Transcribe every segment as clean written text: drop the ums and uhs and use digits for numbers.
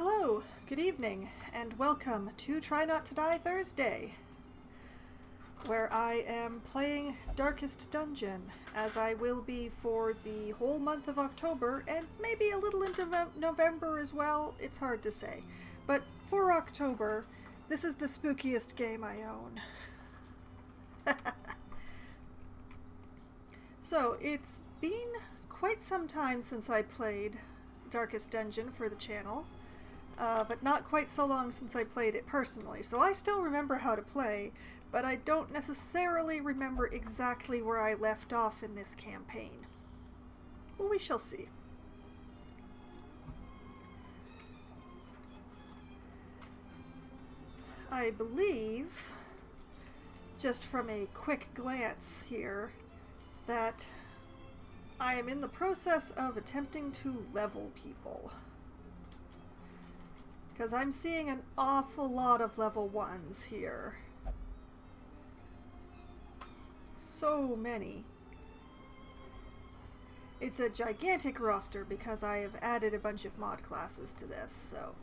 Hello, good evening, and welcome to Try Not to Die Thursday, where I am playing Darkest Dungeon, as I will be for the whole month of October, and maybe a little into November as well. It's hard to say. But for October, this is the spookiest game I own. So, it's been quite some time since I played Darkest Dungeon for the channel. But not quite so long since I played it personally, so I still remember how to play, but I don't necessarily remember exactly where I left off in this campaign. Well, we shall see. I believe, just from a quick glance here, that I am in the process of attempting to level people. Because I'm seeing an awful lot of level 1s here. So many. It's a gigantic roster because I have added a bunch of mod classes to this, so.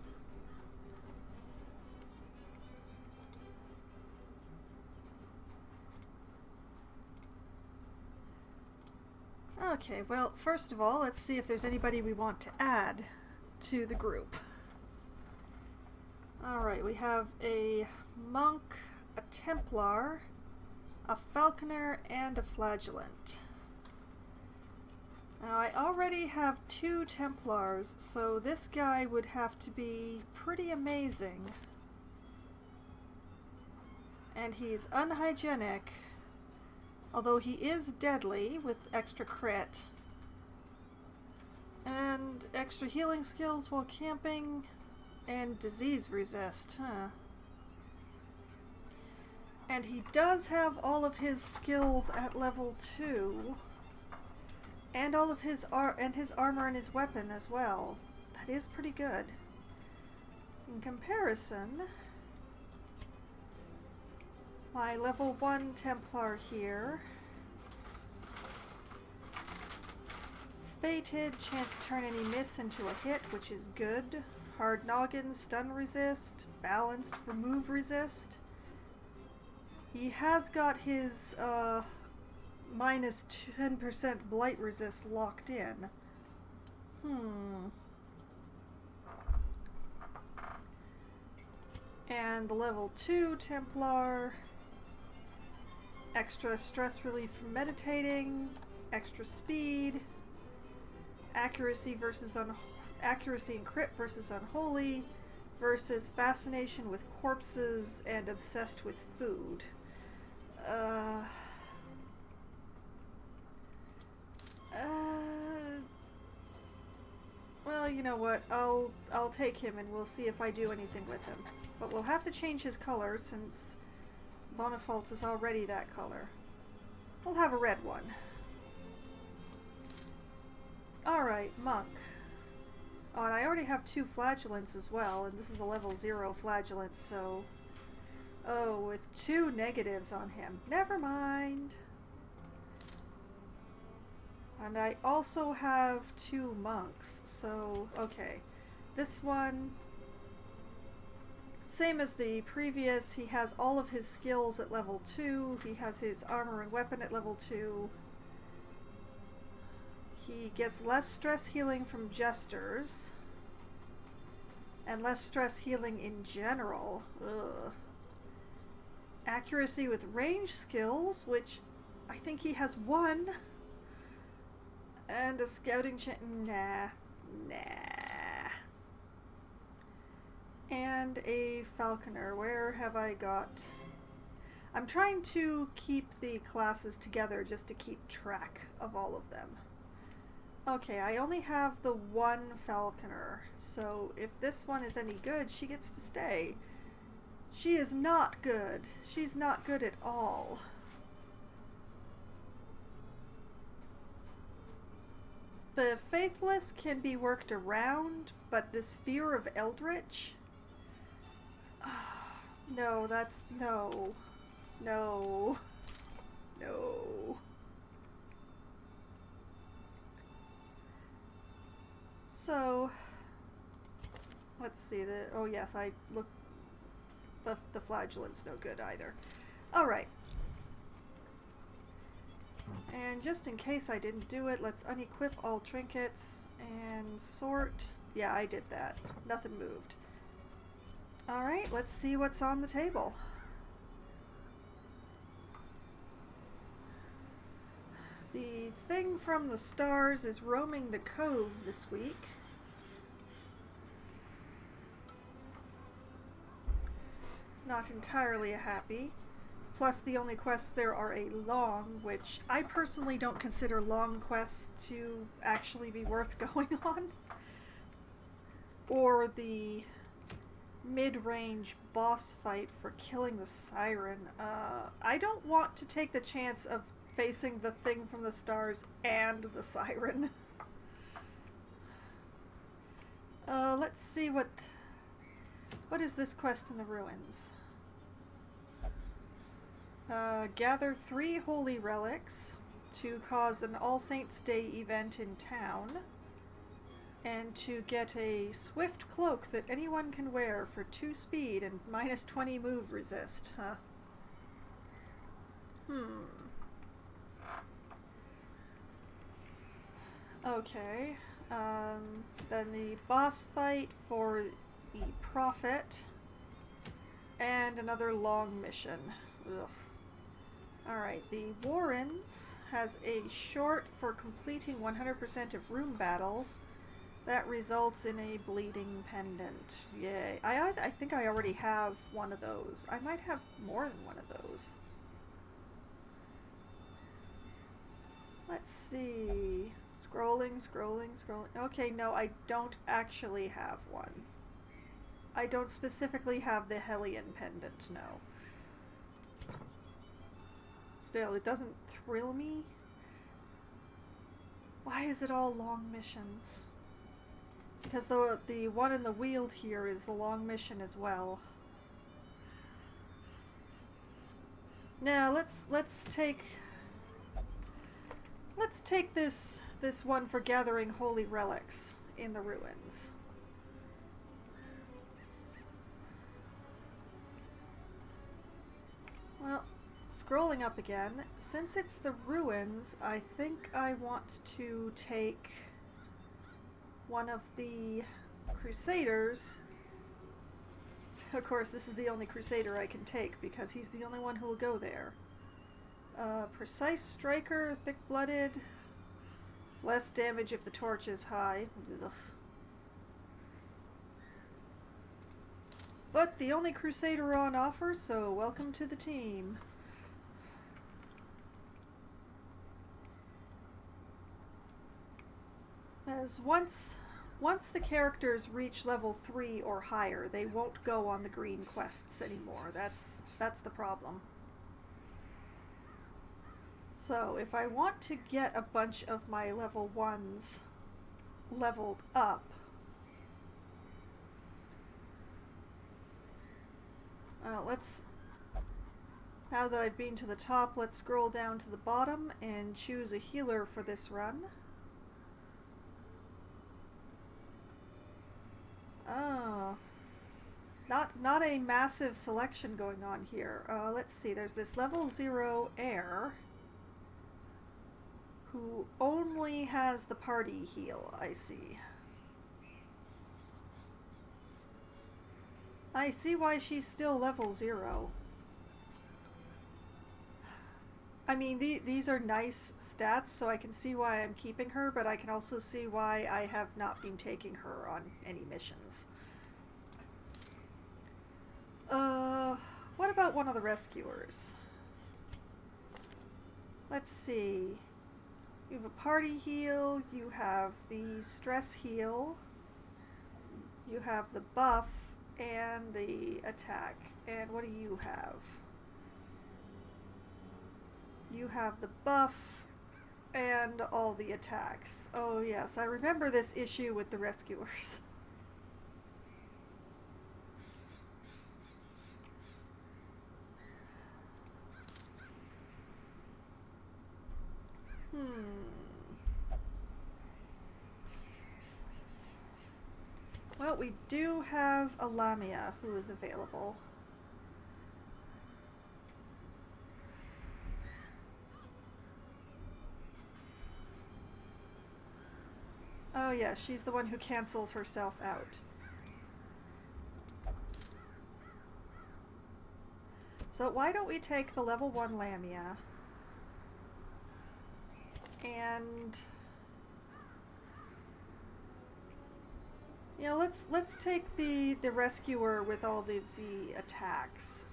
Okay, well, first of all, let's see if there's anybody we want to add to the group. Alright, we have a monk, a Templar, a Falconer, and a Flagellant. Now, I already have 2 Templars, so this guy would have to be pretty amazing. And he's unhygienic, although he is deadly with extra crit. And extra healing skills while camping. And disease resist, huh? And he does have all of his skills at level 2. And all of his armor and his weapon as well. That is pretty good. In comparison, my level 1 Templar here. Fated, chance to turn any miss into a hit, which is good. Hard noggin, stun resist, balanced for move resist. He has got his minus 10% blight resist locked in. And the level 2 Templar, extra stress relief from meditating, extra speed, accuracy and crit versus unholy, versus fascination with corpses and obsessed with food. Well, you know what? I'll take him and we'll see if I do anything with him. But we'll have to change his color since Bonifalt is already that color. We'll have a red one. Alright, monk. Oh, and I already have 2 flagellants as well, and this is a level 0 flagellant, so... Oh, with 2 negatives on him. Never mind. And I also have 2 monks, so... Okay. This one... Same as the previous, he has all of his skills at level 2, he has his armor and weapon at level 2. He gets less stress healing from jesters, and less stress healing in general. Ugh. Accuracy with range skills, which I think he has 1. And a scouting nah. And a falconer. Where have I got... I'm trying to keep the classes together just to keep track of all of them. Okay, I only have the 1 falconer, so if this one is any good, she gets to stay. She is not good. She's not good at all. The Faithless can be worked around, but this fear of Eldritch... No, that's... No. No. No. So, Let's see, oh yes, I look, the flagellant's no good either. Alright. And just in case I didn't do it, let's unequip all trinkets and sort. Yeah, I did that. Nothing moved. Alright, let's see what's on the table. The thing from the stars is roaming the cove this week. Not entirely happy. Plus, the only quests there are a long, which I personally don't consider long quests to actually be worth going on. Or the mid-range boss fight for killing the siren. I don't want to take the chance of facing the thing from the stars and the siren. Let's see what is this quest in the ruins. Gather 3 holy relics to cause an All Saints' Day event in town, and to get a swift cloak that anyone can wear for 2 speed and minus 20 move resist, huh? Okay, then the boss fight for the Prophet, and another long mission. Ugh. Alright, the Warrens has a short for completing 100% of room battles that results in a bleeding pendant. Yay. I think I already have one of those. I might have more than one of those. Let's see. Scrolling. Okay, no, I don't actually have one. I don't specifically have the Hellion pendant, no. Still, it doesn't thrill me. Why is it all long missions? Because the one in the Weald here is the long mission as well. Now let's take this one for gathering holy relics in the ruins. Well, scrolling up again, since it's the ruins, I think I want to take one of the Crusaders. Of course, this is the only Crusader I can take because he's the only one who will go there. Precise Striker, Thick-Blooded, less damage if the torch is high. Ugh. But the only Crusader on offer, so welcome to the team. As once the characters reach level 3 or higher, they won't go on the green quests anymore. That's the problem. So if I want to get a bunch of my level 1s leveled up, now that I've been to the top, let's scroll down to the bottom and choose a healer for this run. Oh, not a massive selection going on here. Let's see, there's this level 0 heir who only has the party heal, I see. I see why she's still level 0. I mean, these are nice stats, so I can see why I'm keeping her, but I can also see why I have not been taking her on any missions. What about one of the rescuers? Let's see. You have a party heal, you have the stress heal, you have the buff, and the attack. And what do you have? You have the buff and all the attacks. Oh yes, I remember this issue with the rescuers. Well, we do have a Lamia who is available. Oh yeah, she's the one who cancels herself out. So why don't we take the level 1 Lamia and you know, let's take the rescuer with all the attacks.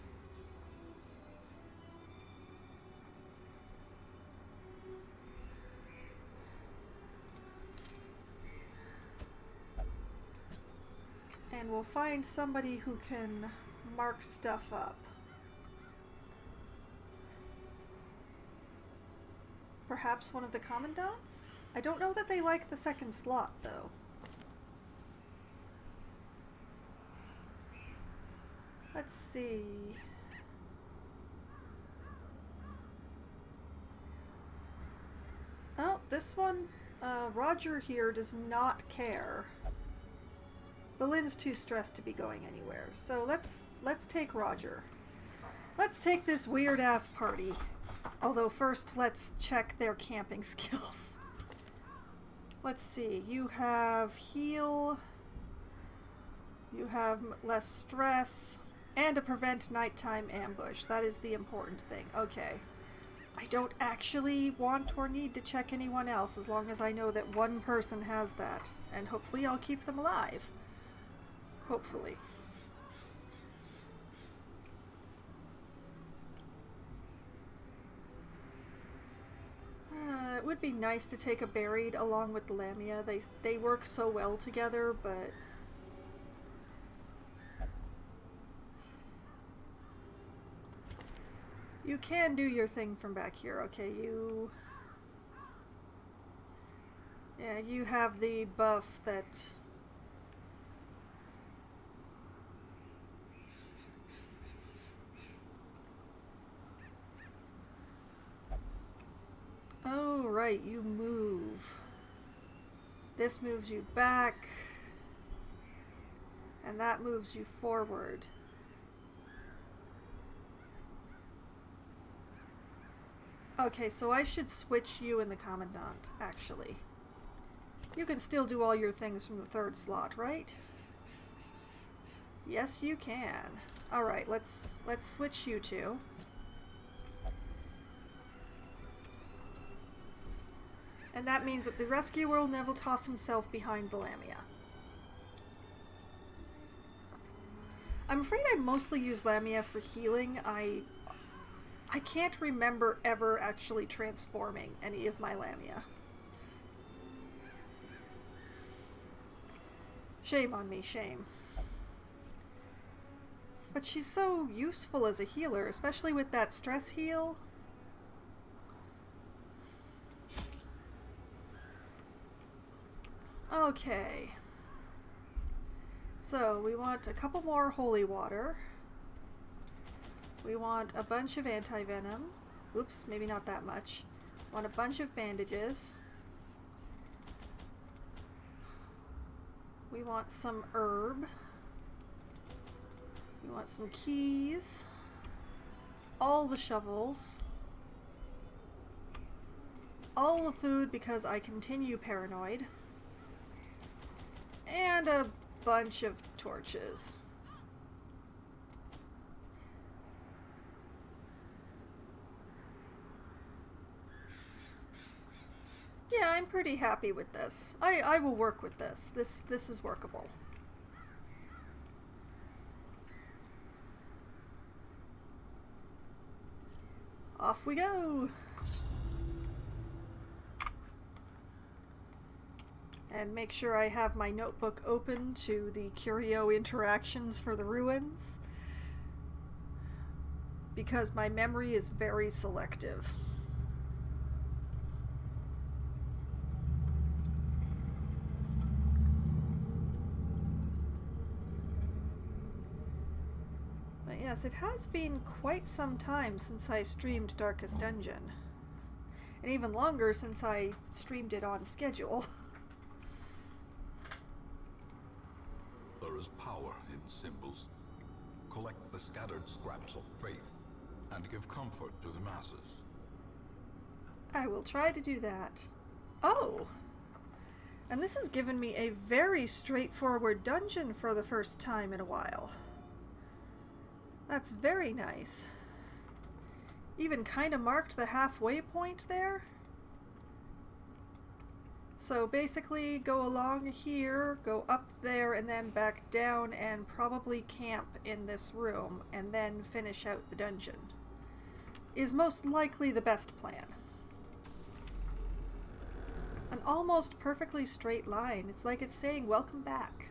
And we'll find somebody who can mark stuff up. Perhaps one of the commandants? I don't know that they like the second slot, though. Let's see. Oh, this one, Roger here does not care. Belin's too stressed to be going anywhere, so let's take Roger. Let's take this weird-ass party. Although first, let's check their camping skills. Let's see, you have heal, you have less stress, and a prevent nighttime ambush. That is the important thing. Okay. I don't actually want or need to check anyone else as long as I know that one person has that. And hopefully I'll keep them alive. Hopefully. It would be nice to take a buried along with the Lamia. They work so well together, but you can do your thing from back here. Okay, yeah, you have the buff that oh, right, you move. This moves you back, and that moves you forward. Okay, so I should switch you and the Commandant, actually. You can still do all your things from the third slot, right? Yes, you can. Alright, let's switch you two. And that means that the rescuer will never toss himself behind the Lamia. I'm afraid I mostly use Lamia for healing. I can't remember ever actually transforming any of my Lamia. Shame on me, shame. But she's so useful as a healer, especially with that stress heal. Okay. So, we want a couple more holy water. We want a bunch of anti-venom. Oops, maybe not that much. Want a bunch of bandages. We want some herb. We want some keys. All the shovels. All the food because I continue paranoid. And a bunch of torches. Yeah, I'm pretty happy with this. I will work with this. This is workable. Off we go! And make sure I have my notebook open to the curio interactions for the ruins, because my memory is very selective. But yes, it has been quite some time since I streamed Darkest Dungeon, and even longer since I streamed it on schedule. there is power in symbols. Collect the scattered scraps of faith and give comfort to the masses. I will try to do that. Oh! And this has given me a very straightforward dungeon for the first time in a while. That's very nice. Even kind of marked the halfway point there. So basically go along here, go up there, and then back down and probably camp in this room and then finish out the dungeon. Is most likely the best plan. An almost perfectly straight line. It's like it's saying welcome back.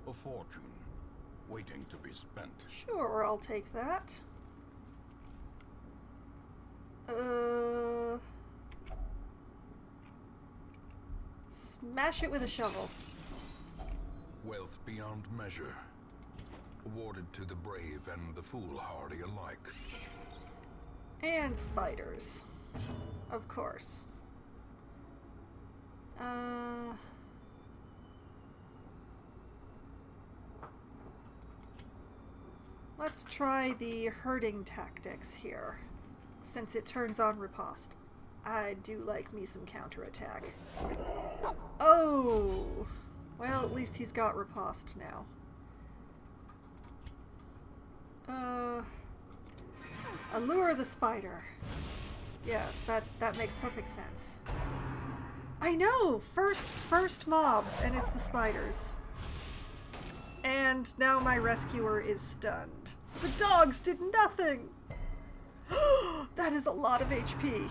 A fortune, waiting to be spent. Sure, I'll take that. Smash it with a shovel. Wealth beyond measure, awarded to the brave and the foolhardy alike. And spiders. Of course. Let's try the herding tactics here, since it turns on riposte. I do like me some counterattack. Oh! Well, at least he's got riposte now. Allure the spider. Yes, that makes perfect sense. I know! First mobs, and it's the spiders. And now my rescuer is stunned. The dogs did nothing! That is a lot of HP.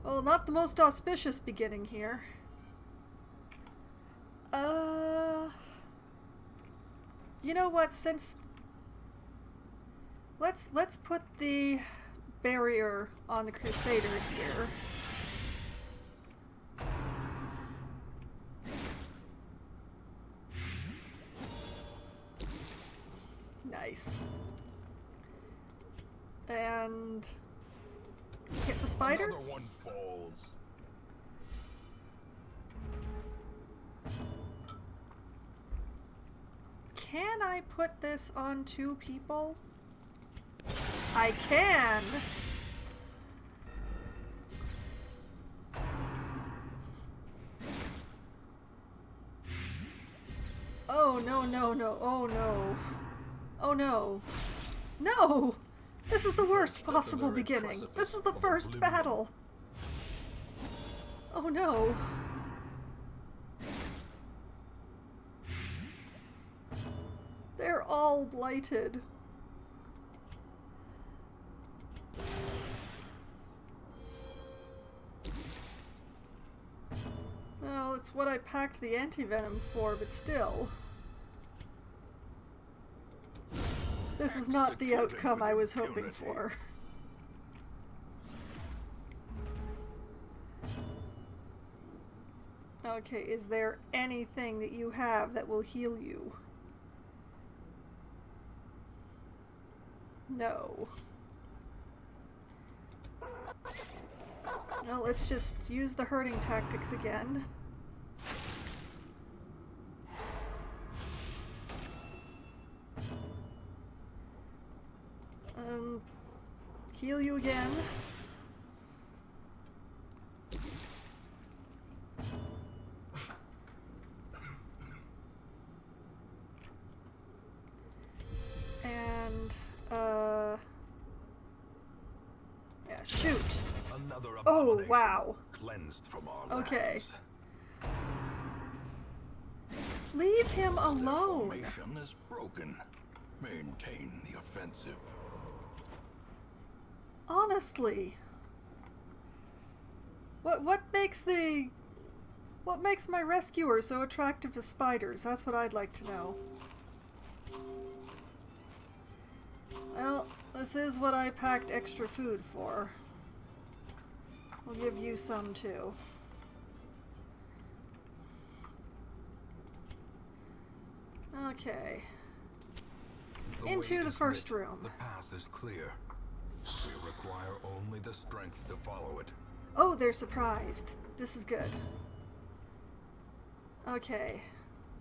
Well, not the most auspicious beginning here. You know what, since... Let's put the barrier on the Crusader here. Nice. And... hit the spider? Another one falls. Can I put this on 2 people? I can! Oh, no, no, no. Oh, no. Oh, no. No! This is the worst possible beginning. This is the first battle. Oh, no. They're all blighted. Well, it's what I packed the anti-venom for, but still. This is not the outcome I was hoping for. Okay, is there anything that you have that will heal you? No. Well, let's just use the herding tactics again. Heal you again. And, yeah, shoot. Oh, wow. Cleansed from our Okay. lands. Leave him alone. Formation is broken. Maintain the offensive. Honestly. What makes my rescuer so attractive to spiders? That's what I'd like to know. Well, this is what I packed extra food for. I'll give you some too. Okay. Into the first room. The path is clear. We require only the strength to follow it. Oh, they're surprised. This is good. Okay.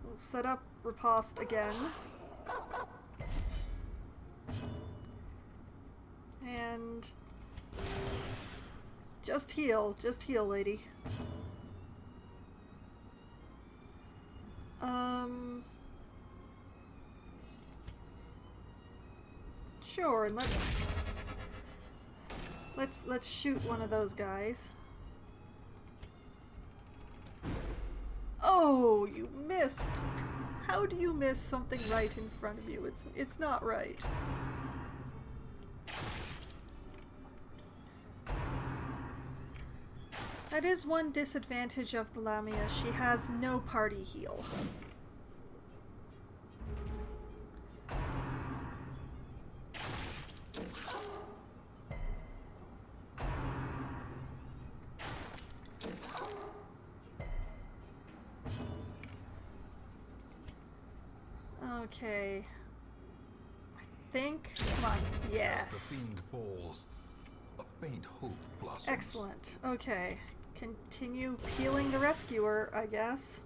We'll set up riposte again. And just heal, lady. Sure, and let's shoot one of those guys. Oh, you missed. How do you miss something right in front of you? It's not right. That is one disadvantage of the Lamia. She has no party heal. Okay. I think. Come on. Yes. As the fiend falls, a faint hope blossoms. Excellent. Okay. Continue peeling the rescuer, I guess.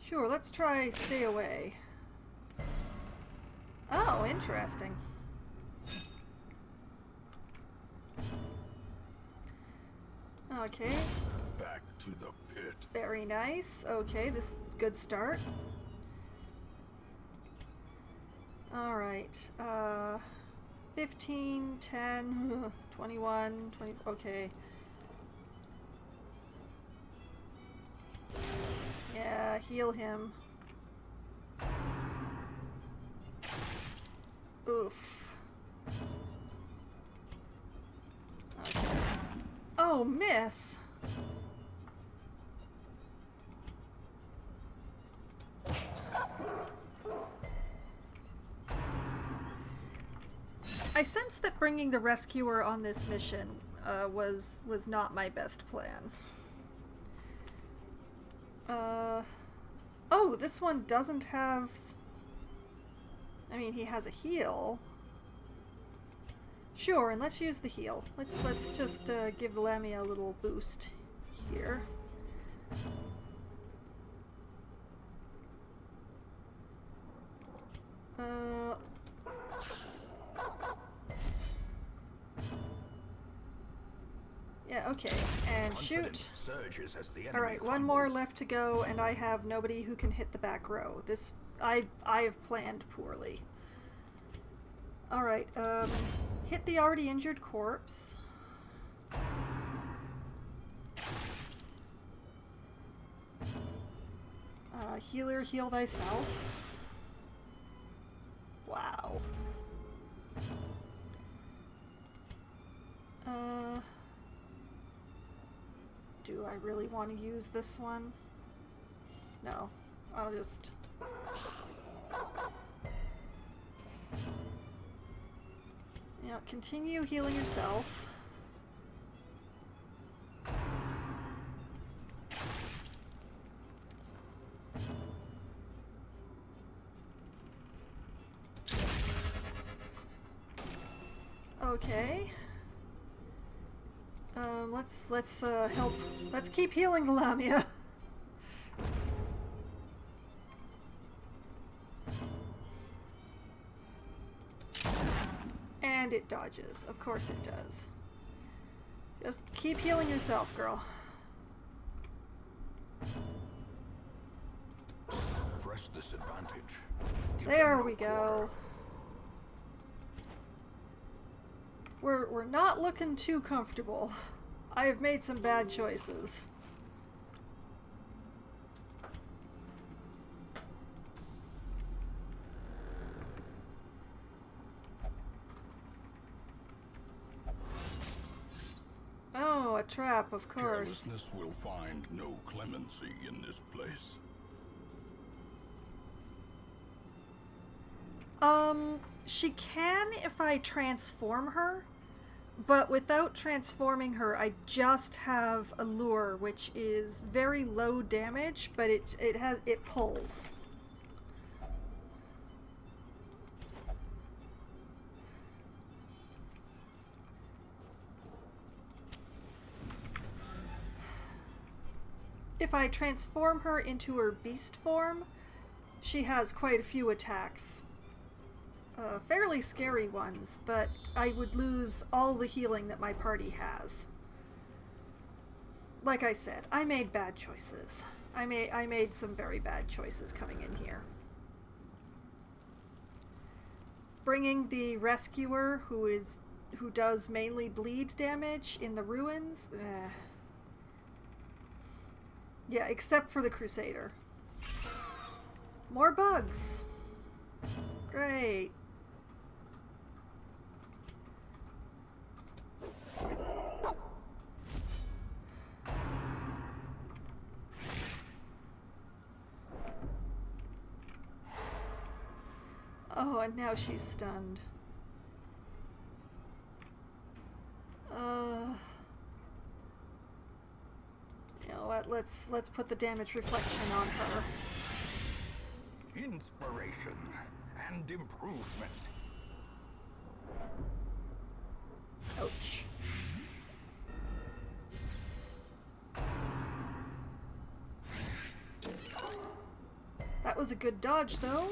Sure, let's try stay away. Oh, interesting. Okay. Back to the pit. Very nice. Okay, this is a good start. Alright. 15, 10, 21, 20. Okay. Yeah, heal him. Oof. Okay. Oh, miss! I sense that bringing the rescuer on this mission was not my best plan. Oh, this one doesn't have... I mean, he has a heal. Sure, and let's use the heal. Let's just give the Lamia a little boost here. Yeah, okay. And shoot. Alright, one more left to go, and I have nobody who can hit the back row. This... I have planned poorly. Alright, hit the already injured corpse. Healer, heal thyself. Wow. Do I really want to use this one? No. I'll just... Yeah, continue healing yourself. Okay. Let's help. Let's keep healing the Lamia. And it dodges. Of course it does. Just keep healing yourself, girl. Press this advantage. There we go. We're not looking too comfortable. I have made some bad choices. Oh, a trap, of course. Carelessness will find no clemency in this place. She can if I transform her, But without transforming her, I just have a lure, which is very low damage, but it pulls. If I transform her into her beast form, she has quite a few attacks. Fairly scary ones, but I would lose all the healing that my party has. Like I said, I made bad choices. I made some very bad choices coming in here. Bringing the rescuer, who does mainly bleed damage in the ruins. Yeah, except for the Crusader. More bugs. Great. Oh, and now she's stunned. You know what? Let's put the damage reflection on her. Inspiration and improvement. Ouch. That was a good dodge, though.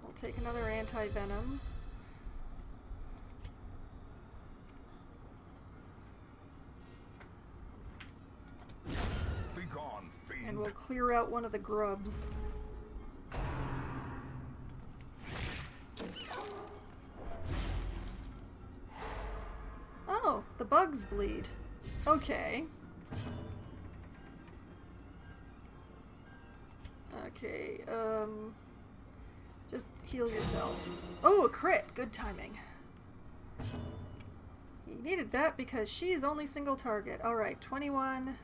We'll take another anti-venom. Be gone, fiend. And we'll clear out one of the grubs. Oh, the bugs bleed. Okay. Okay, just heal yourself. Oh, a crit! Good timing. You needed that because she's only single target. Alright, 21...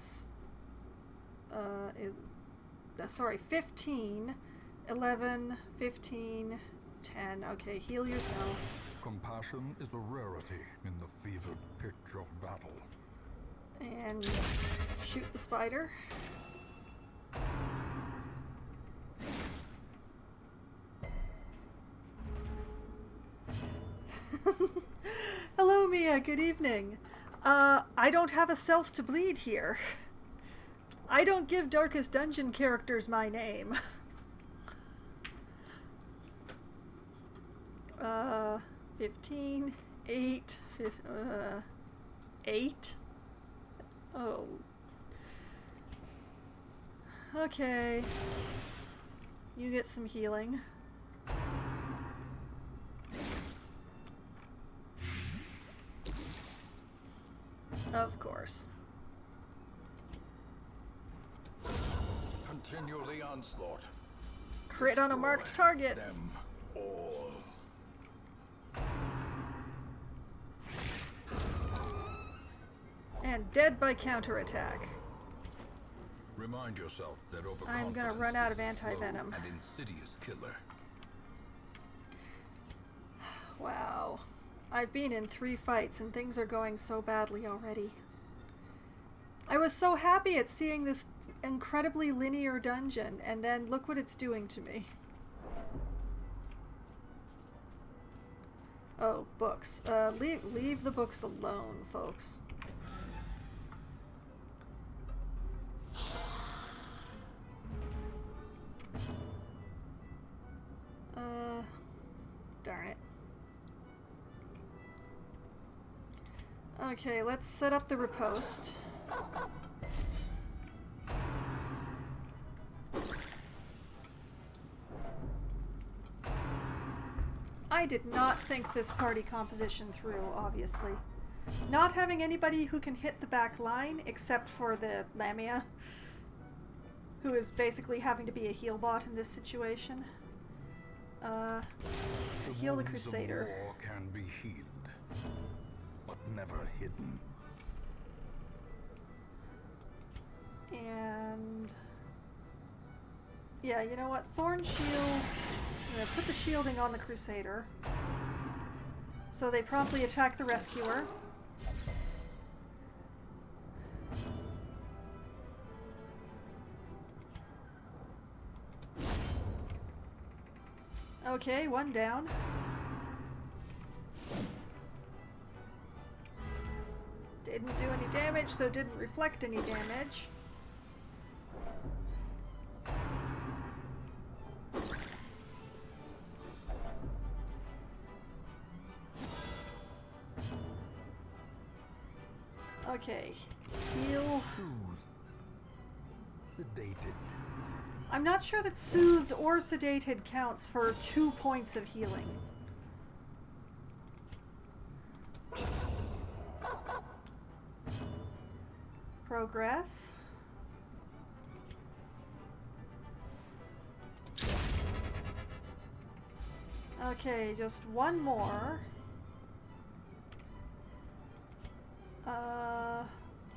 sorry, 15, 11, 15, 10. Okay, heal yourself. Compassion is a rarity in the fevered pitch of battle. And shoot the spider. Hello, Mia. Good evening. I don't have a self to bleed here. I don't give Darkest Dungeon characters my name. 15, 8, 8? Oh. Okay. You get some healing. Of course. Continue the onslaught. Crit on a marked target. Them all. And dead by counterattack. Remind yourself that overconfidence I'm gonna run out of is a anti-venom. slow and insidious killer. Wow. I've been in 3 fights and things are going so badly already. I was so happy at seeing this incredibly linear dungeon, and then look what it's doing to me. Oh, books. Leave the books alone, folks. Darn it. Okay, let's set up the riposte. I did not think this party composition through, obviously. Not having anybody who can hit the back line, except for the Lamia, who is basically having to be a heal bot in this situation. Heal the wounds of Crusader. war can be healed, but never hidden. And Yeah, you know what? Thorn Shield. I'm gonna put the shielding on the Crusader. So they promptly attack the Rescuer. Okay, one down. Didn't do any damage, so didn't reflect any damage. Okay, heal. Sedated. I'm not sure that soothed or sedated counts for 2 points of healing. Progress. Okay, just one more.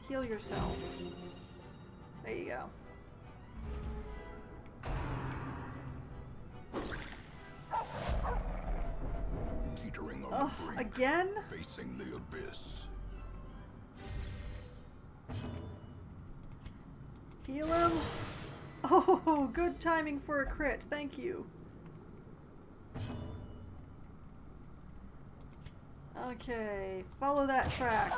Heal yourself. There you go. Teetering on the brink, Again? facing the abyss. Heal him. Oh, good timing for a crit. Thank you. Okay, follow that track.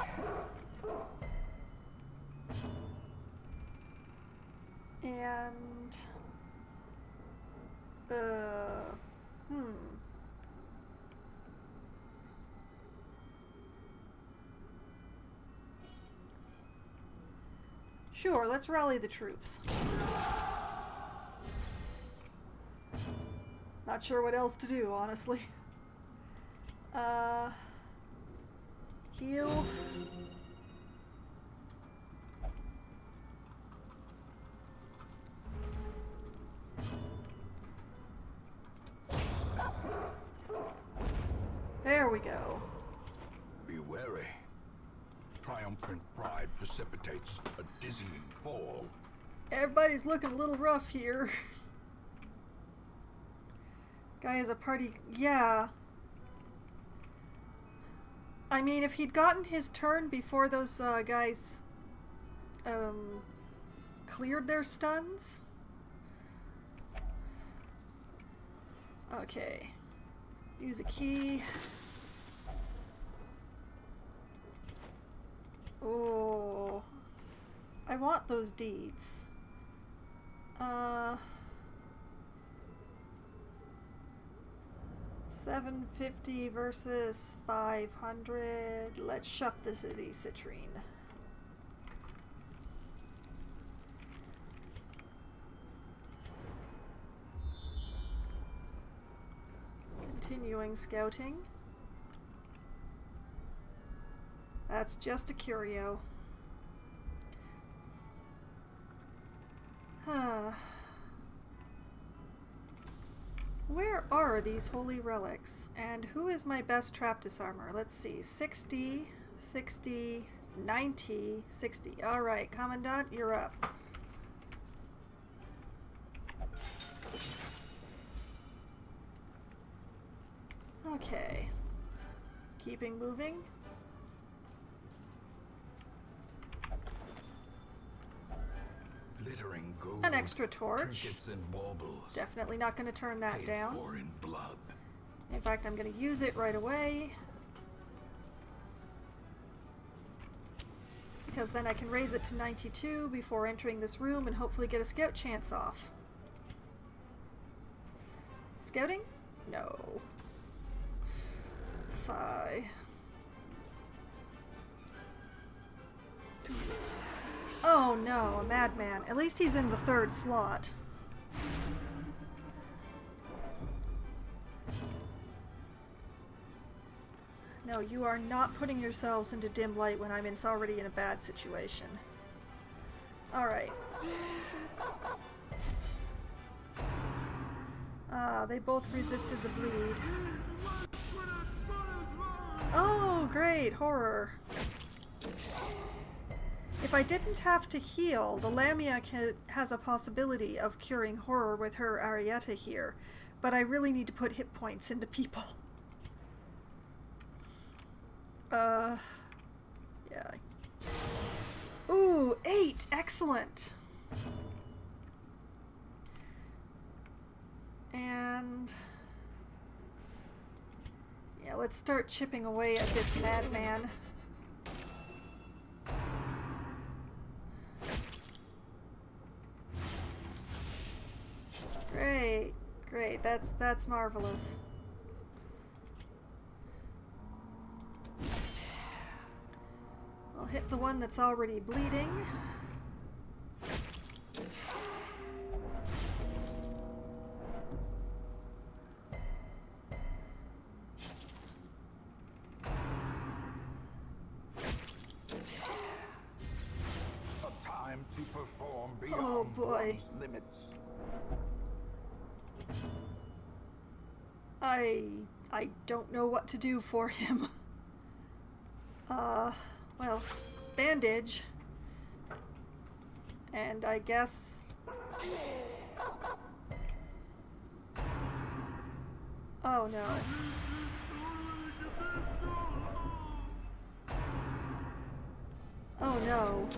And... Sure, let's rally the troops. Not sure what else to do, honestly. Heal. There we go. Be wary. Triumphant pride precipitates a dizzying fall. Everybody's looking a little rough here. Guy is a party... Yeah. I mean, if he'd gotten his turn before those guys cleared their stuns. Okay. Use a key. Oh. I want those deeds. 750 versus 500. Let's shove this of the citrine. Continuing scouting. That's just a curio. Huh. Where are these holy relics? And who is my best trap disarmer? Let's see. 60, 60, 90, 60. Alright, Commandant, you're up. Okay. Keeping moving. Glittering gold, An extra torch. trinkets and baubles. Definitely not going to turn that Paid down. for in blood. In fact, I'm going to use it right away. Because then I can raise it to 92 before entering this room and hopefully get a scout chance off. Scouting? No. Sigh. Oh no, a madman. At least he's in the third slot. No, you are not putting yourselves into dim light when I'm already in a bad situation. Alright. Ah, they both resisted the bleed. Oh, great! Horror. If I didn't have to heal, the Lamia has a possibility of curing horror with her Arietta here, but I really need to put hit points into people. Yeah. Ooh, 8! Excellent! And... yeah, let's start chipping away at this madman. Great, great. That's marvelous. I'll hit the one that's already bleeding. A time to perform Oh, beyond boy. one's limits. I don't know what to do for him. Well, bandage. And I guess... oh no. Oh no.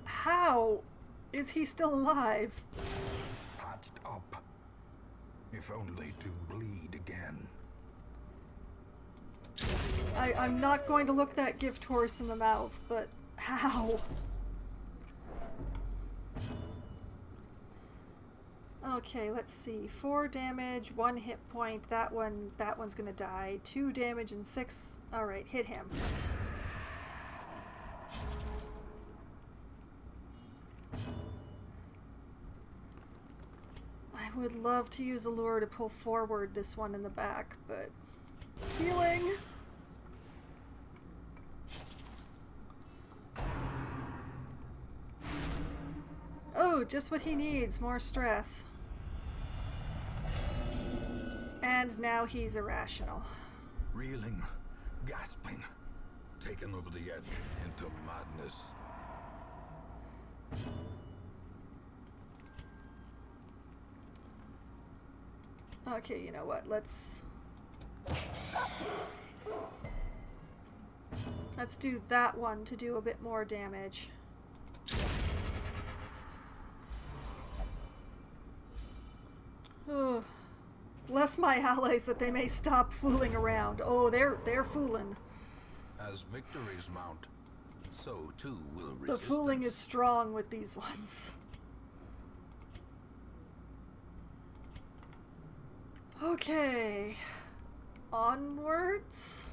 How is he still alive? Patched up. If only to bleed again. I'm not going to look that gift horse in the mouth, but how? Okay, let's see. 4 damage, 1 hit point. That one's gonna die. 2 damage and 6. Alright, hit him. I would love to use a lure to pull forward this one in the back, but... healing! Oh, just what he needs. More stress. And now he's irrational. Reeling, gasping, taken over the edge into madness. Okay, you know what? Let's do that one to do a bit more damage. Oh, bless my allies that they may stop fooling around. Oh, they're fooling. As victories mount, so too will resistance. The fooling is strong with these ones. Okay. Onwards.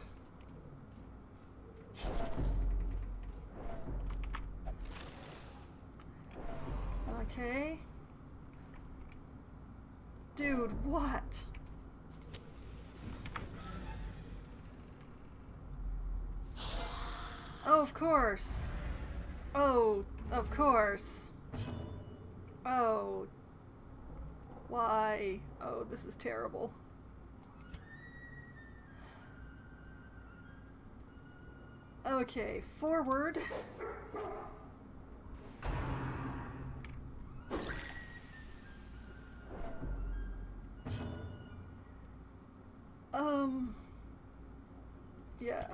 Okay. Dude, what? Oh, of course. Oh, of course. Oh. Why? Oh, this is terrible. Okay, forward. Yeah.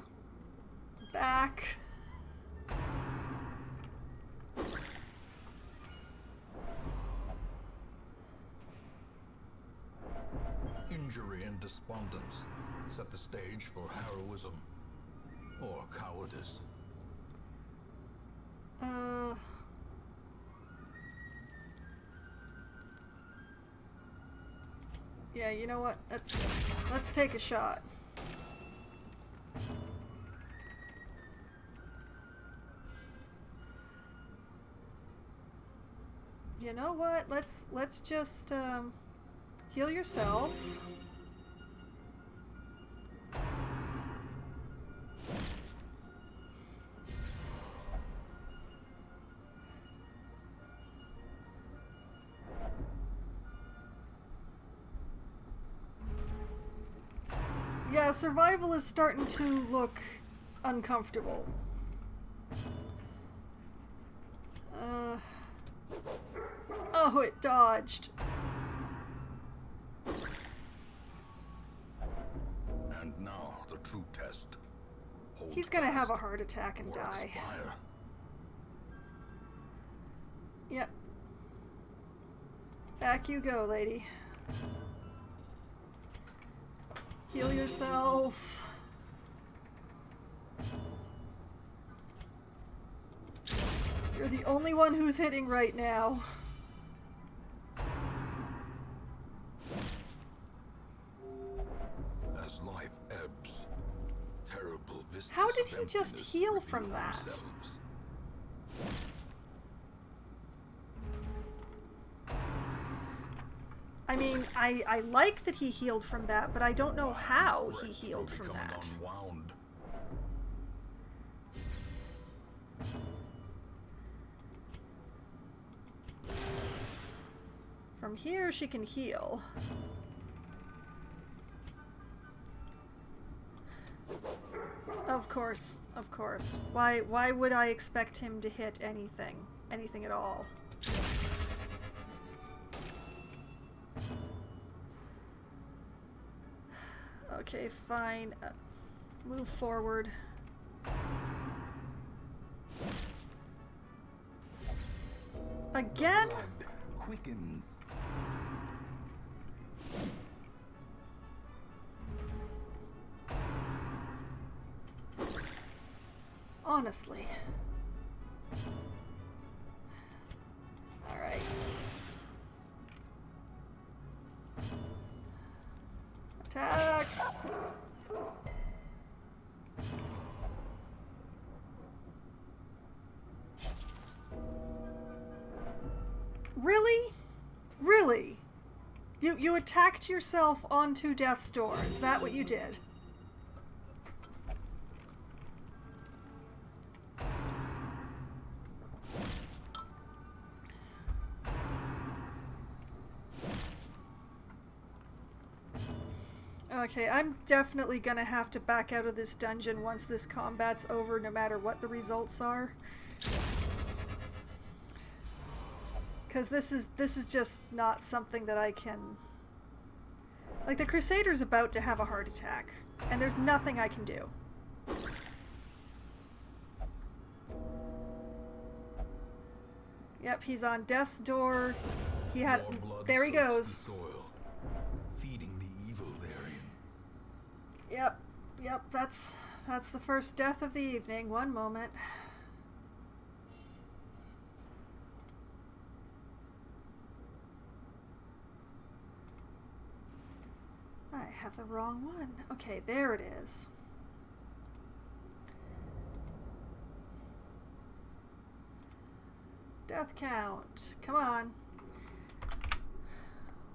Back. Injury and despondence set the stage for heroism or cowardice. Yeah, you know what? Let's take a shot. You know what? Let's just heal yourself. Yeah, survival is starting to look uncomfortable. Oh, it dodged. And now the true test. Hold He's gonna have a fast heart attack and or die. expire. Yep. Back you go, lady. Heal yourself. You're the only one who's hitting right now. As life ebbs, terrible vistas How did of he just emptiness heal reveal from that? themselves. I mean, I like that he healed from that, but I don't know how he healed from Becoming that. unwound. From here, she can heal. Of course, of course. Why would I expect him to hit anything? Anything at all? Okay, fine. Move forward. Again? Blood quickens. Honestly. Alright. Attack! Really? Really? You attacked yourself onto death's door. Is that what you did? Okay, I'm definitely gonna have to back out of this dungeon once this combat's over, no matter what the results are. Because this is just not something that I can... Like, the Crusader's about to have a heart attack, and there's nothing I can do. Yep, he's on death's door. He had... More blood There he soaks goes. the soil, feeding the evil therein. Yep, that's the first death of the evening. One moment. I have the wrong one. Okay, there it is. Death count. Come on.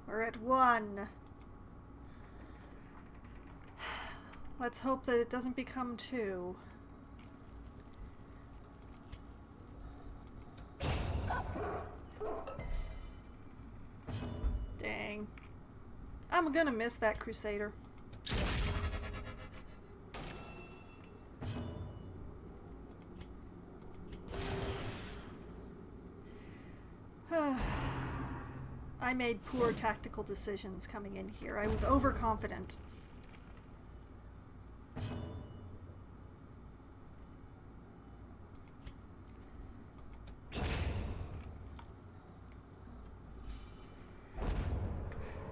We're at 1. Let's hope that it doesn't become 2. Dang. I'm gonna miss that Crusader. I made poor tactical decisions coming in here. I was overconfident.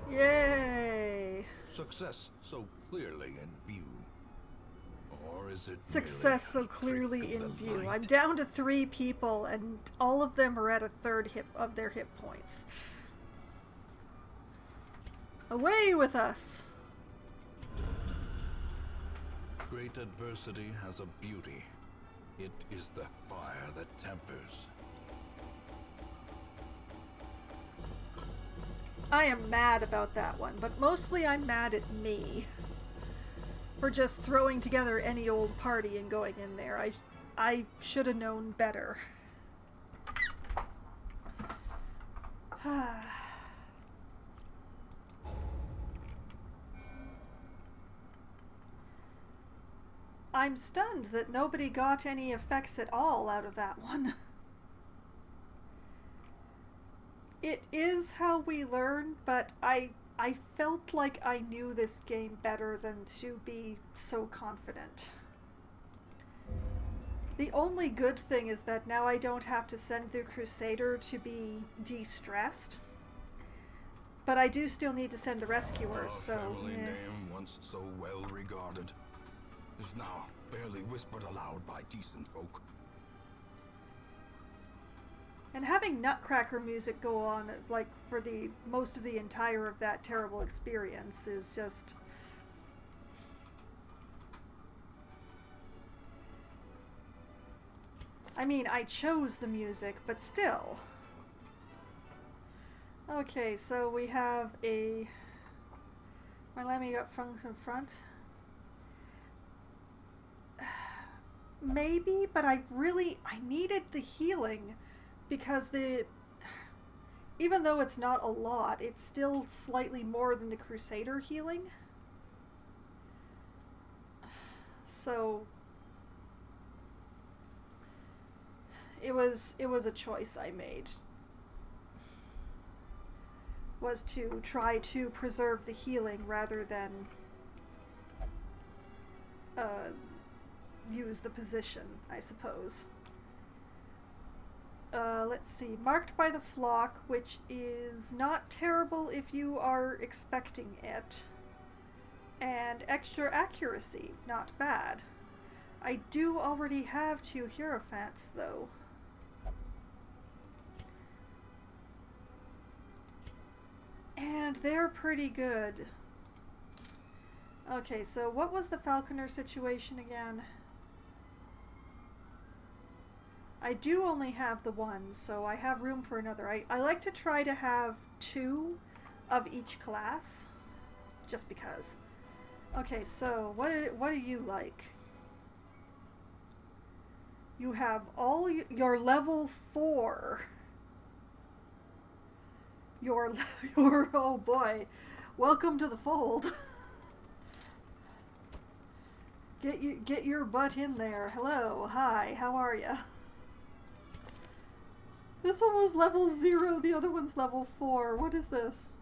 Yay! Success so clearly in view. Or is it Success so merely a clearly trick in of the view. light? I'm down to 3 people, and all of them are at a third hit of their hit points. Away with us! Great adversity has a beauty. It is the fire that tempers. I am mad about that one, but mostly I'm mad at me for just throwing together any old party and going in there. I should have known better. I'm stunned that nobody got any effects at all out of that one. It is how we learn, but I felt like I knew this game better than to be so confident. The only good thing is that now I don't have to send the Crusader to be de-stressed. But I do still need to send the rescuers, so... family name, once so well regarded, is now barely whispered aloud by decent folk. And having Nutcracker music go on, like, for the most of the entire of that terrible experience is just... I mean, I chose the music, but still. Okay, so we have a... My Lammy got front in front. Maybe, but I needed the healing because even though it's not a lot, it's still slightly more than the Crusader healing. So it was a choice I made. Was to try to preserve the healing rather than use the position, I suppose. Let's see. Marked by the flock, which is not terrible if you are expecting it. And extra accuracy, not bad. I do already have 2 Hierophants, though. And they're pretty good. Okay, so what was the Falconer situation again? I do only have the one, so I have room for another. I like to try to have 2 of each class, just because. Okay, so what do you like? You have all your level 4. Your oh boy, welcome to the fold. Get your butt in there. Hello, hi, how are ya? This one was level 0, the other one's level 4. What is this?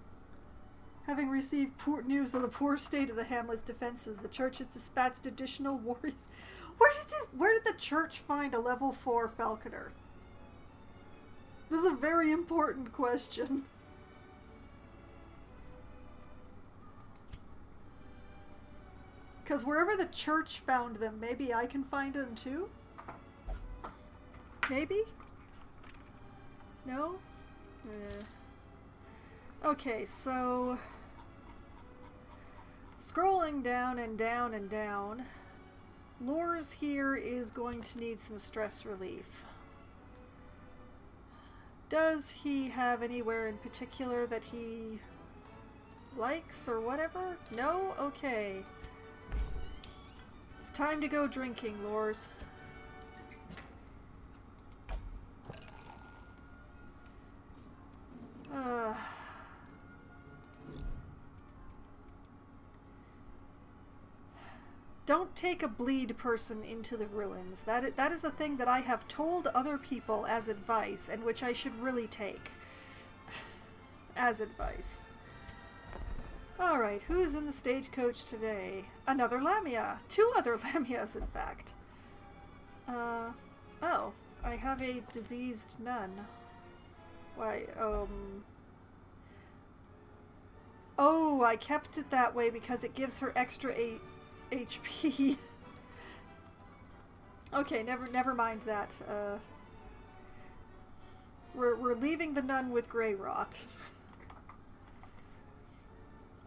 Having received poor news of the poor state of the hamlet's defenses, the church has dispatched additional warriors. Where did the church find a level 4 falconer? This is a very important question. Because wherever the church found them, maybe I can find them too? Maybe? No? Okay, so... Scrolling down and down and down, Lors here is going to need some stress relief. Does he have anywhere in particular that he likes or whatever? No? Okay. It's time to go drinking, Lors. Don't take a bleed person into the ruins. That is a thing that I have told other people as advice, and which I should really take as advice. Alright, who's in the stagecoach today? Another Lamia. 2 other Lamias, in fact. Oh, I have a diseased nun. Why, Oh, I kept it that way because it gives her extra HP. Okay, never mind that. We're leaving the nun with Grey Rot.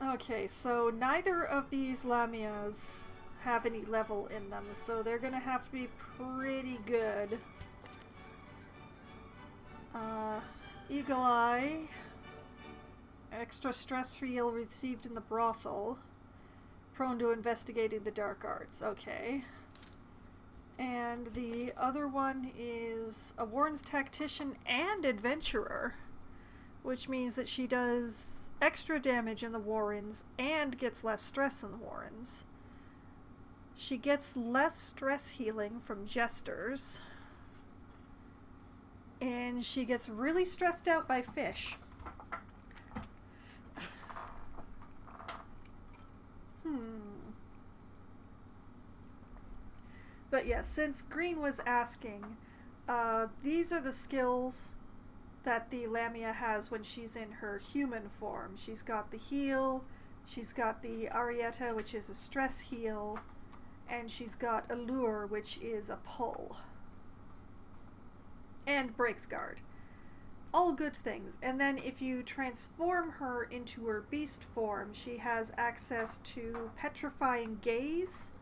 Okay, so neither of these Lamias have any level in them, so they're gonna have to be pretty good. Eagle Eye. Extra stress for Yale received in the brothel. Prone to investigating the dark arts. Okay. And the other one is a Warren's Tactician and Adventurer, which means that she does extra damage in the Warrens and gets less stress in the Warrens. She gets less stress healing from jesters. And she gets really stressed out by fish. But yeah, since Green was asking, these are the skills that the Lamia has when she's in her human form. She's got the heal, she's got the Arietta, which is a stress heal, and she's got Allure, which is a pull. And Breaks Guard. All good things. And then if you transform her into her beast form, she has access to Petrifying Gaze,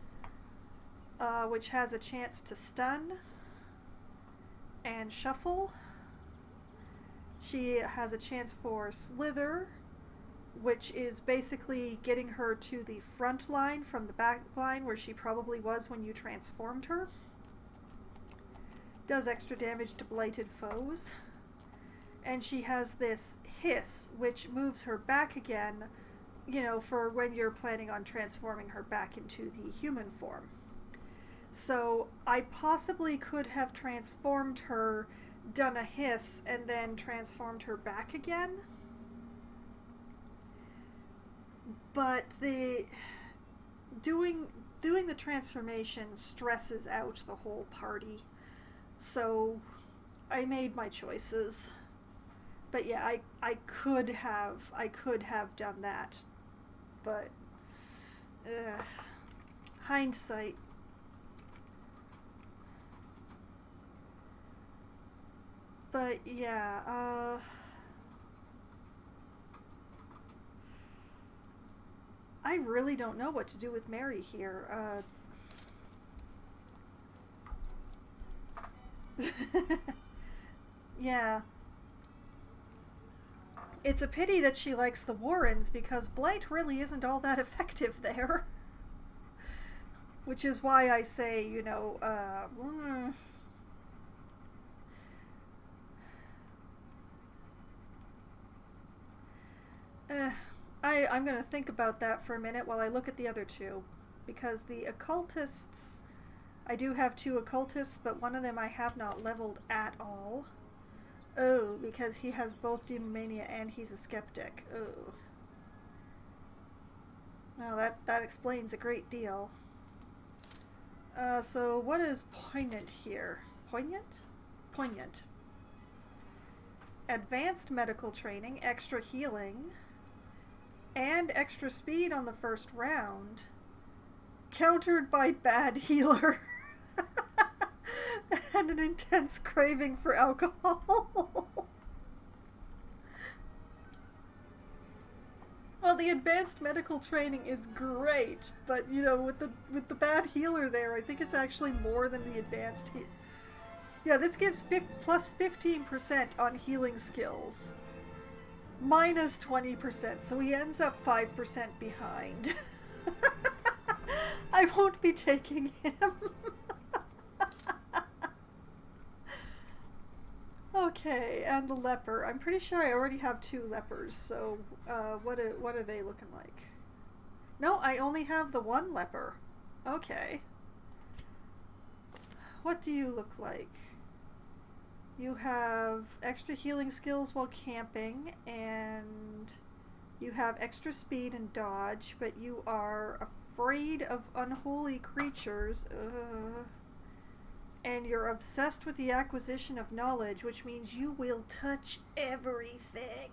which has a chance to stun and shuffle. She has a chance for Slither, which is basically getting her to the front line from the back line where she probably was when you transformed her. Does extra damage to blighted foes. And she has this Hiss, which moves her back again, you know, for when you're planning on transforming her back into the human form. So I possibly could have transformed her, done a Hiss, and then transformed her back again. But the doing the transformation stresses out the whole party. So I made my choices. But yeah, I could have done that. But hindsight. But yeah, I really don't know what to do with Mary here. Yeah. It's a pity that she likes the Warrens, because Blight really isn't all that effective there. Which is why I say, you know, I'm going to think about that for a minute while I look at the other two. Because the occultists, I do have two occultists, but one of them I have not leveled at all. Oh, because he has both Demomania and he's a skeptic. Oh. Well, that explains a great deal. So what is Poignant here? Poignant? Poignant. Advanced medical training, extra healing, and extra speed on the first round. Countered by bad healer. And an intense craving for alcohol. Well, the advanced medical training is great, but you know, with the bad healer there, I think it's actually more than the advanced Yeah, this gives plus 15% on healing skills. Minus 20%, so he ends up 5% behind. I won't be taking him. Okay, and the leper. I'm pretty sure I already have two lepers, so what are they looking like? No, I only have the one leper. Okay. What do you look like? You have extra healing skills while camping, and you have extra speed and dodge, but you are afraid of unholy creatures. And you're obsessed with the acquisition of knowledge, which means you will touch everything.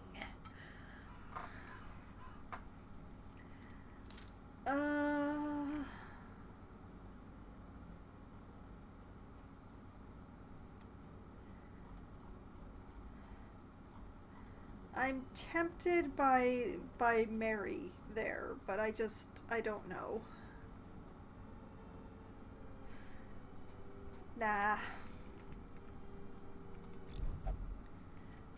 I'm tempted by Mary there, but I don't know. Nah.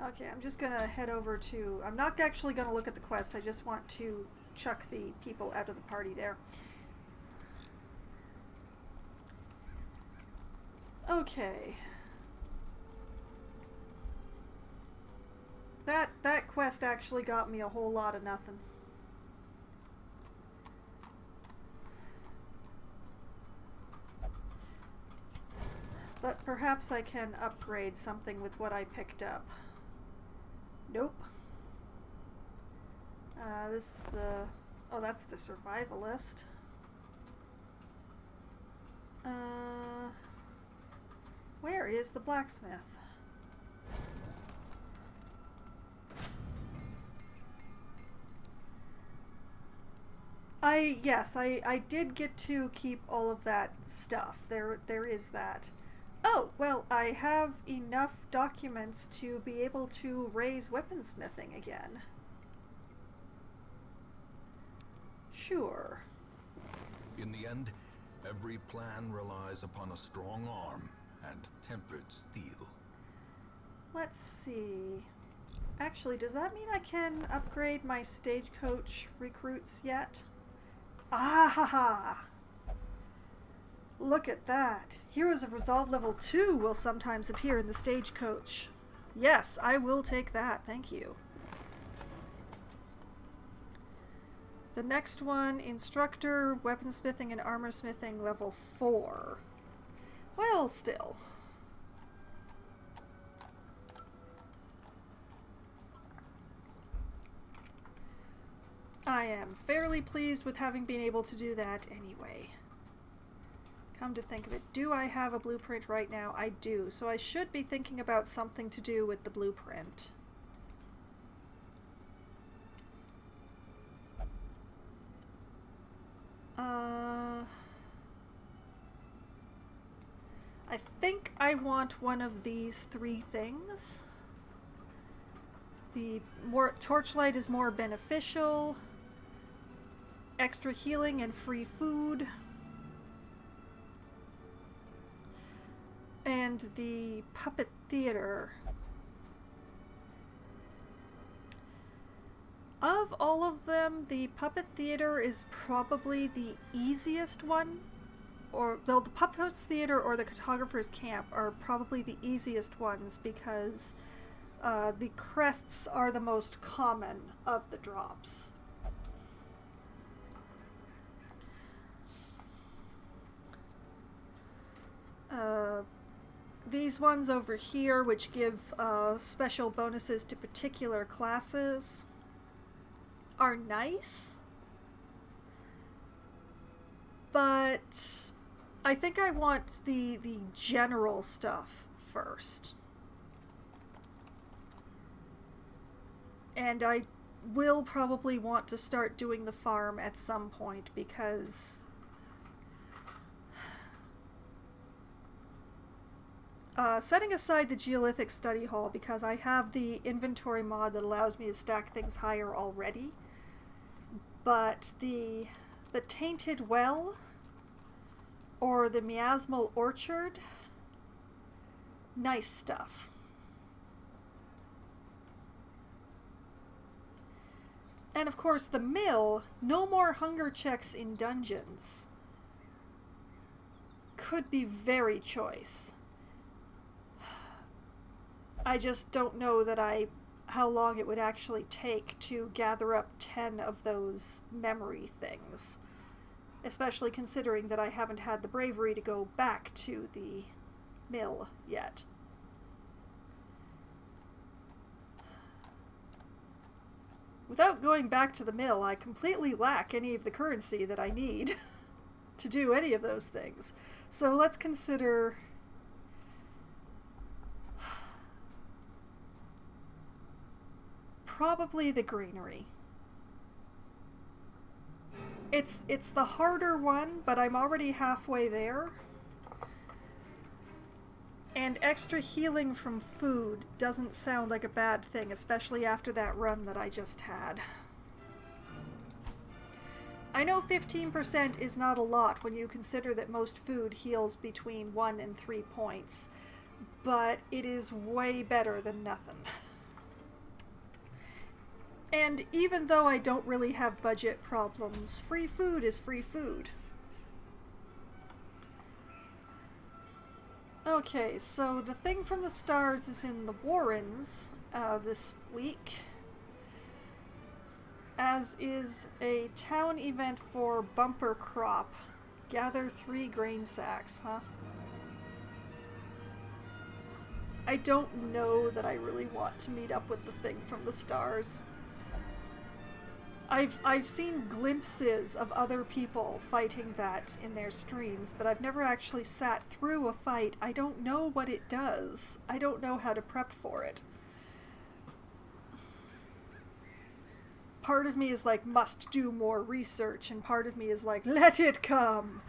Okay, I'm just gonna head over to... I'm not actually gonna look at the quests, I just want to chuck the people out of the party there. Okay. That quest actually got me a whole lot of nothing. perhaps I can upgrade something with what I picked up. Nope. Oh, that's the survivalist. Where is the blacksmith? Yes, I did get to keep all of that stuff. There is that. Oh, well, I have enough documents to be able to raise weaponsmithing again. Sure. In the end, every plan relies upon a strong arm and tempered steel. Let's see. Actually, does that mean I can upgrade my stagecoach recruits yet? Ah ha ha! Look at that. Heroes of Resolve level 2 will sometimes appear in the stagecoach. Yes, I will take that. Thank you. The next one, Instructor, Weaponsmithing and Armorsmithing level 4. Well, still. I am fairly pleased with having been able to do that anyway. Come to think of it, do I have a blueprint right now? I do, so I should be thinking about something to do with the blueprint. I think I want one of these 3 things. The torchlight is more beneficial. Extra healing and free food. And the puppet theater. Of all of them, the puppet theater is probably the easiest one. Or, well, the puppets theater or the cartographer's camp are probably the easiest ones because the crests are the most common of the drops. These ones over here, which give special bonuses to particular classes, are nice, but I think I want the general stuff first. And I will probably want to start doing the farm at some point because setting aside the Geolithic study hall, because I have the inventory mod that allows me to stack things higher already, but the Tainted Well or the Miasmal Orchard, nice stuff. And of course the mill, no more hunger checks in dungeons, could be very choice. I just don't know that how long it would actually take to gather up 10 of those memory things. Especially considering that I haven't had the bravery to go back to the mill yet. Without going back to the mill, I completely lack any of the currency that I need to do any of those things. So let's consider probably the granary. It's the harder one, but I'm already halfway there. And extra healing from food doesn't sound like a bad thing, especially after that run that I just had. I know 15% is not a lot when you consider that most food heals between 1 and 3 points, but it is way better than nothing. And even though I don't really have budget problems, free food is free food. Okay, so the thing from the stars is in the Warrens this week, as is a town event for bumper crop. Gather 3 grain sacks, huh? I don't know that I really want to meet up with the thing from the stars. I've seen glimpses of other people fighting that in their streams, but I've never actually sat through a fight. I don't know what it does. I don't know how to prep for it. Part of me is like, must do more research, and part of me is like, let it come!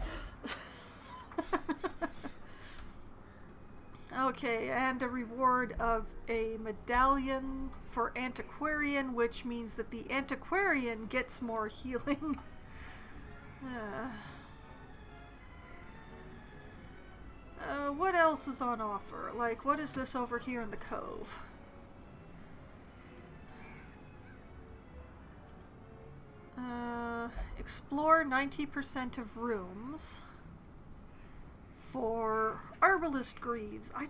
Okay, and a reward of a medallion for antiquarian, which means that the antiquarian gets more healing. What else is on offer? Like, what is this over here in the cove? Explore 90% of rooms for Arbalist Greaves. I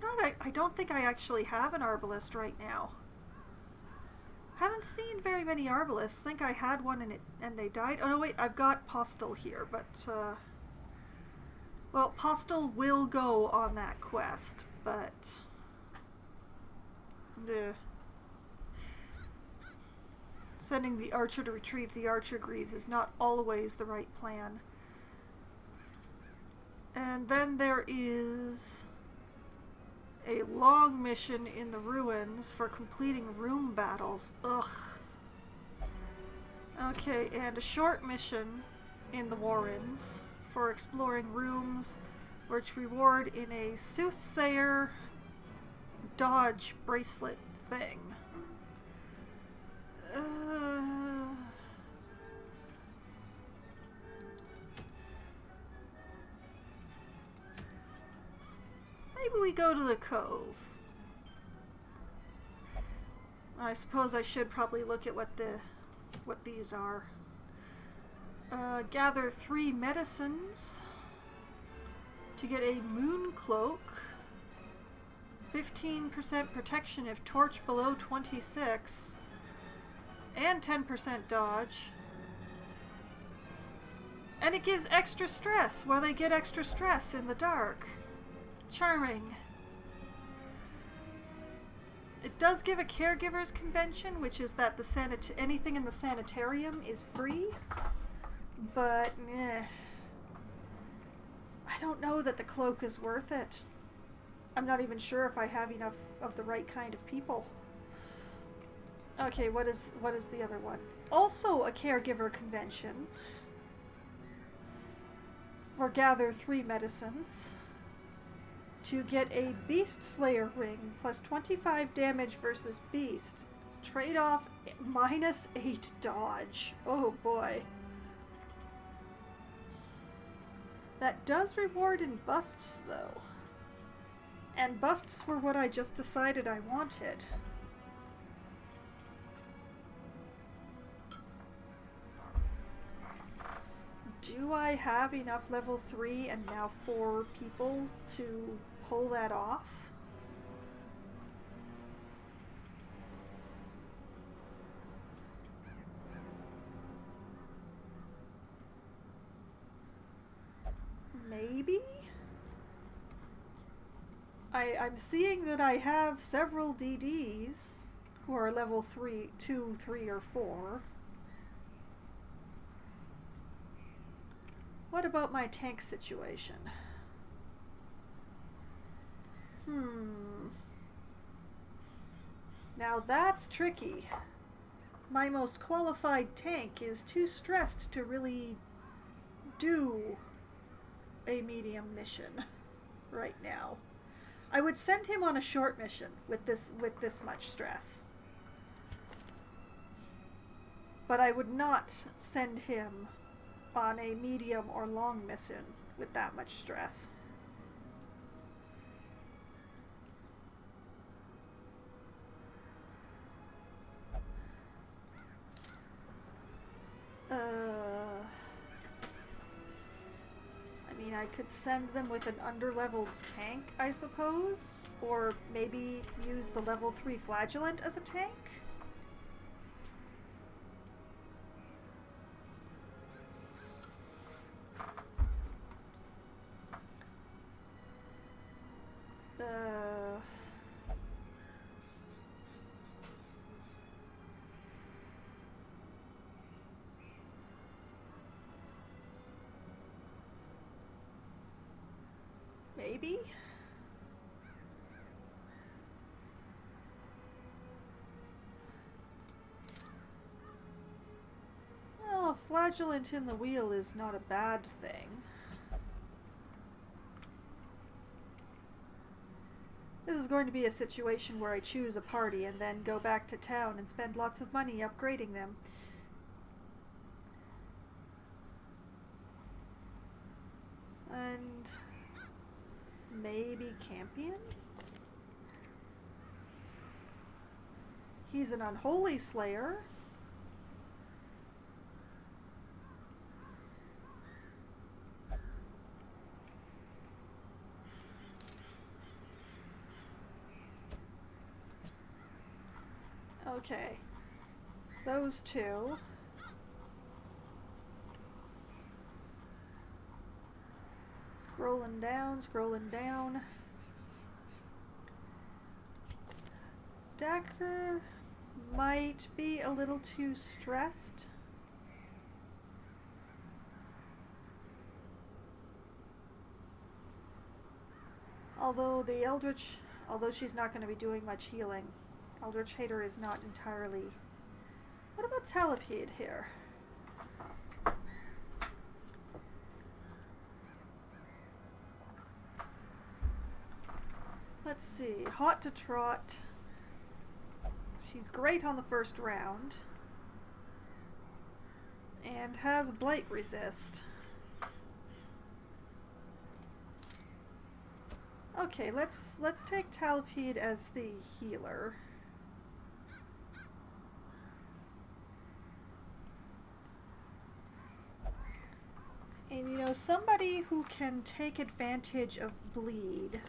don't think I actually have an Arbalist right now. Haven't seen very many Arbalists. Think I had one and they died. Oh no, wait, I've got Postal here, but well, Postal will go on that quest, but sending the archer to retrieve the archer greaves is not always the right plan. And then there is a long mission in the ruins for completing room battles. Ugh. Okay, and a short mission in the Warrens for exploring rooms, which reward in a soothsayer dodge bracelet thing. Maybe we go to the cove. I suppose I should probably look at what these are. Gather 3 medicines to get a moon cloak. 15% protection if torch below 26. And 10% dodge. And it gives extra stress. Well, they get extra stress in the dark. Charming. It does give a caregiver's convention, which is that anything in the sanitarium is free. But, I don't know that the cloak is worth it. I'm not even sure if I have enough of the right kind of people. Okay, what is the other one? Also a caregiver convention. For gather 3 medicines. To get a Beast Slayer ring plus 25 damage versus Beast. Trade off -8 dodge. Oh boy. That does reward in busts though. And busts were what I just decided I wanted. Do I have enough level 3 and now 4 people to pull that off? Maybe? I'm seeing that I have several DDs who are level 3, 2, 3, or 4. What about my tank situation? Now that's tricky. My most qualified tank is too stressed to really do a medium mission right now. I would send him on a short mission with this much stress. But I would not send him on a medium or long mission with that much stress. I mean, I could send them with an under-leveled tank, I suppose, or maybe use the level 3 flagellant as a tank? maybe? Well, a flagellant in the wheel is not a bad thing. This is going to be a situation where I choose a party and then go back to town and spend lots of money upgrading them. And maybe Campion? He's an unholy slayer. Okay, those two. Scrolling down, scrolling down. Dacker might be a little too stressed. Although the Eldritch, although she's not going to be doing much healing, Eldritch Hater is not entirely... What about Talipede here? Let's see. Hot to Trot. She's great on the first round. And has Blight Resist. Okay, let's take Talipede as the healer. And you know, somebody who can take advantage of bleed.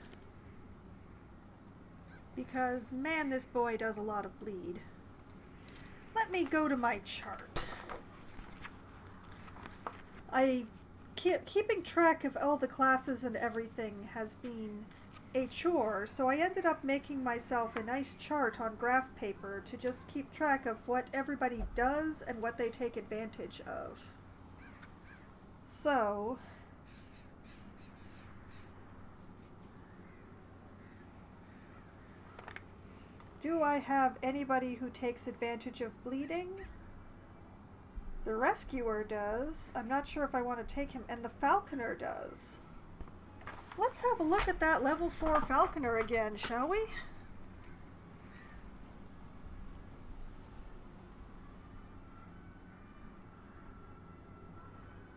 Because, man, this boy does a lot of bleed. Let me go to my chart. Keeping track of all the classes and everything has been a chore, so I ended up making myself a nice chart on graph paper to just keep track of what everybody does and what they take advantage of. So, do I have anybody who takes advantage of bleeding? The Rescuer does. I'm not sure if I want to take him. And the Falconer does. Let's have a look at that level 4 Falconer again, shall we?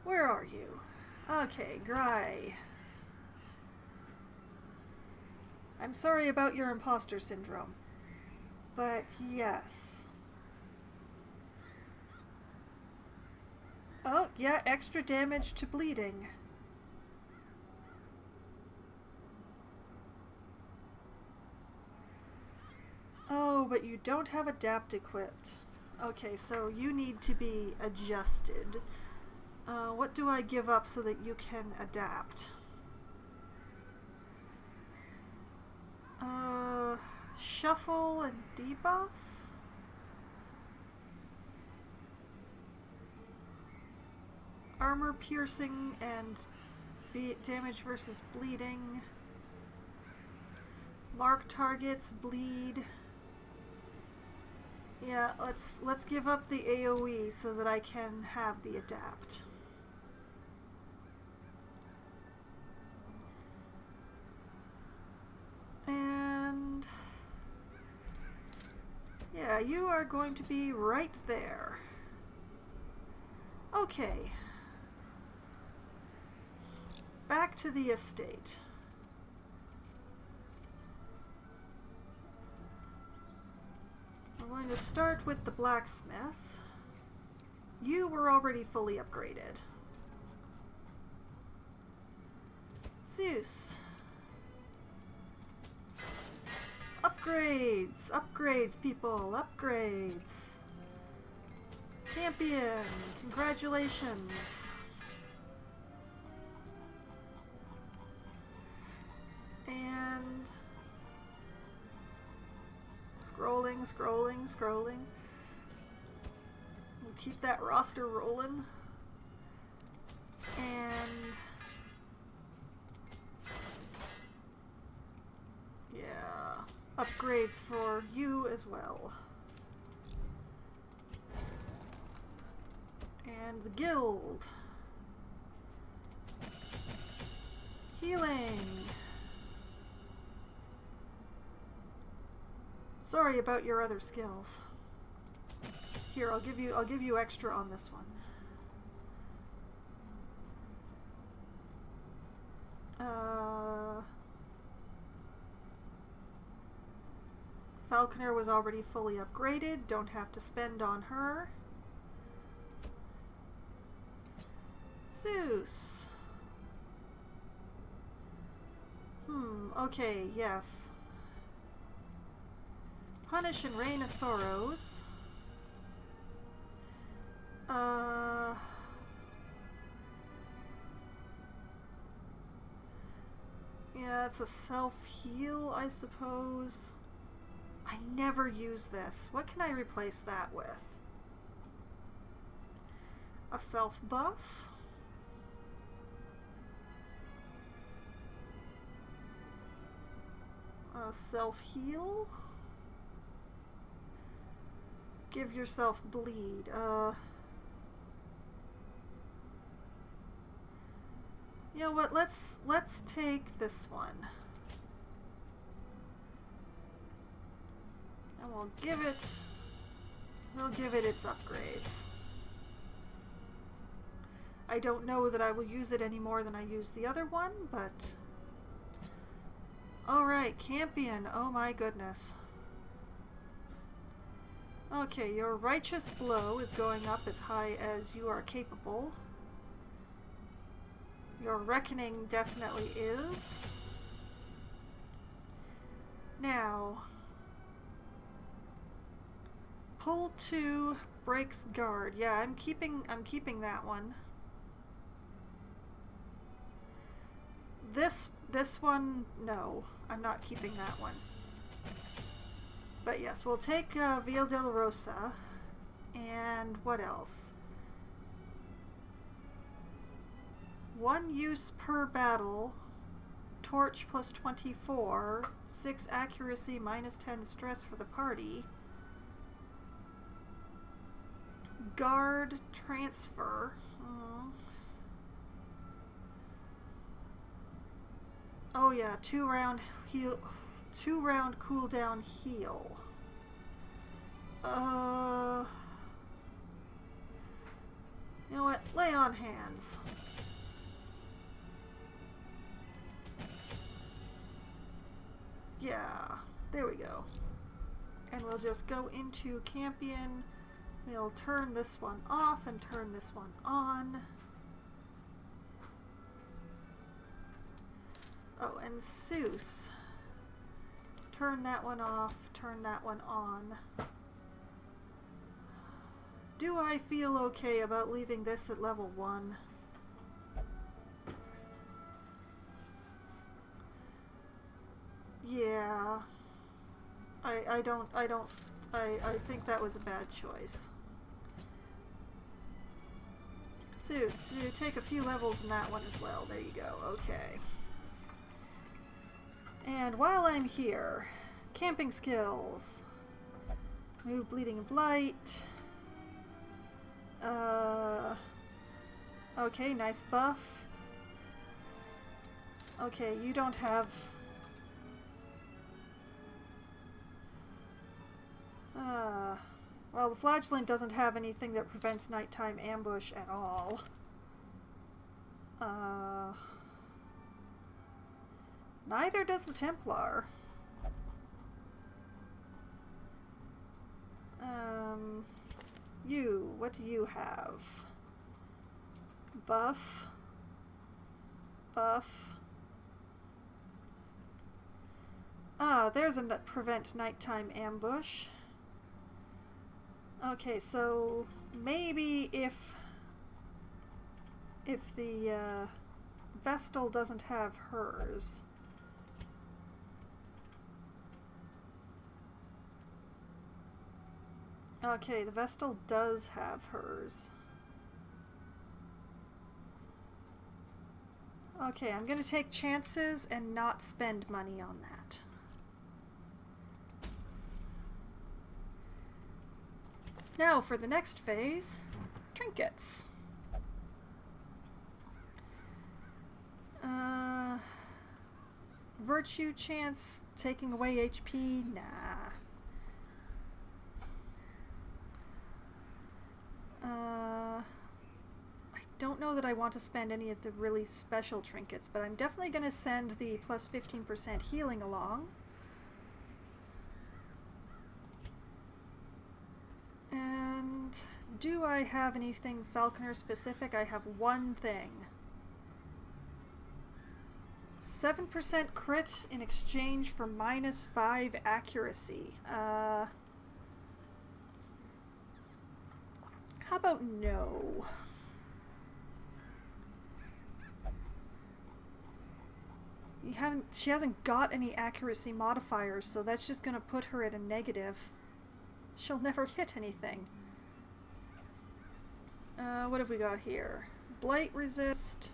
Where are you? Okay, Gry. I'm sorry about your imposter syndrome. But yes. Oh, yeah, extra damage to bleeding. Oh, but you don't have Adapt equipped. Okay, so you need to be adjusted. What do I give up so that you can adapt? Shuffle and debuff? Armor piercing and damage versus bleeding. Mark targets, bleed. Yeah, let's give up the AoE so that I can have the adapt. And yeah, you are going to be right there. Okay. Back to the estate. We're going to start with the Blacksmith. You were already fully upgraded. Zeus. Upgrades! Upgrades, people! Upgrades! Champion! Congratulations! And... scrolling, scrolling, scrolling. We'll keep that roster rolling. And... upgrades for you as well. And the guild. Healing. Sorry about your other skills. Here, I'll give you extra on this one. Falconer was already fully upgraded. Don't have to spend on her. Zeus. Okay, yes. Punish and Reign of Sorrows. Yeah, it's a self-heal, I suppose. I never use this. What can I replace that with? A self-buff? A self-heal? Give yourself bleed. You know what? Let's take this one. And we'll give it its upgrades. I don't know that I will use it any more than I used the other one, but alright, Campion. Oh my goodness. Okay, your Righteous Blow is going up as high as you are capable. Your Reckoning definitely is. Now, Pull 2 breaks guard. Yeah, I'm keeping that one. This one, no, I'm not keeping that one. But yes, we'll take Via del Rosa. And what else? 1 use per battle. Torch plus 24. 6 accuracy, minus 10 stress for the party. Guard transfer. Oh yeah, 2 round cooldown heal. You know what? Lay on hands. Yeah, there we go. And we'll just go into Campion. We'll turn this one off and turn this one on. Oh, and Zeus. Turn that one off, turn that one on. Do I feel okay about leaving this at level 1? Yeah. I think that was a bad choice. Zeus, you take a few levels in that one as well. There you go. Okay. And while I'm here, camping skills. Move, Bleeding, and Blight. Okay, nice buff. Okay, you don't have... well, the Flagellant doesn't have anything that prevents nighttime ambush at all. Neither does the Templar. You, what do you have? Buff. Buff. Ah, there's a prevent nighttime ambush. Okay, so maybe if the Vestal doesn't have hers. Okay, the Vestal does have hers. Okay, I'm gonna take chances and not spend money on that. Now for the next phase, trinkets. Virtue chance taking away HP? Nah. I don't know that I want to spend any of the really special trinkets, but I'm definitely going to send the plus 15% healing along. And do I have anything Falconer specific? I have one thing. 7% crit in exchange for -5 accuracy. How about no? She hasn't got any accuracy modifiers, so that's just gonna put her at a negative. She'll never hit anything. What have we got here? Blight resist.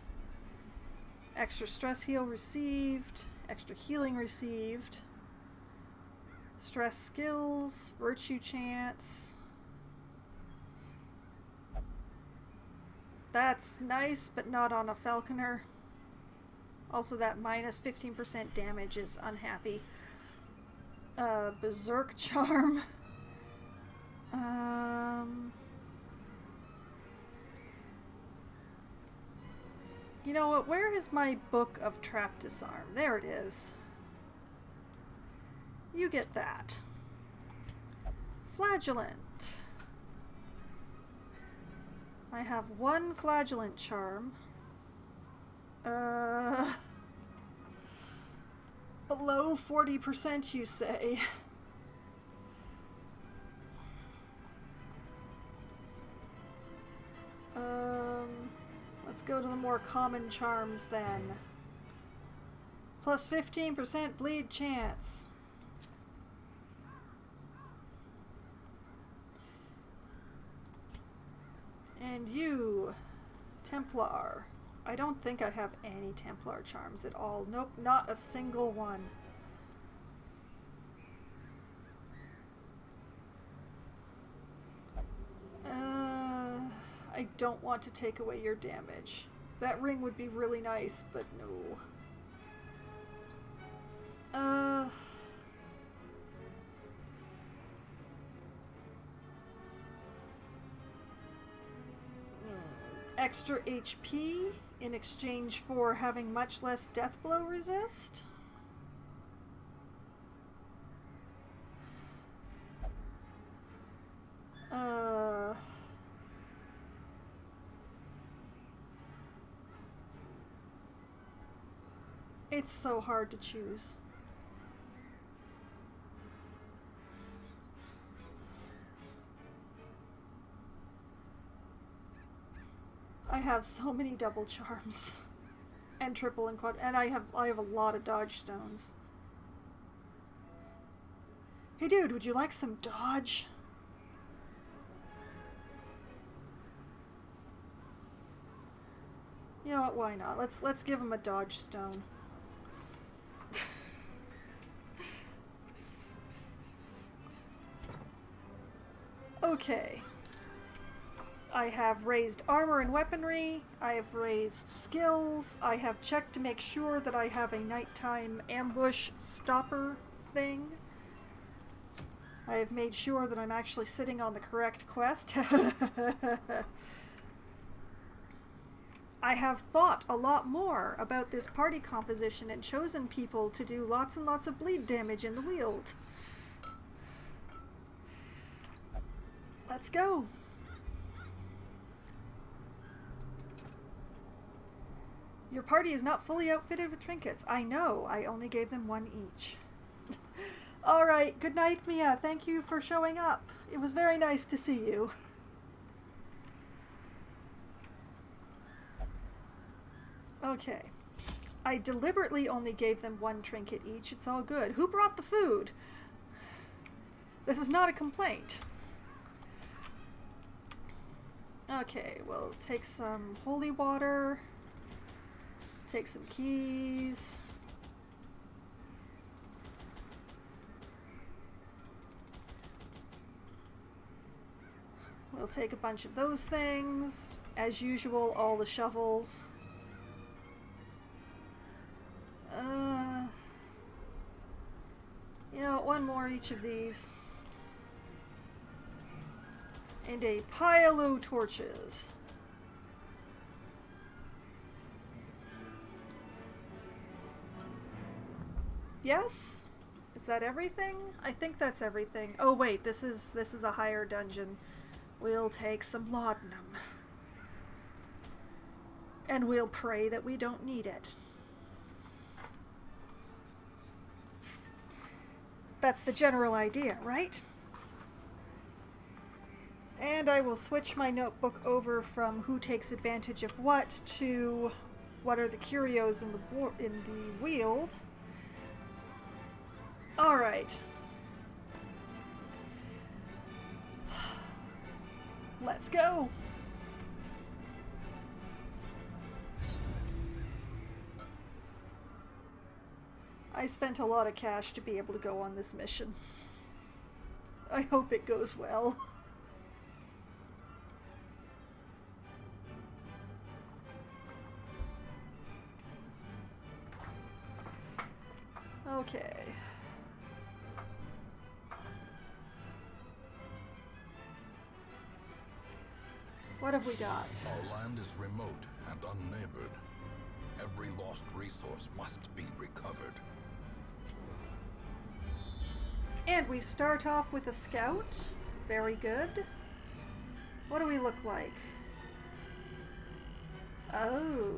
Extra stress heal received. Extra healing received. Stress skills. Virtue chance. That's nice, but not on a Falconer. Also, that minus 15% damage is unhappy. Berserk charm. You know what? Where is my book of trap disarm? There it is. You get that. Flagellant. I have one flagellant charm. Below 40%, you say? Let's go to the more common charms then. Plus 15% bleed chance. And you, Templar. I don't think I have any Templar charms at all. Nope, not a single one. I don't want to take away your damage. That ring would be really nice, but no. Extra HP in exchange for having much less death blow resist? It's so hard to choose. I have so many double charms and triple and quad, and I have a lot of dodge stones. Hey dude, would you like some dodge? You know what, why not? Let's give him a dodge stone. Okay. I have raised armor and weaponry, I have raised skills, I have checked to make sure that I have a nighttime ambush stopper thing. I have made sure that I'm actually sitting on the correct quest. I have thought a lot more about this party composition and chosen people to do lots and lots of bleed damage in the Weald. Let's go! Your party is not fully outfitted with trinkets. I know, I only gave them one each. Alright, good night, Mia. Thank you for showing up. It was very nice to see you. Okay. I deliberately only gave them one trinket each. It's all good. Who brought the food? This is not a complaint. Okay, well, take some holy water. Take some keys. We'll take a bunch of those things. As usual, all the shovels. You know, one more each of these. And a pile of torches. Yes? Is that everything? I think that's everything. Oh wait, this is a higher dungeon. We'll take some laudanum. And we'll pray that we don't need it. That's the general idea, right? And I will switch my notebook over from who takes advantage of what to what are the curios in the Weald. All right. Let's go. I spent a lot of cash to be able to go on this mission. I hope it goes well. Okay. What have we got? Our land is remote and unneighbored. Every lost resource must be recovered. And we start off with a scout. Very good. What do we look like? Oh,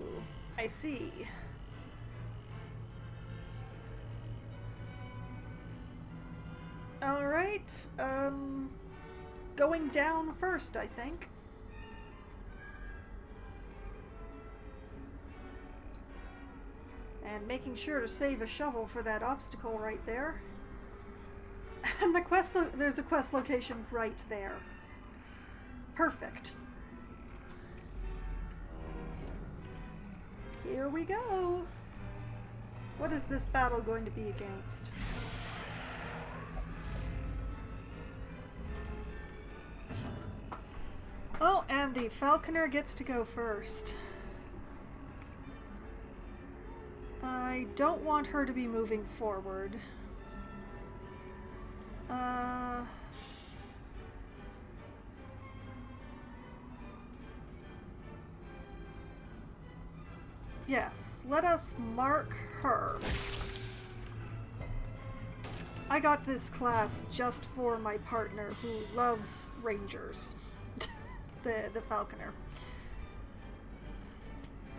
I see. All right. Going down first, I think. And making sure to save a shovel for that obstacle right there. And there's a quest location right there. Perfect. Here we go. What is this battle going to be against? Oh, and the falconer gets to go first. I don't want her to be moving forward. Yes, let us mark her. I got this class just for my partner who loves rangers. the falconer.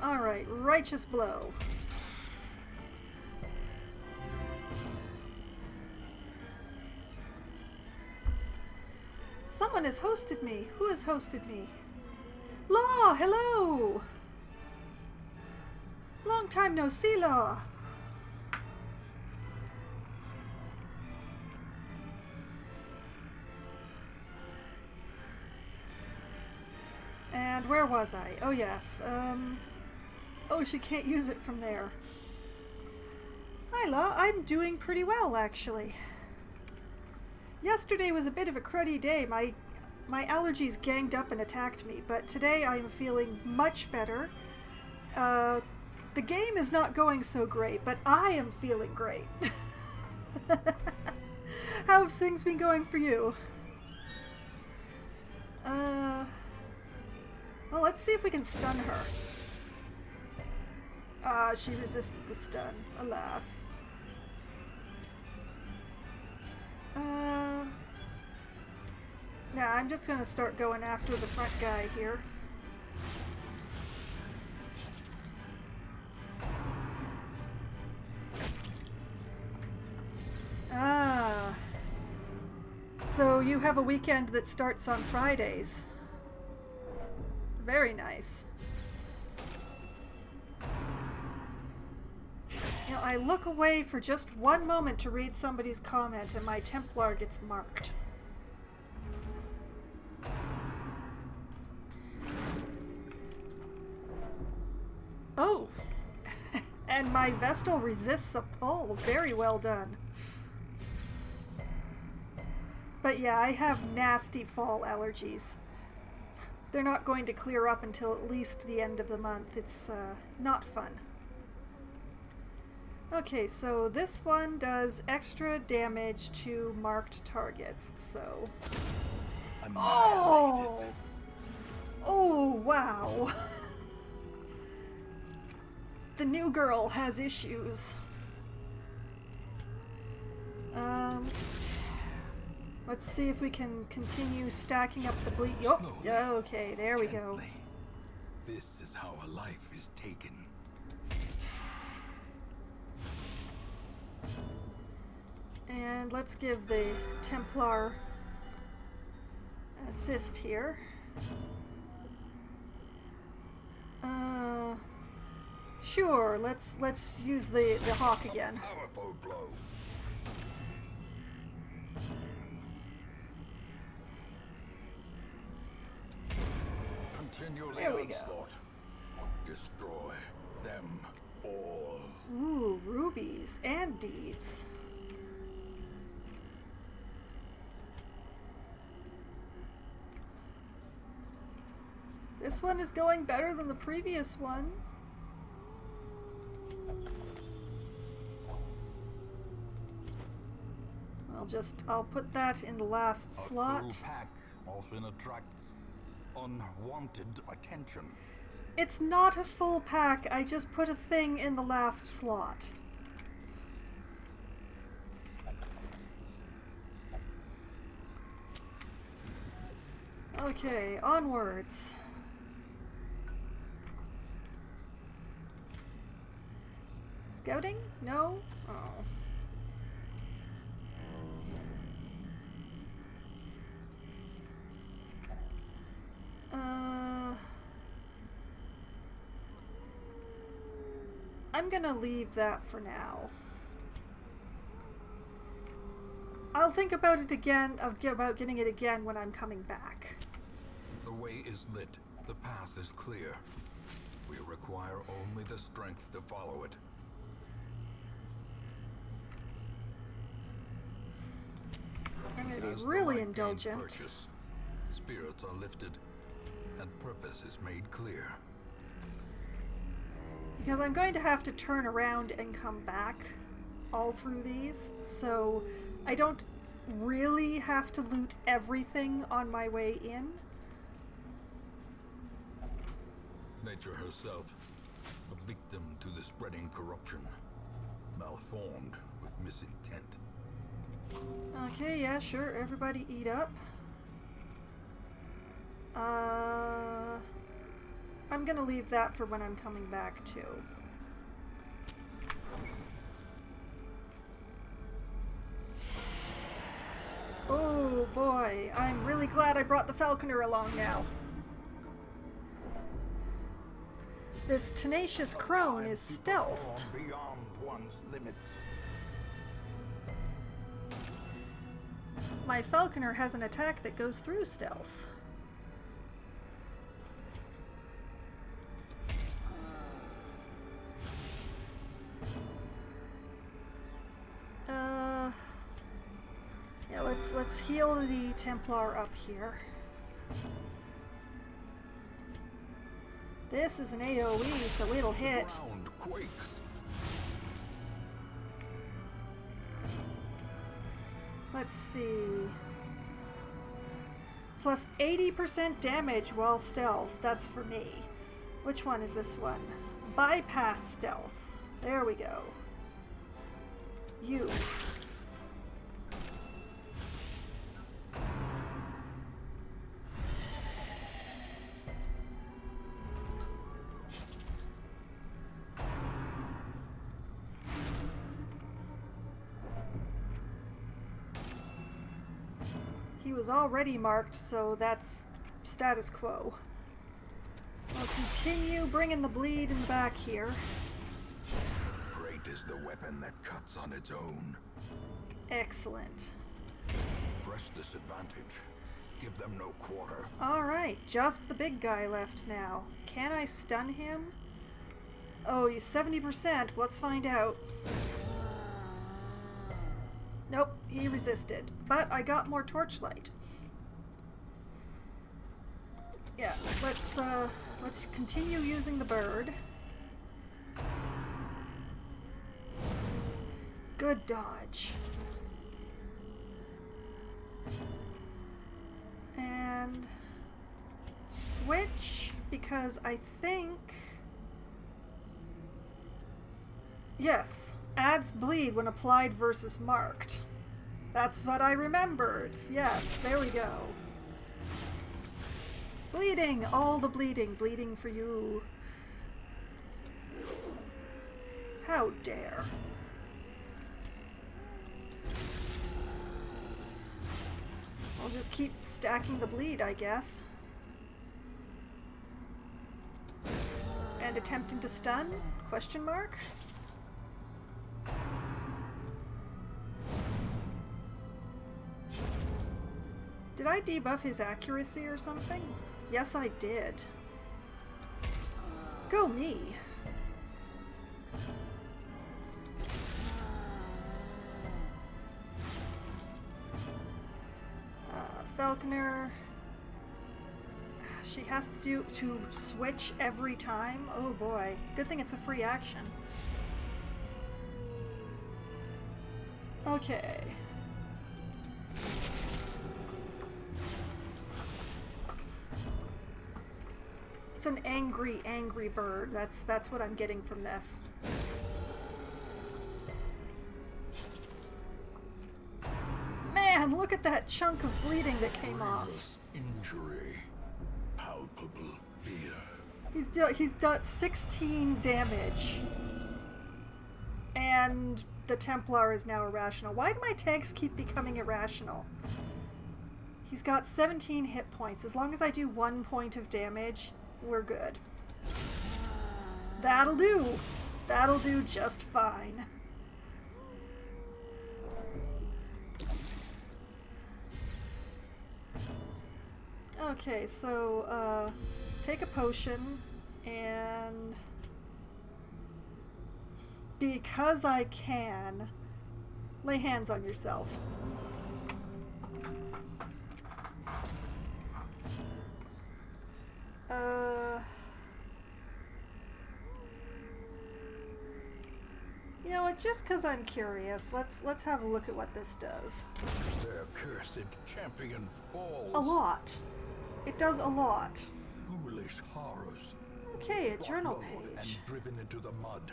Alright, righteous blow. Someone has hosted me. Who has hosted me? Law, hello! Long time no see, Law. And where was I? Oh yes, oh, she can't use it from there. Hi, Law. I'm doing pretty well, actually. Yesterday was a bit of a cruddy day. My allergies ganged up and attacked me, but today I'm feeling much better. The game is not going so great, but I am feeling great. How have things been going for you? Well, let's see if we can stun her. Ah, she resisted the stun, alas. Nah, I'm just gonna start going after the front guy here. Ah. So you have a weekend that starts on Fridays. Very nice. You know, I look away for just one moment to read somebody's comment and my Templar gets marked. Oh! And my Vestal resists a pull. Very well done. But yeah, I have nasty fall allergies. they're not going to clear up until at least the end of the month. It's not fun. Okay, so this one does extra damage to marked targets, so... Oh! Oh, wow! The new girl has issues. Let's see if we can continue stacking up the bleed. Oh, okay, there we go. This is how a life is taken. And let's give the Templar assist here. Sure, let's use the hawk again. Powerful blow. Continue the There we go. onslaught. Destroy them all. Ooh, rubies and deeds. This one is going better than the previous one. I'll put that in the last slot. A full pack often attracts unwanted attention. It's not a full pack, I just put a thing in the last slot. Okay, onwards. Scouting? No? Oh. I'm gonna leave that for now. I'll think about it again, about getting it again when I'm coming back. The way is lit. The path is clear. We require only the strength to follow it. I'm gonna As be the really light gains indulgent. purchase, spirits are lifted, and purpose is made clear. Because I'm going to have to turn around and come back all through these, so I don't really have to loot everything on my way in. Nature herself, a victim to the spreading corruption, malformed with misintent. Okay, yeah, sure, everybody eat up. I'm gonna leave that for when I'm coming back too. Oh boy, I'm really glad I brought the falconer along now. This tenacious crone is stealthed. Beyond one's limits. My falconer has an attack that goes through stealth. Yeah, let's heal the Templar up here. This is an AoE, so it'll hit. The ground quakes. Let's see. Plus 80% damage while stealth. That's for me. Which one is this one? Bypass stealth. There we go. You. He was already marked, so that's status quo. I'll continue bringing the bleed in back here. Great is the weapon that cuts on its own. Excellent. Press this advantage. Give them no quarter. Alright, just the big guy left now. Can I stun him? Oh, he's 70%. Let's find out. Nope, he resisted. But I got more torchlight. Yeah, let's continue using the bird. Good dodge. And switch, because I think... Yes, adds bleed when applied versus marked. That's what I remembered. Yes, there we go. Bleeding! All the bleeding. Bleeding for you. How dare. I'll just keep stacking the bleed, I guess. And attempting to stun? Question mark? Did I debuff his accuracy or something? Yes, I did. Go me! Falconer. She has to switch every time? Oh boy. Good thing it's a free action. Okay. It's an angry, angry bird. That's what I'm getting from this. Man, look at that chunk of bleeding that came off. Injury. Palpable fear. He's done 16 damage. And the Templar is now irrational. Why do my tanks keep becoming irrational? He's got 17 hit points. As long as I do 1 point of damage, we're good. That'll do. That'll do just fine. Okay, so, take a potion, and because I can, lay hands on yourself. You know what, just because I'm curious, let's have a look at what this does. Their cursed champion falls. A lot. It does a lot. Foolish horrors. Okay, a journal Followed page. and driven into the mud.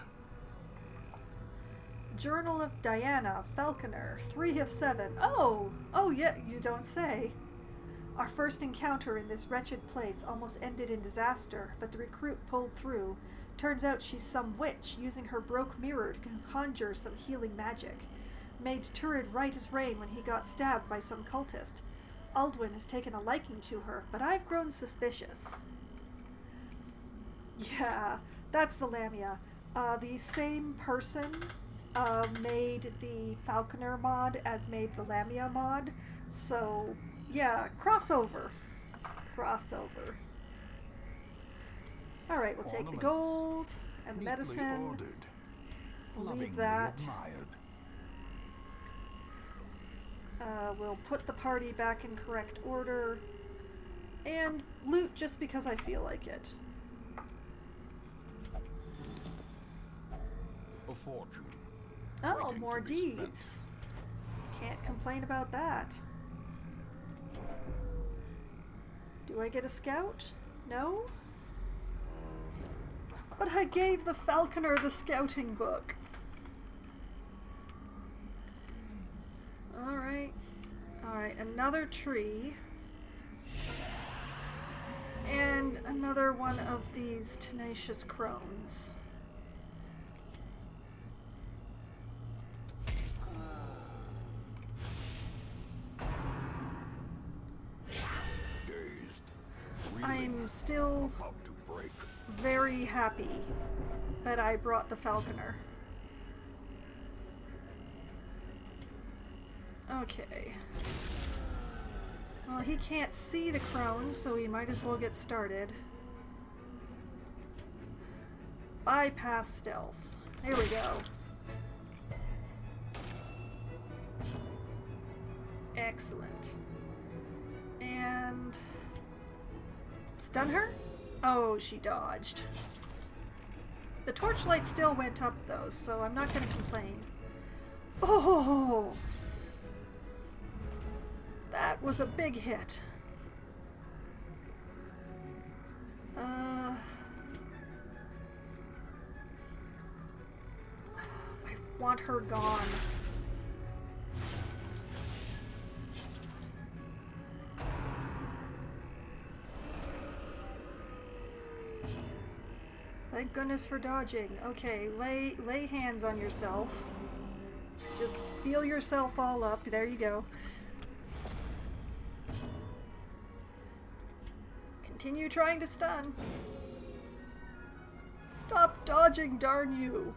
Journal of Diana, Falconer, 3 of 7. Oh, yeah, you don't say. Our first encounter in this wretched place almost ended in disaster, but the recruit pulled through. Turns out she's some witch, using her broke mirror to conjure some healing magic. Made Turid right as rain when he got stabbed by some cultist. Aldwin has taken a liking to her, but I've grown suspicious. Yeah, that's the Lamia. The same person made the Falconer mod as made the Lamia mod, so yeah, crossover. Crossover. Alright, we'll take the gold and the medicine. Ordered, We'll leave lovingly that. admired. We'll put the party back in correct order. And loot just because I feel like it. A fortune. Oh, waiting more to be spent. deeds. Can't complain about that. Do I get a scout? No? But I gave the Falconer the scouting book. Alright. Alright, another tree. And another one of these tenacious crones. Dazed. I'm still About to break. very happy that I brought the Falconer. Okay. Well, he can't see the crone, so we might as well get started. Bypass stealth. Here we go. Excellent. And Stun her? Oh, she dodged. The torchlight still went up though, so I'm not going to complain. Oh! That was a big hit. I want her gone. Thank goodness for dodging. Okay, lay hands on yourself. Just feel yourself all up. There you go. Continue trying to stun. Stop dodging, darn you.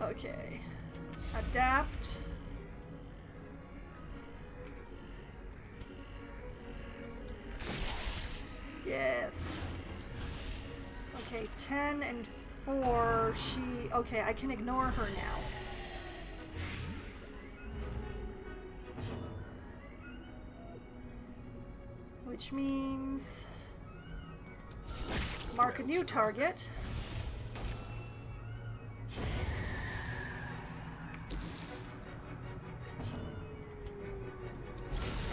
Okay. Adapt. Yes. Okay, 10 and 4. Okay, I can ignore her now. Which means mark a new target.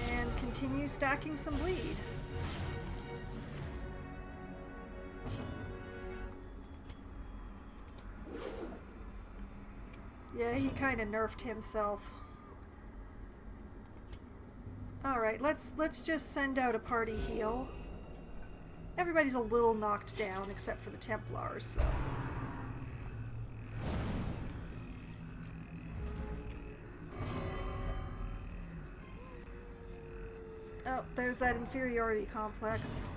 And continue stacking some bleed. Yeah, he kind of nerfed himself. Alright, let's just send out a party heal. Everybody's a little knocked down except for the Templars, so... Oh, there's that inferiority complex.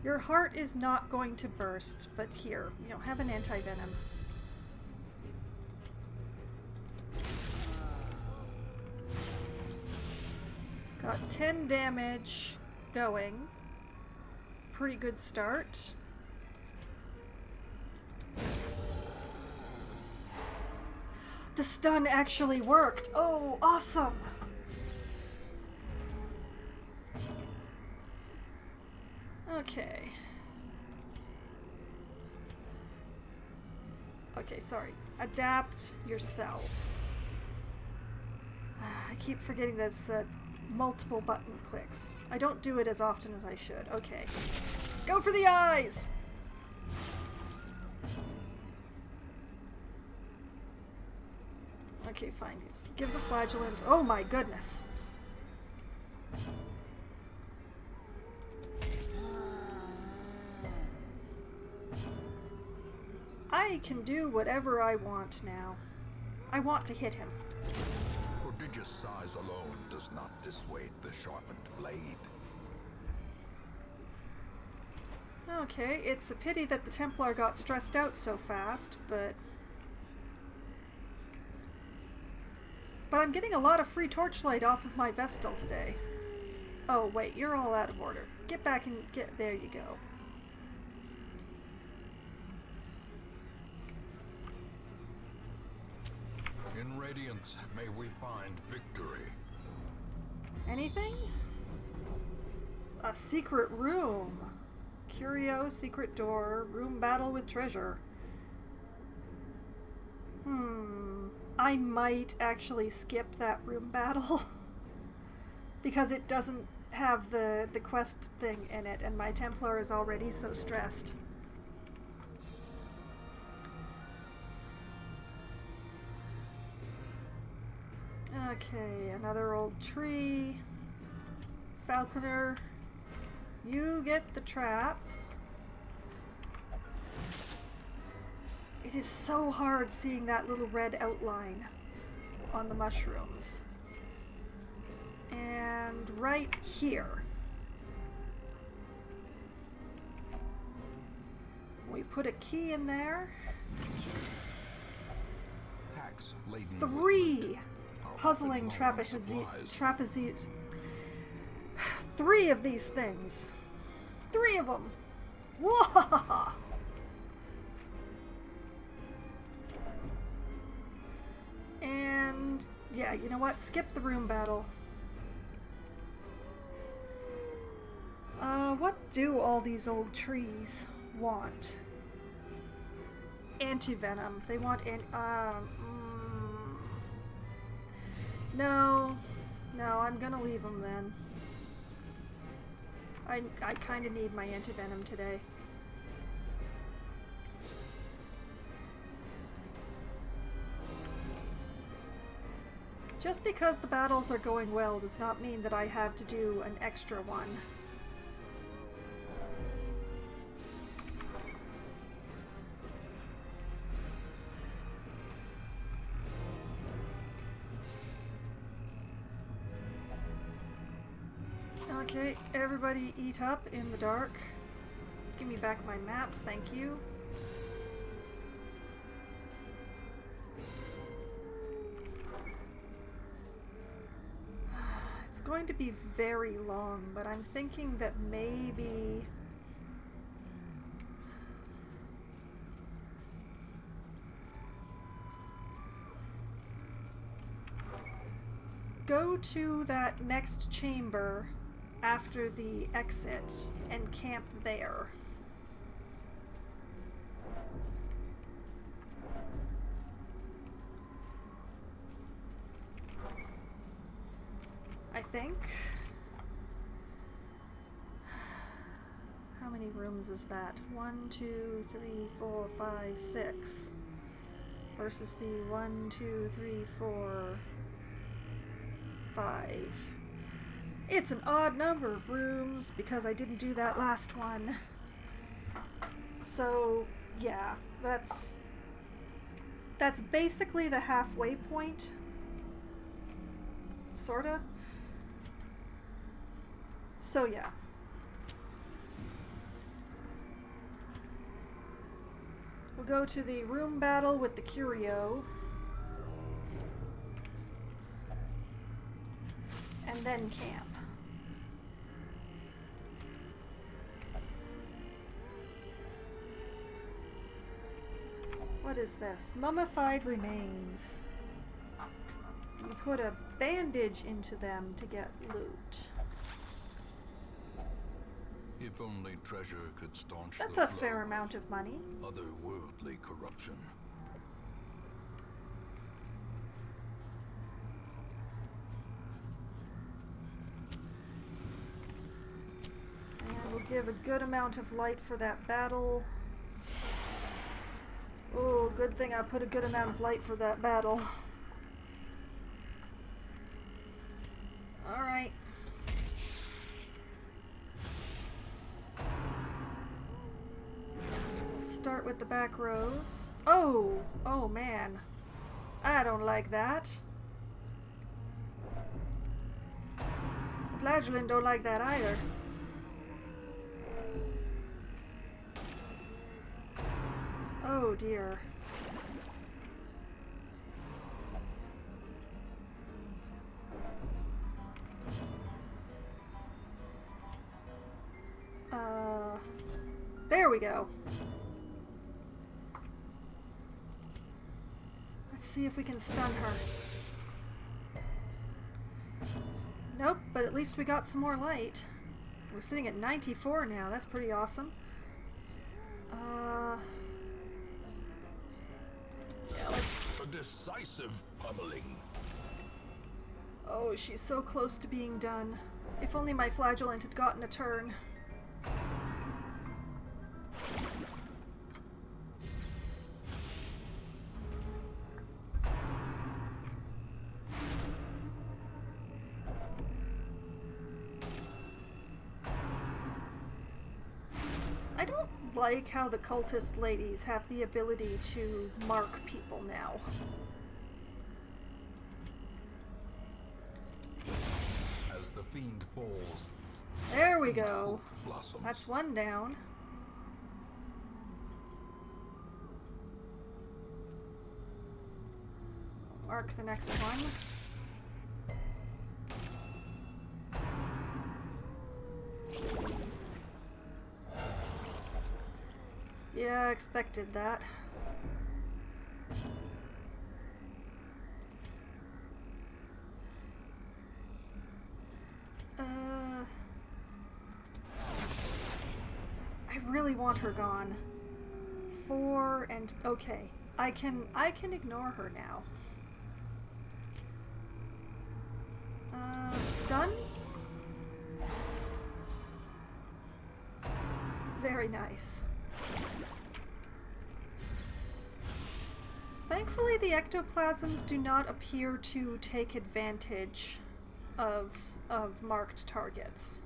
Your heart is not going to burst, but here, have an anti-venom. Got 10 damage going. Pretty good start. The stun actually worked! Oh, awesome! Okay. Okay, sorry. Adapt yourself. I keep forgetting there's multiple button clicks. I don't do it as often as I should. Okay. Go for the eyes! Okay, fine. Just give the flagellant. Oh my goodness! I can do whatever I want now. I want to hit him. Prodigious size alone does not dissuade the sharpened blade. Okay, it's a pity that the Templar got stressed out so fast, but I'm getting a lot of free torchlight off of my Vestal today. Oh wait, you're all out of order. Get back and get... there you go. In Radiance, may we find victory. Anything? A secret room. Curio, secret door, room battle with treasure. I might actually skip that room battle. Because it doesn't have the quest thing in it, and my Templar is already so stressed. Okay, another old tree. Falconer, you get the trap. It is so hard seeing that little red outline on the mushrooms. And right here, we put a key in there. Hacks laden 3 puzzling trapeze. 3 of these things. 3 of them! Whoa! And yeah, you know what? Skip the room battle. What do all these old trees want? Anti-venom. They want No, I'm gonna leave them then. I kind of need my anti-venom today. Just because the battles are going well does not mean that I have to do an extra one. Okay, everybody eat up in the dark. Give me back my map, thank you. It's going to be very long, but I'm thinking that maybe... go to that next chamber after the exit and camp there. I think. How many rooms is that? 1, 2, 3, 4, 5, 6. Versus the 1, 2, 3, 4, 5. It's an odd number of rooms because I didn't do that last one. So, yeah, that's basically the halfway point. Sorta. So, yeah. We'll go to the room battle with the curio. And then camp. What is this? Mummified remains. You put a bandage into them to get loot. If only treasure could staunch That's the a fair flow amount of money. of otherworldly corruption. And we'll give a good amount of light for that battle. Oh, good thing I put a good amount of light for that battle. Alright. Start with the back rows. Oh man. I don't like that. Flagellant don't like that either. Oh dear. There we go. Let's see if we can stun her. Nope, but at least we got some more light. We're sitting at 94 now. That's pretty awesome. Yeah, let's... A decisive pummeling. Oh, she's so close to being done. If only my flagellant had gotten a turn. I don't like how the cultist ladies have the ability to mark people now. As the fiend falls, There we go. hope blossoms. That's one down. Mark the next one. expected that. I really want her gone. 4 and okay. I can ignore her now. Stun? Very nice. Thankfully, the ectoplasms do not appear to take advantage of marked targets.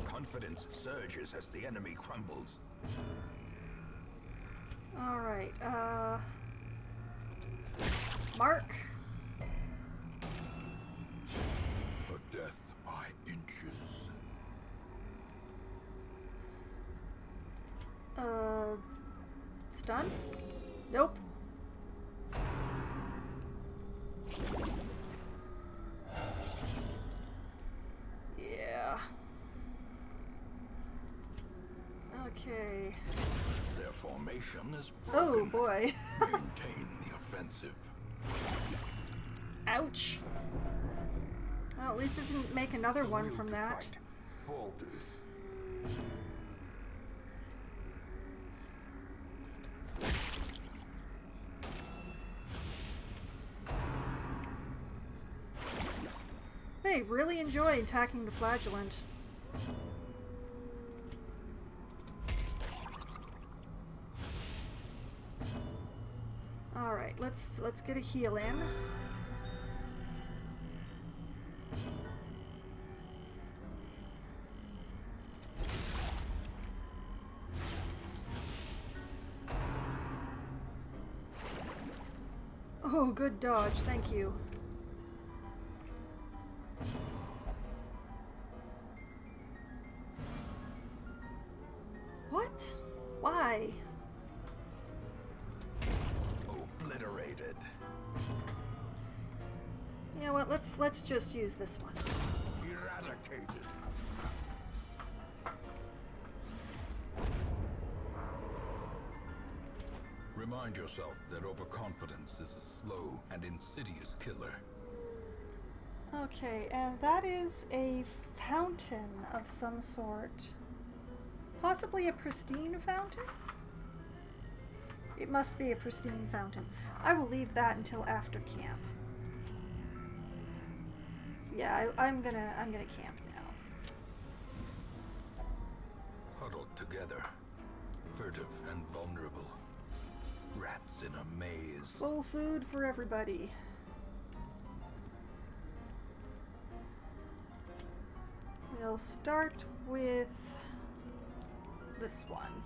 Confidence surges as the enemy crumbles. Alright, Mark. A death by inches. Stun? Nope. Yeah. Okay. Their formation is Oh broken. boy. Maintain the offensive. Ouch. Well, at least it didn't make another one Will from to that. fight. Falters. They really enjoy attacking the flagellant. Alright, let's get a heal in. Oh, good dodge, thank you. What? Why? Obliterated. You know what, let's just use this one. Eradicated. Remind yourself that overconfidence is a slow and insidious killer. Okay, and that is a fountain of some sort. Possibly a pristine fountain? It must be a pristine fountain. I will leave that until after camp. So yeah, I'm gonna camp now. Huddled together, furtive and vulnerable. Rats in a maze. Full food for everybody. We'll start with this one.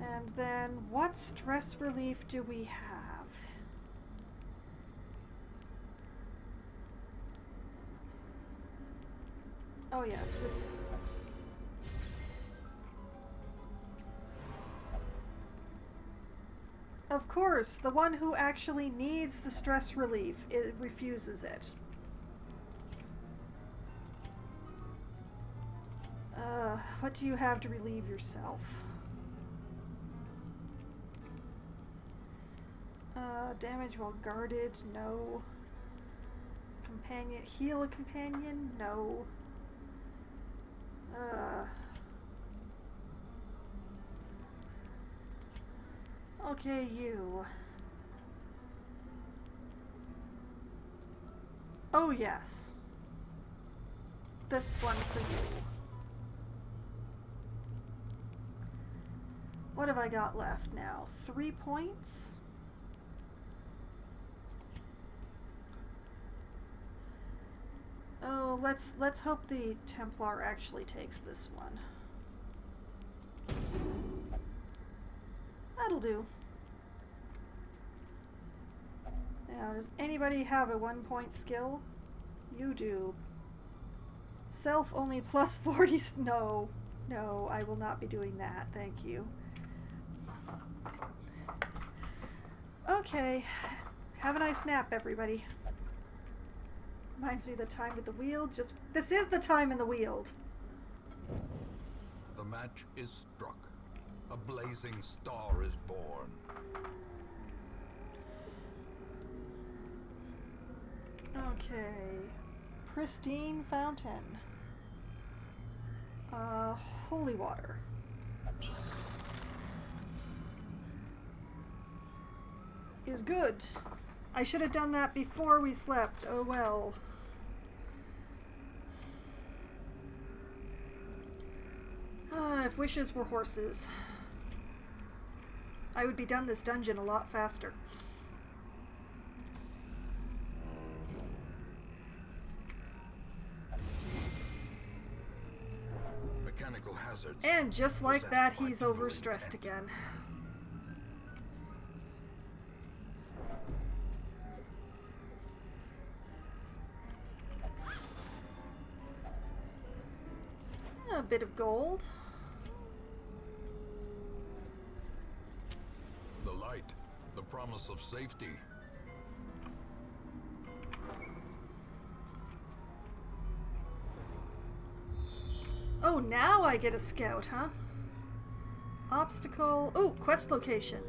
And then, what stress relief do we have? Oh yes, this... Of course, the one who actually needs the stress relief, it refuses it. What do you have to relieve yourself? Damage while guarded, no. Companion, heal a companion, no. Okay, you. Oh yes. This one for you. What have I got left now? 3 points? Oh, let's hope the Templar actually takes this one. That'll do. Now, does anybody have a 1-point skill? You do. Self only plus 40. No. No, I will not be doing that. Thank you. Okay. Have a nice nap, everybody. Reminds me of the time with the Weald. This is the time in the Weald. The match is struck. A blazing star is born. Okay. Pristine fountain. Holy water. Is good. I should have done that before we slept. Oh well. If wishes were horses, I would be done this dungeon a lot faster. Mechanical hazards. And just like possessed that, by he's evil overstressed intent. again. A bit of gold. The light, the promise of safety. Oh, now I get a scout, huh? Obstacle. Oh, quest location.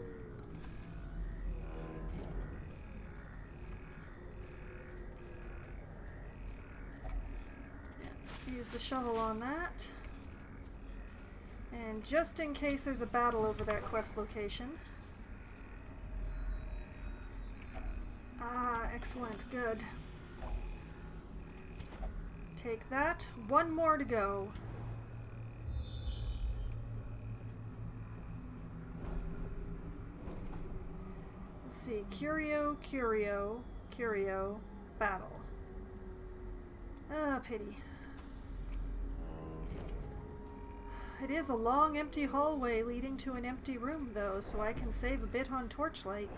Use the shovel on that. And just in case there's a battle over that quest location. Ah, excellent. Good. Take that. One more to go. Let's see. Curio, Curio, Curio, battle. Ah, pity. It is a long, empty hallway leading to an empty room, though, so I can save a bit on torchlight.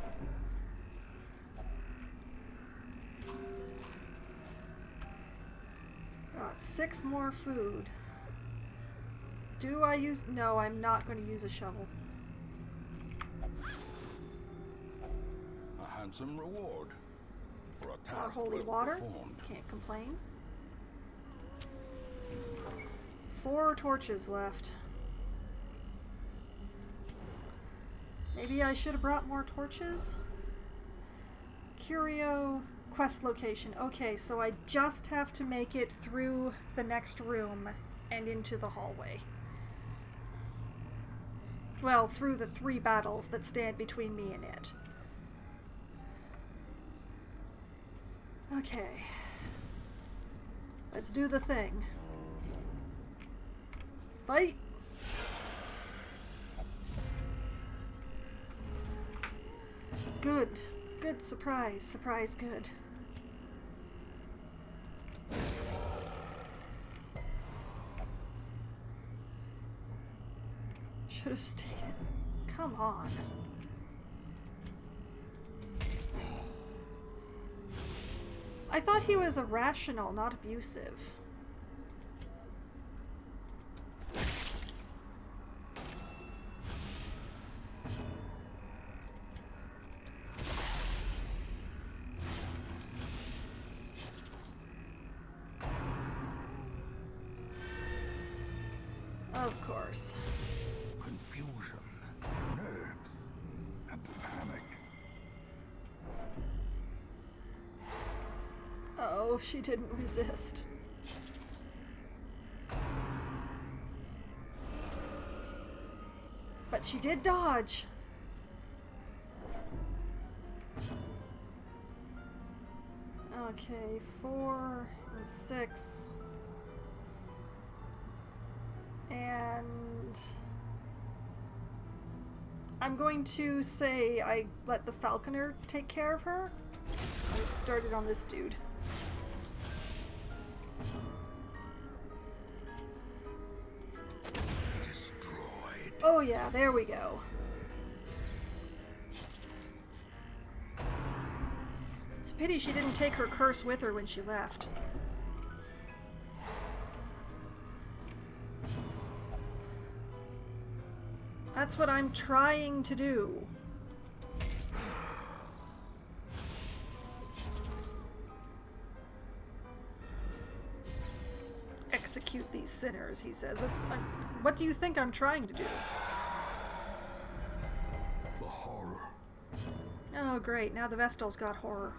Got 6 more food. Do I use... No, I'm not going to use a shovel. A handsome reward for a More task holy well water. performed. Can't complain. 4 torches left. Maybe I should have brought more torches? Curio quest location. Okay, so I just have to make it through the next room and into the hallway. Well, through the 3 battles that stand between me and it. Okay. Let's do the thing. Fight! Good. Good surprise. Surprise good. Should have stayed. Come on. I thought he was irrational, not abusive. Of course. Confusion, nerves, and panic. Oh, she didn't resist. But she did dodge. Okay, 4 and 6. And I'm going to say I let the falconer take care of her. Let's start it on this dude. Destroyed. Oh yeah, there we go. It's a pity she didn't take her curse with her when she left. That's what I'm trying to do. execute these sinners, he says. What do you think I'm trying to do? The horror. Oh, great. Now the Vestal's got horror.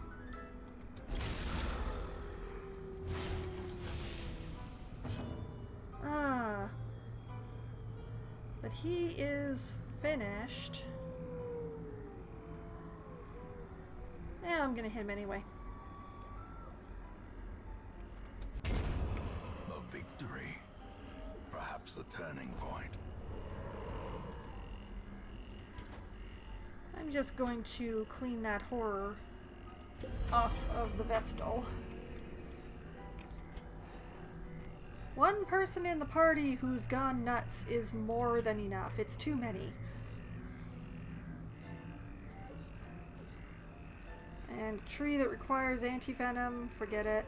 But he is finished. Yeah, I'm gonna hit him anyway. A victory. Perhaps a turning point. I'm just going to clean that horror off of the Vestal. One person in the party who's gone nuts is more than enough. It's too many. And a tree that requires anti-venom, forget it.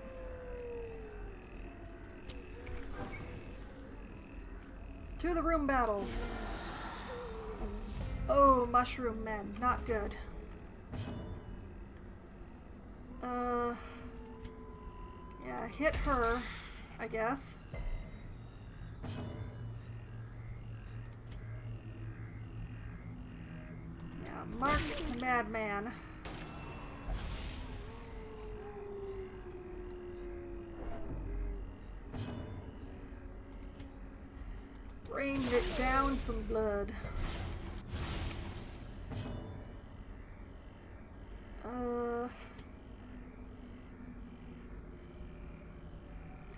To the room battle. Oh, mushroom men, not good. Yeah, hit her, I guess. Yeah, mark the madman. Rained it down some blood.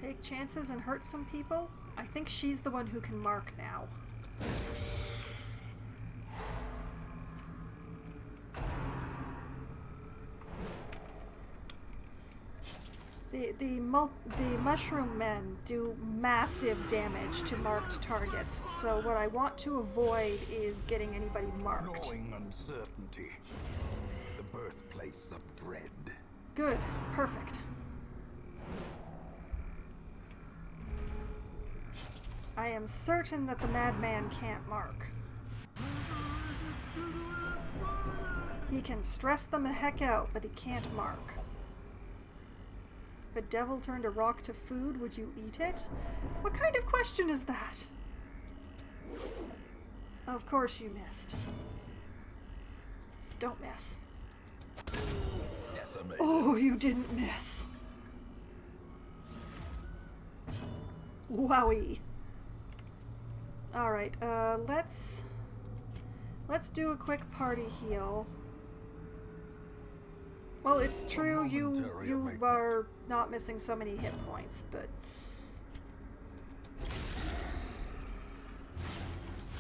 Take chances and hurt some people? I think she's the one who can mark now. The mushroom men do massive damage to marked targets, so what I want to avoid is getting anybody marked. Knowing uncertainty. The birthplace of dread. Good. Perfect. I am certain that the madman can't mark. He can stress them the heck out, but he can't mark. If a devil turned a rock to food, would you eat it? What kind of question is that? Of course you missed. Don't miss. Decimated. Oh, you didn't miss. Wowie. Alright, let's do a quick party heal. Well, it's true, you are not missing so many hit points, but...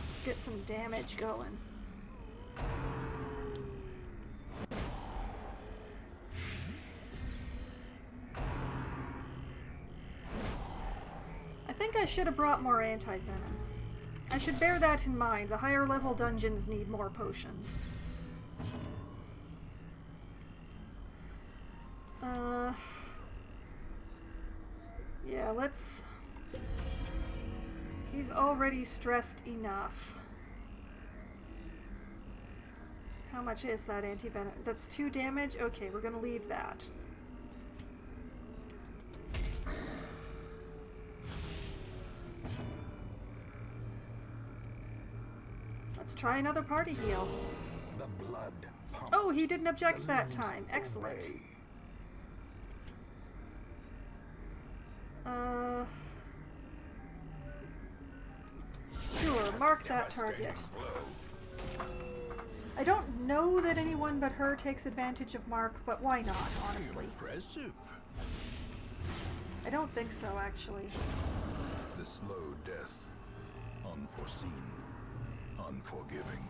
let's get some damage going. I think I should have brought more anti-venom. I should bear that in mind. The higher level dungeons need more potions. Yeah, let's... He's already stressed enough. How much is that anti-venom? That's 2 damage? Okay, we're gonna leave that. Let's try another party heal. The blood pumps. Oh, he didn't object that time. Excellent. Obey. Sure, mark that target. I don't know that anyone but her takes advantage of mark, but why not, honestly? Impressive. I don't think so, actually. The slow death. Unforeseen. Unforgiving.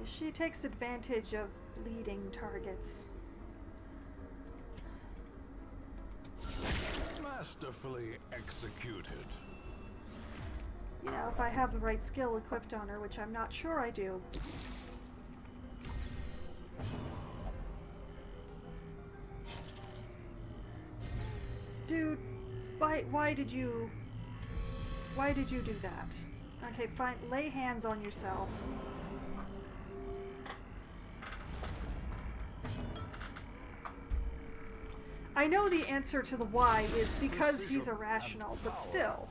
She takes advantage of bleeding targets. Masterfully executed. You know, if I have the right skill equipped on her, which I'm not sure I do. Dude, why did you do that? Okay, fine, lay hands on yourself. I know the answer to the why is because he's irrational, but still.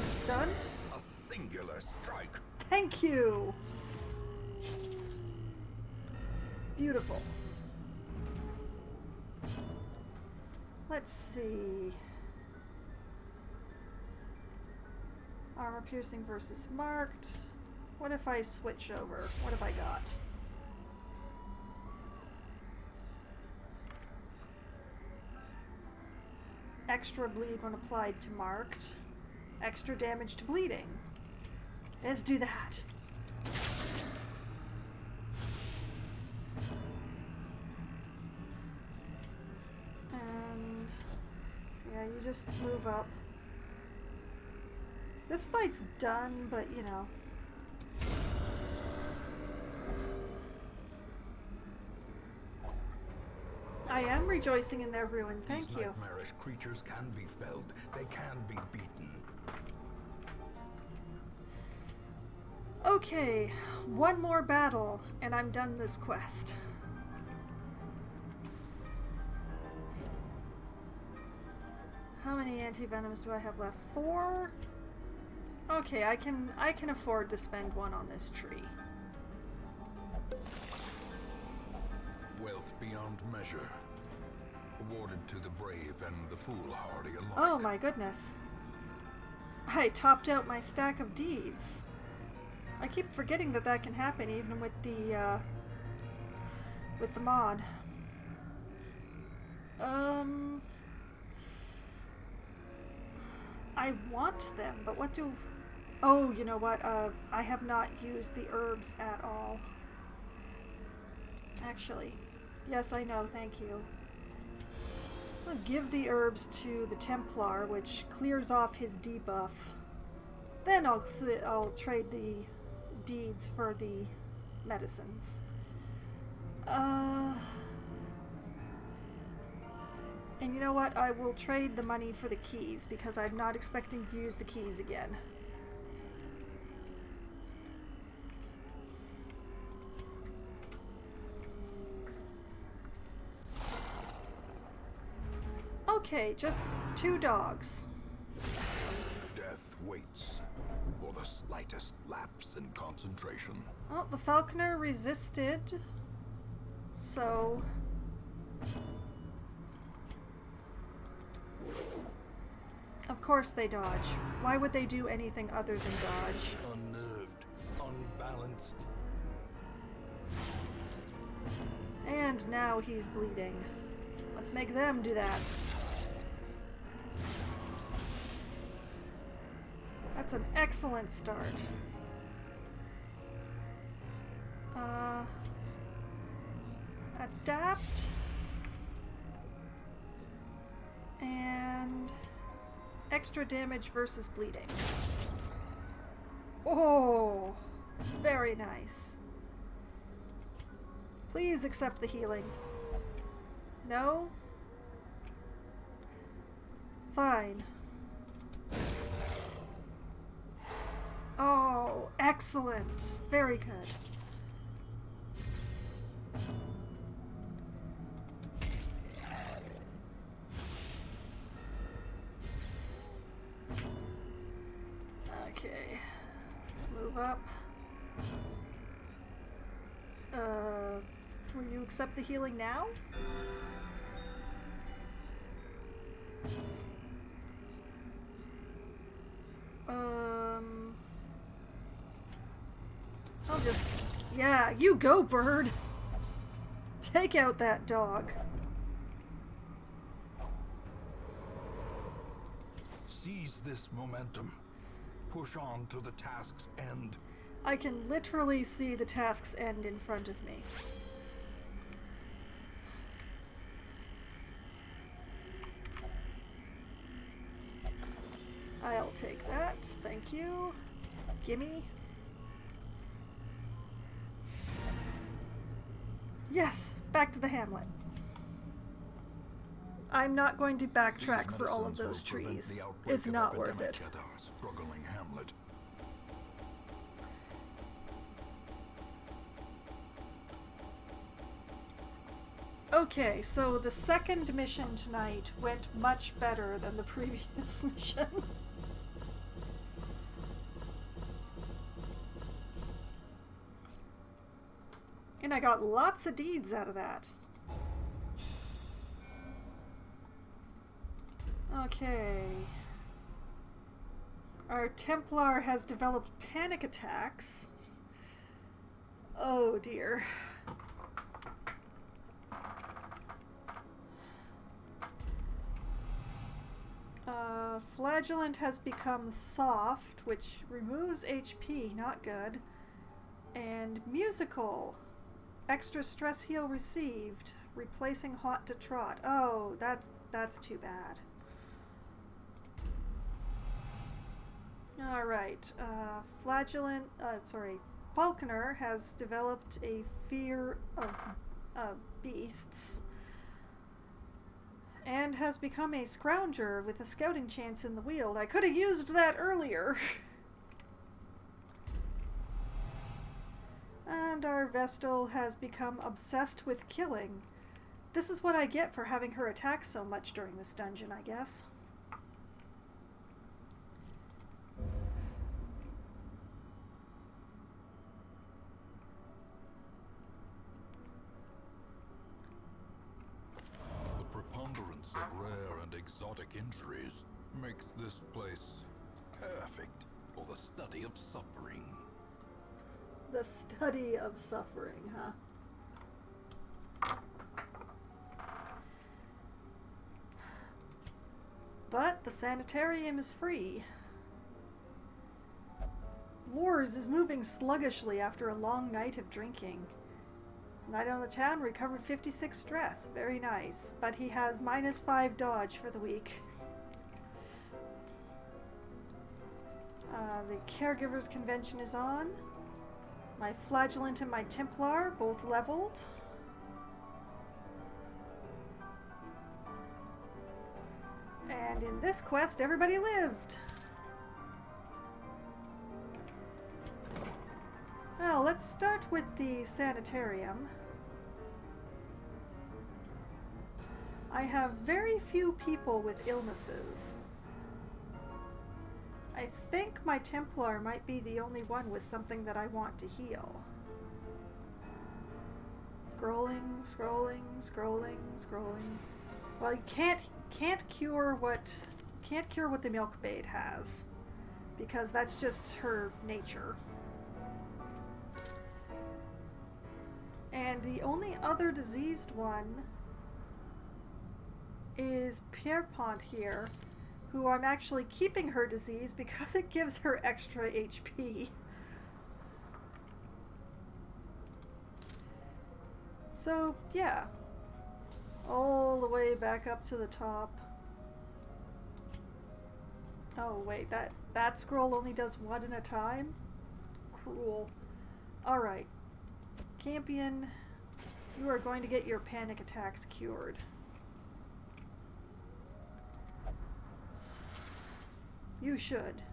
Stun? A singular strike. Thank you! Beautiful. Let's see. Armor piercing versus marked. What if I switch over? What have I got? Extra bleed when applied to marked. Extra damage to bleeding. Let's do that. And yeah, you just move up. This fight's done, but you know. I am rejoicing in their ruin, thank These you. nightmarish creatures can be felled. They can be beaten. Okay, one more battle, and I'm done this quest. How many anti-venoms do I have left? 4? Okay, I can afford to spend one on this tree. Wealth beyond measure. Awarded to the brave and the foolhardy alike. Oh my goodness. I topped out my stack of deeds. I keep forgetting that that can happen even with the mod. I want them, but what do... Oh, you know what? I have not used the herbs at all. Actually. Yes, I know, thank you. I'll give the herbs to the Templar, which clears off his debuff. Then I'll trade the deeds for the medicines. And you know what? I will trade the money for the keys, because I'm not expecting to use the keys again. Okay, just 2 dogs. Death waits for the slightest lapse in concentration. Well, the falconer resisted, so... Of course they dodge. Why would they do anything other than dodge? Unnerved, unbalanced. And now he's bleeding. Let's make them do that. That's an excellent start. Adapt. And extra damage versus bleeding. Oh, very nice. Please accept the healing. No? Fine. Oh, excellent. Very good. Okay. Move up. Will you accept the healing now? I'll just... Yeah, you go, bird! Take out that dog. Seize this momentum. Push on to the task's end. I can literally see the task's end in front of me. I'll take that. Thank you. Gimme. Yes! Back to the hamlet. I'm not going to backtrack for all of those trees. It's not worth it. Struggling hamlet. Okay, so the second mission tonight went much better than the previous mission. And I got lots of deeds out of that. Okay. Our Templar has developed panic attacks. Oh dear. Flagellant has become soft, which removes HP, not good. And musical. Extra stress heal received, replacing hot to trot. Oh, that's too bad. Alright, Falconer has developed a fear of beasts and has become a scrounger with a scouting chance in the Weald. I could have used that earlier. And our Vestal has become obsessed with killing. This is what I get for having her attack so much during this dungeon, I guess. The preponderance of rare and exotic injuries makes this place perfect for the study of suffering. The study of suffering, huh? But the Sanitarium is free. Lors is moving sluggishly after a long night of drinking. Night on the town recovered 56 stress. Very nice. But he has -5 dodge for the week. The Caregivers Convention is on. My Flagellant and my Templar both leveled. And in this quest, everybody lived. Well, let's start with the Sanitarium. I have very few people with illnesses. I think my Templar might be the only one with something that I want to heal. Scrolling, scrolling, scrolling, scrolling. Well, you can't cure what the Milkmaid has, because that's just her nature. And the only other diseased one is Pierpont here, who I'm actually keeping her disease because it gives her extra HP. So, yeah. All the way back up to the top. Oh, wait, that scroll only does one at a time? Cruel. Alright. Campion, you are going to get your panic attacks cured. You should.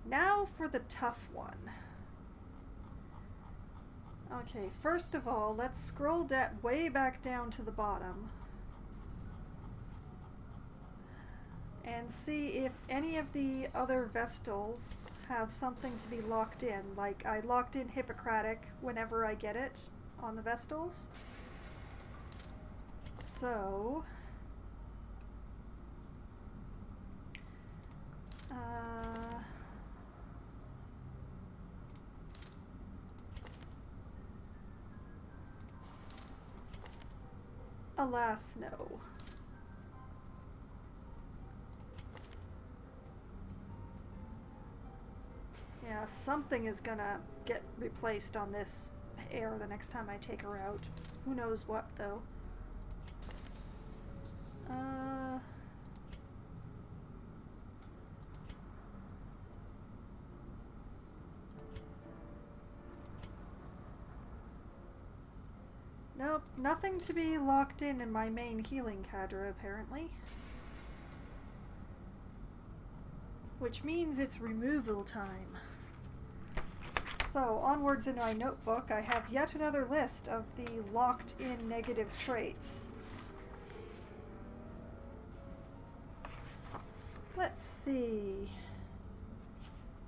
Now for the tough one. Okay, first of all, let's scroll way back down to the bottom and see if any of the other Vestals have something to be locked in. Like, I locked in Hippocratic whenever I get it on the Vestals. So... alas, no. Yeah, something is gonna get replaced on this heir the next time I take her out. Who knows what, though. Nope, nothing to be locked in my main healing cadre, apparently. Which means it's removal time. So, onwards in my notebook, I have yet another list of the locked-in negative traits. Let's see.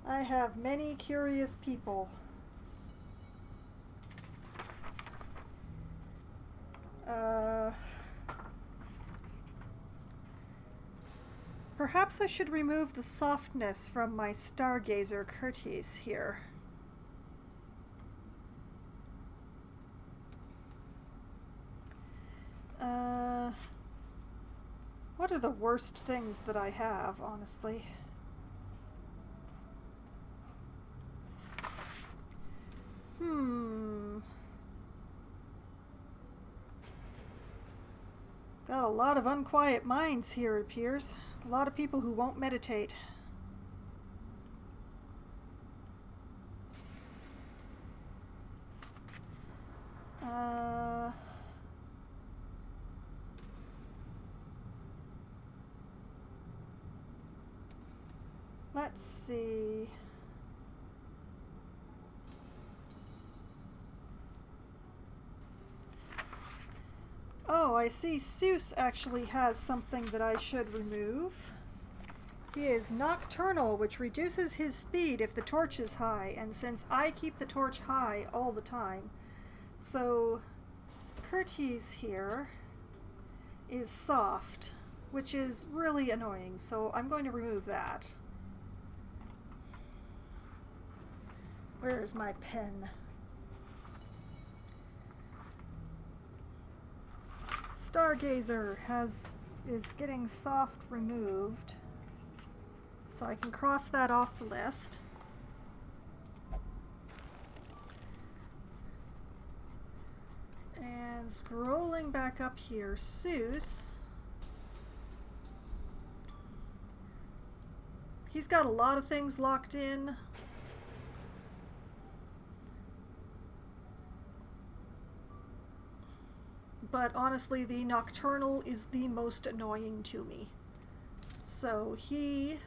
I have many curious people. Perhaps I should remove the softness from my stargazer courteous here. What are the worst things that I have, honestly? Got a lot of unquiet minds here, it appears. A lot of people who won't meditate. Let's see. Oh, I see Seuss actually has something that I should remove. He is nocturnal, which reduces his speed if the torch is high, and since I keep the torch high all the time, so Curtis here is soft, which is really annoying, so I'm going to remove that. Where is my pen? Stargazer is getting soft removed, so I can cross that off the list. And scrolling back up here, Seuss. He's got a lot of things locked in. But honestly, the nocturnal is the most annoying to me. So he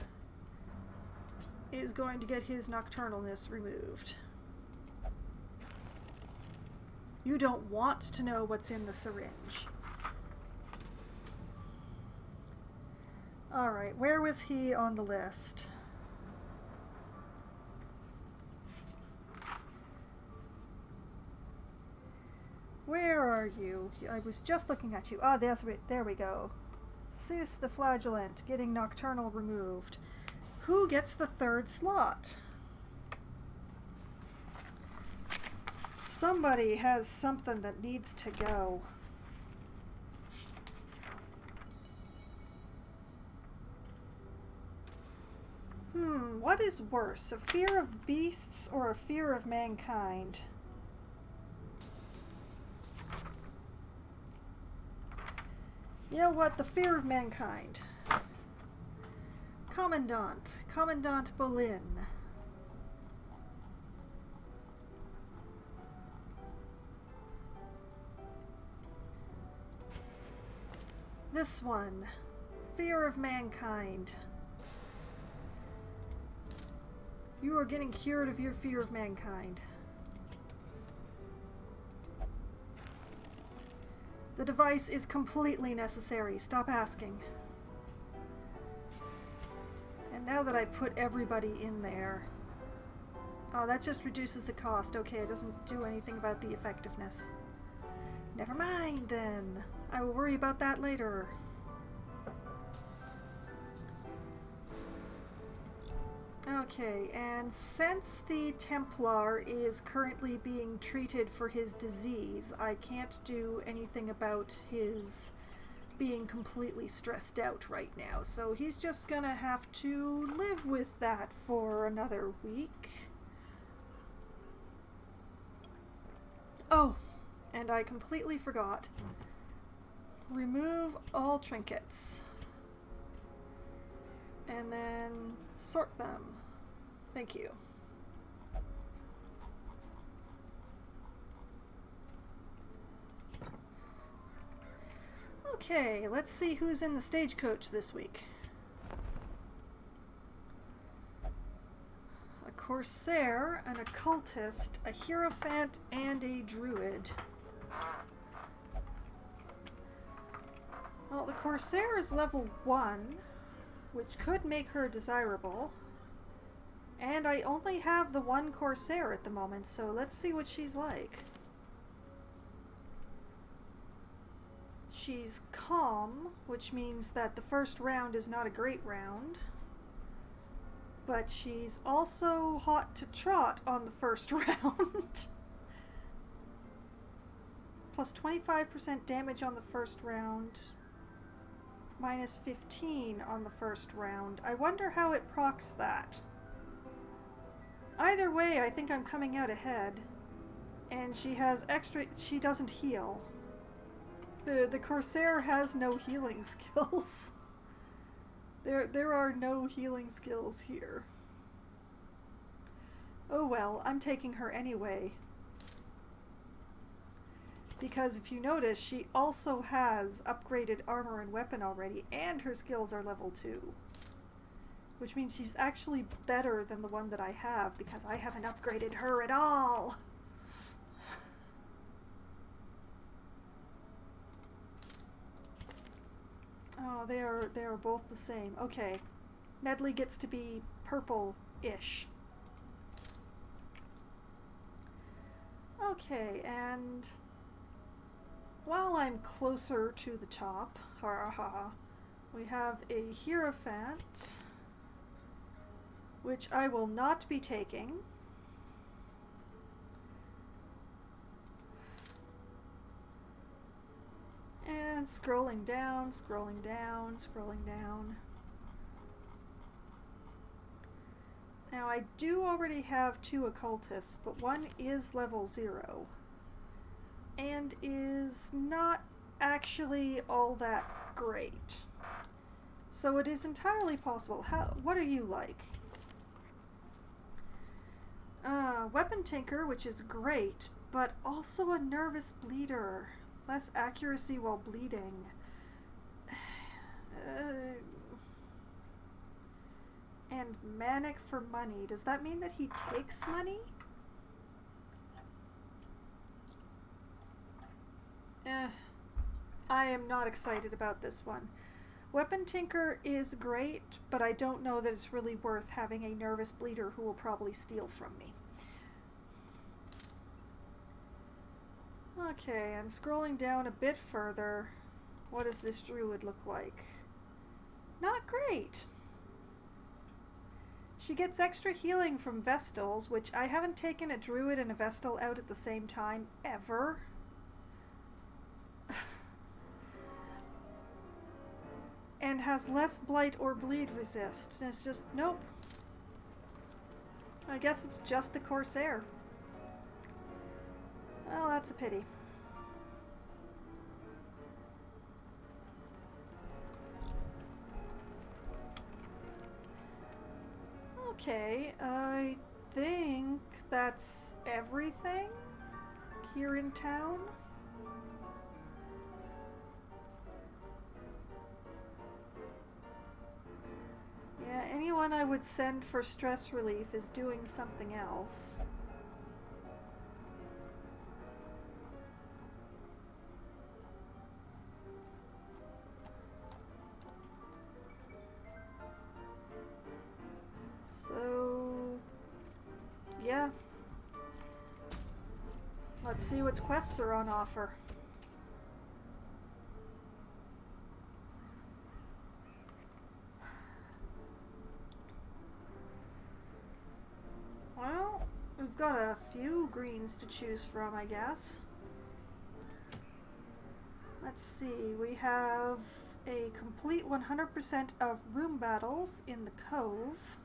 is going to get his nocturnalness removed. You don't want to know what's in the syringe. Alright, where was he on the list? Where are you? I was just looking at you. Ah, there we go. Seuss the Flagellant, getting nocturnal removed. Who gets the third slot? Somebody has something that needs to go. What is worse, a fear of beasts or a fear of mankind? You know what? The fear of mankind. Commandant Boleyn. This one. Fear of mankind. You are getting cured of your fear of mankind. The device is completely necessary. Stop asking. And now that I've put everybody in there... Oh, that just reduces the cost. Okay, it doesn't do anything about the effectiveness. Never mind, then. I will worry about that later. Okay, and since the Templar is currently being treated for his disease, I can't do anything about his being completely stressed out right now. So he's just gonna have to live with that for another week. Oh, and I completely forgot. Remove all trinkets. And then sort them. Thank you. Okay, let's see who's in the stagecoach this week. Corsair, an occultist, a hierophant, and a druid. Well, the Corsair is level 1, which could make her desirable. And I only have the one Corsair at the moment, so let's see what she's like. She's calm, which means that the first round is not a great round. But she's also hot to trot on the first round. Plus 25% damage on the first round. Minus 15 on the first round. I wonder how it procs that. Either way, I think I'm coming out ahead. And she has extra... she doesn't heal. The Corsair has no healing skills. There are no healing skills here. Oh well, I'm taking her anyway. Because if you notice, she also has upgraded armor and weapon already, and her skills are level 2. Which means she's actually better than the one that I have, because I haven't upgraded her at all! Oh, they are both the same. Okay. Medley gets to be purple-ish. Okay, and while I'm closer to the top, we have a hierophant, which I will not be taking. And scrolling down, scrolling down, scrolling down. Now I do already have 2 occultists, but one is level 0. And is not actually all that great. So it is entirely possible. What are you like? Weapon Tinker, which is great, but also a nervous bleeder. Less accuracy while bleeding. And manic for money. Does that mean that he takes money? I am not excited about this one. Weapon Tinker is great, but I don't know that it's really worth having a nervous bleeder who will probably steal from me. Okay, and scrolling down a bit further, what does this druid look like? Not great! She gets extra healing from Vestals, which I haven't taken a druid and a Vestal out at the same time, ever. And has less blight or bleed resist. And it's just, nope. I guess it's just the Corsair. Well, that's a pity. Okay, I think that's everything here in town. Yeah, anyone I would send for stress relief is doing something else. So, yeah. Let's see what quests are on offer. Well, we've got a few greens to choose from, I guess. Let's see, we have a complete 100% of room battles in the Cove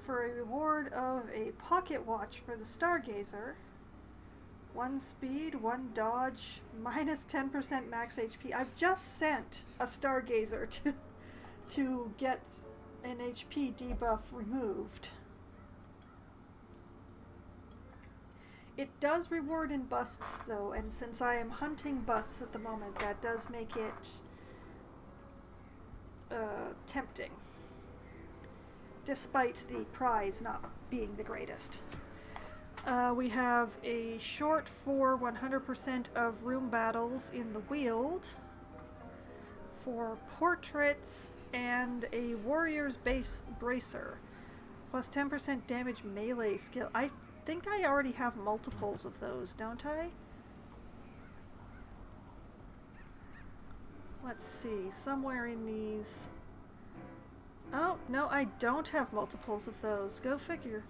for a reward of a pocket watch for the Stargazer. 1 speed, 1 dodge, minus 10% max HP. I've just sent a Stargazer to get an HP debuff removed. It does reward in busts though, and since I am hunting busts at the moment, that does make it tempting. despite the prize not being the greatest. We have a short for 100% of room battles in the Weald, for portraits, and a warrior's base bracer, plus 10% damage melee skill. I think I already have multiples of those, don't I? Let's see, somewhere in these... Oh, no, I don't have multiples of those. Go figure.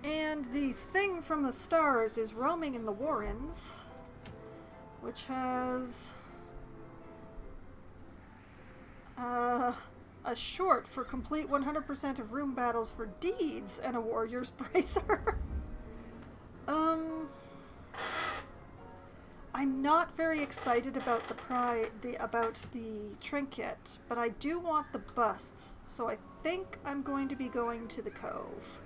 And the thing from the stars is roaming in the Warrens, which has a short for complete 100% of room battles for deeds and a warrior's bracer. I'm not very excited about the trinket, but I do want the busts, so I think I'm going to be going to the Cove.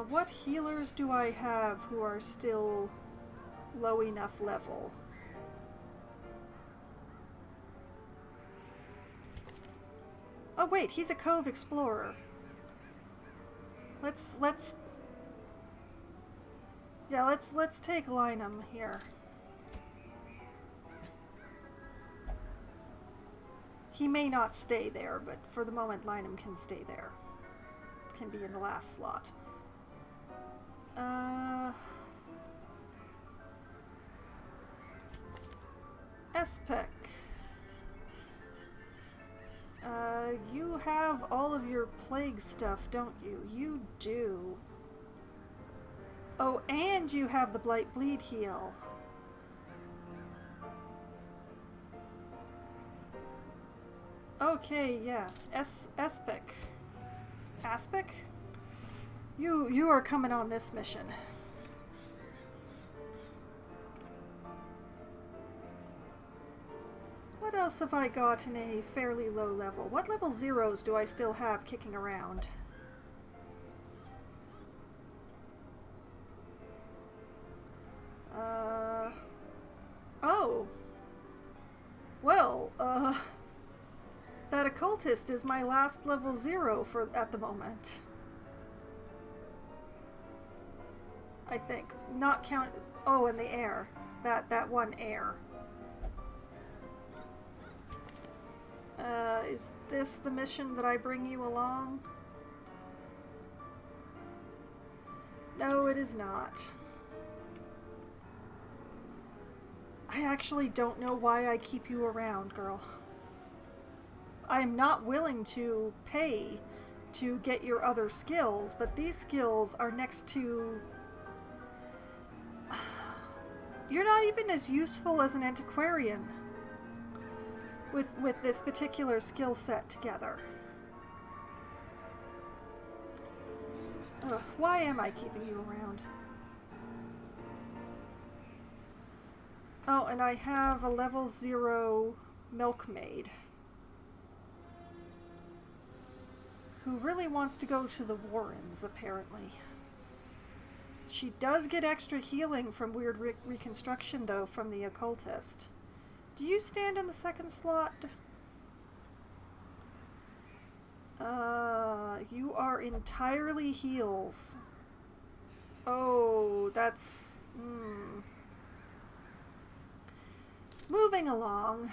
What healers do I have who are still low enough level? Oh wait, he's a Cove explorer. Let's take Lynam here. He may not stay there, but for the moment Lynam can stay there. Can be in the last slot. Espec. You have all of your plague stuff, don't you? You do. Oh, and you have the Blight Bleed heal. Okay, yes. Espec. Aspic? You are coming on this mission. What else have I got in a fairly low level? What level zeros do I still have kicking around? Oh. Well, that occultist is my last level 0 at the moment. I think. Not count... Oh, and the air. That one air. Is this the mission that I bring you along? No, it is not. I actually don't know why I keep you around, girl. I am not willing to pay to get your other skills, but these skills are next to... You're not even as useful as an antiquarian with this particular skill set together. Ugh, why am I keeping you around? Oh, and I have a level 0 milkmaid who really wants to go to the Warrens, apparently. She does get extra healing from weird reconstruction, though, from the occultist. Do you stand in the second slot? You are entirely heals. Oh, that's... Moving along.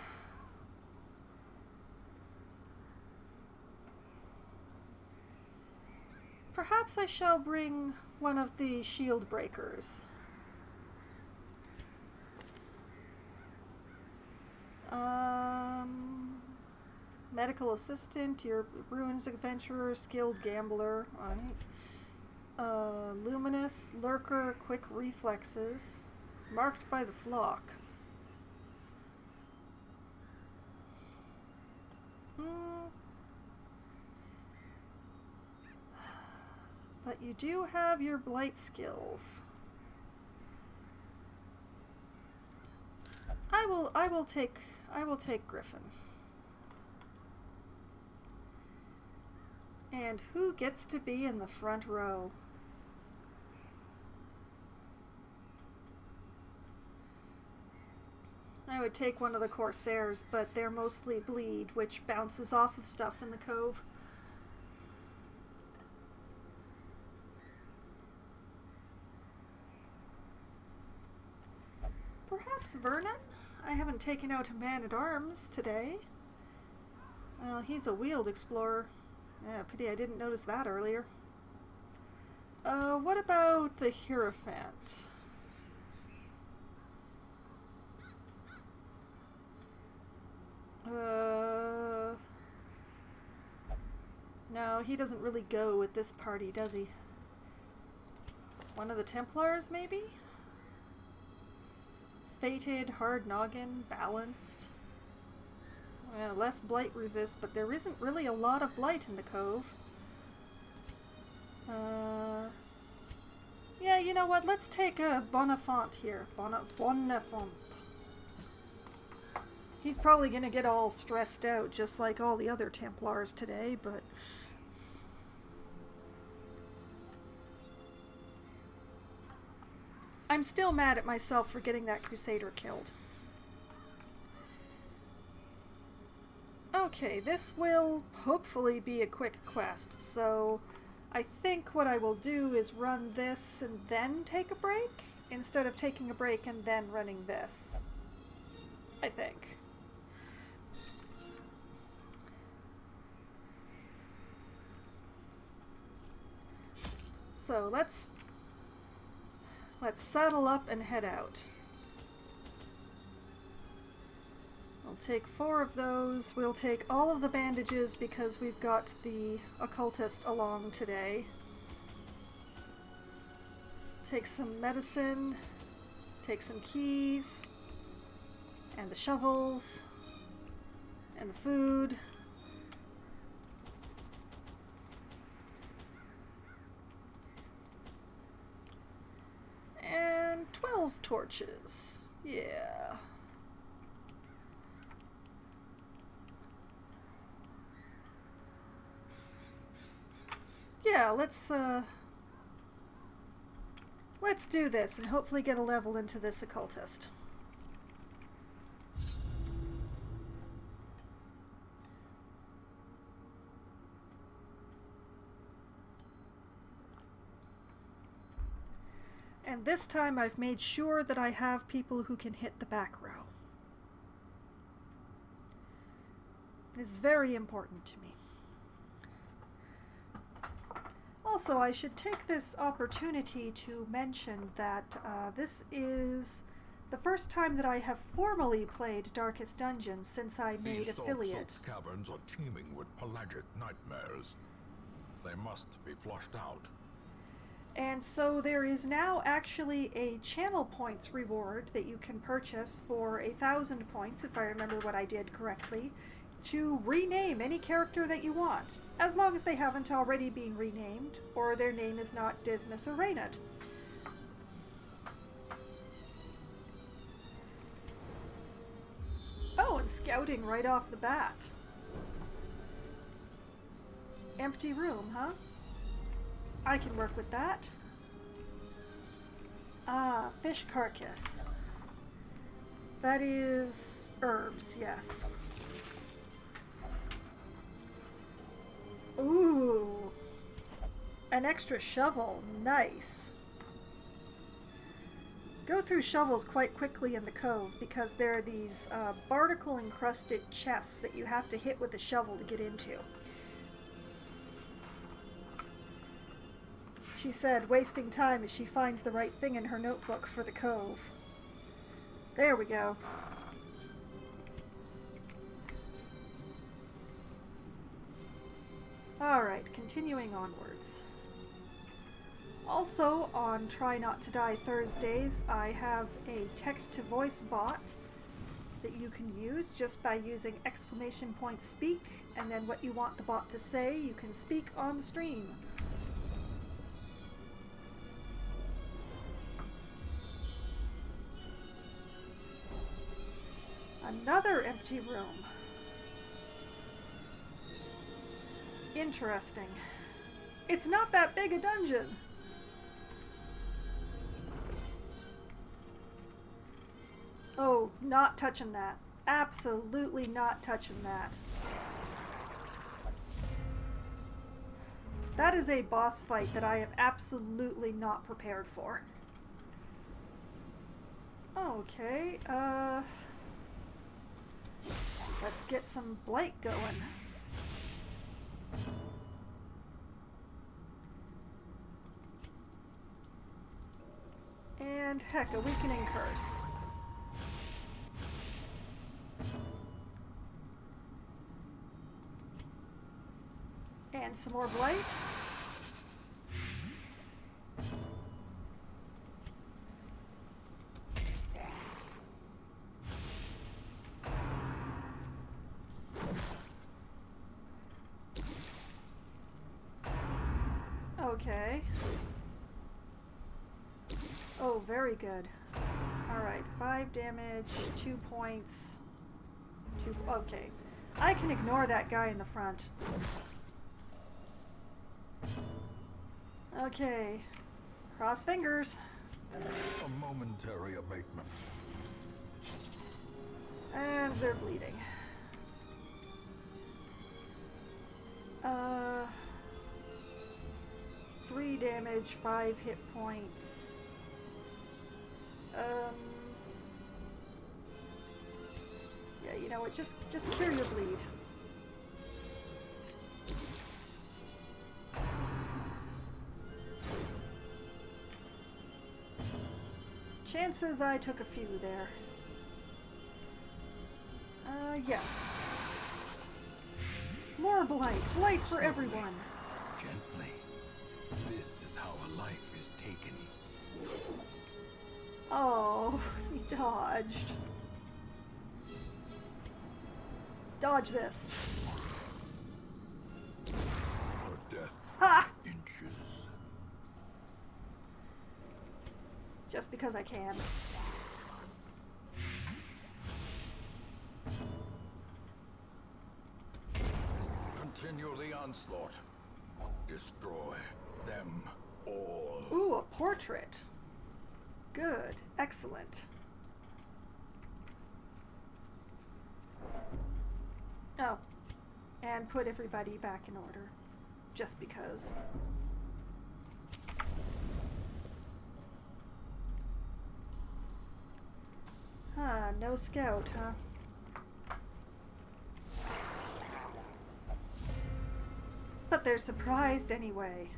Perhaps I shall bring one of the shield breakers. Medical assistant, your ruins adventurer, skilled gambler. Alright. Luminous, lurker, quick reflexes. Marked by the flock. But you do have your blight skills. I will take Griffin. And who gets to be in the front row? would take one of the Corsairs, but they're mostly bleed, which bounces off of stuff in the cove. Perhaps Vernon? I haven't taken out a man-at-arms today. Well, he's a wheeled explorer. Yeah, pity I didn't notice that earlier. What about the Hierophant? No, he doesn't really go with this party, does he? One of the Templars, maybe? Fated, hard noggin, balanced. Well, less blight resist, but there isn't really a lot of blight in the cove. Yeah, you know what? Let's take a Bonifant here. Bonifant. He's probably gonna get all stressed out, just like all the other Templars today, but... I'm still mad at myself for getting that Crusader killed. Okay, this will hopefully be a quick quest, so I think what I will do is run this and then take a break, instead of taking a break and then running this. I think. So let's saddle up and head out. We'll take 4 of those. We'll take all of the bandages because we've got the occultist along today. Take some medicine. Take some keys. And the shovels. And the food. And 12 torches. Yeah. Yeah, let's do this and hopefully get a level into this occultist. And this time I've made sure that I have people who can hit the back row. It's very important to me. Also, I should take this opportunity to mention that this is the first time that I have formally played Darkest Dungeon since I made affiliate. These caverns are teeming with pelagic nightmares. They must be flushed out. And so there is now actually a channel points reward that you can purchase for 1,000 points, if I remember what I did correctly, to rename any character that you want, as long as they haven't already been renamed, or their name is not Dismas or Reynard. Oh, and scouting right off the bat. Empty room, huh? I can work with that. Ah, fish carcass. That is herbs, yes. Ooh. An extra shovel. Nice. Go through shovels quite quickly in the cove because there are these barnacle-encrusted chests that you have to hit with a shovel to get into. She said, wasting time as she finds the right thing in her notebook for the cove. There we go. Alright, continuing onwards. Also, on Try Not to Die Thursdays, I have a text-to-voice bot that you can use just by using !speak, and then what you want the bot to say, you can speak on the stream. Another empty room. Interesting. It's not that big a dungeon. Oh, not touching that. Absolutely not touching that. That is a boss fight that I am absolutely not prepared for. Okay, let's get some blight going. And heck, a weakening curse. And some more blight. Okay. Oh, very good. Alright, 5 damage, 2 points. Okay. I can ignore that guy in the front. Okay. Cross fingers. A momentary abatement. And they're bleeding. 3 damage, 5 hit points. Yeah, you know what? Just cure your bleed. Chances I took a few there. Yeah. More blight. Blight for everyone. Gently. This is how a life is taken. Oh, he dodged. Dodge this. Her death Ha! inches. Just because I can. Continue the onslaught. Destroy them all. Ooh, a portrait. Good. Excellent. Oh. And put everybody back in order. Just because. Huh, no scout, huh? But they're surprised anyway.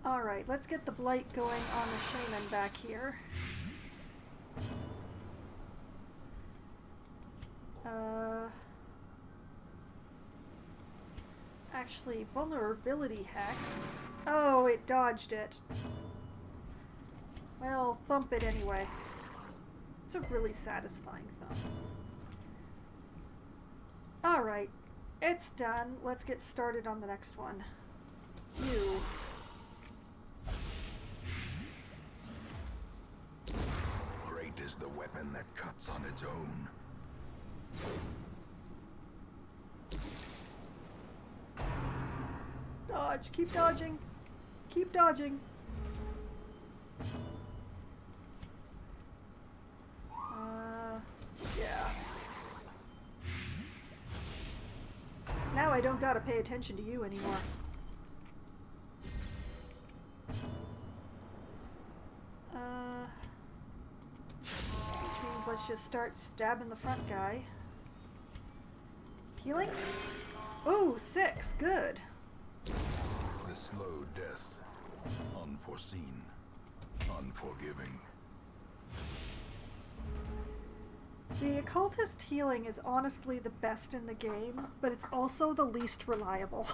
Alright, let's get the blight going on the shaman back here. Actually, vulnerability hex. Oh, it dodged it. Well, thump it anyway. It's a really satisfying thump. Alright, it's done. Let's get started on the next one. You. Great is the weapon that cuts on its own. Dodge. Keep dodging. Keep dodging. Yeah. Now I don't gotta pay attention to you anymore. Which means let's just start stabbing the front guy. Healing? Ooh, 6. Good. The slow death. Unforeseen. Unforgiving. The occultist healing is honestly the best in the game, but it's also the least reliable.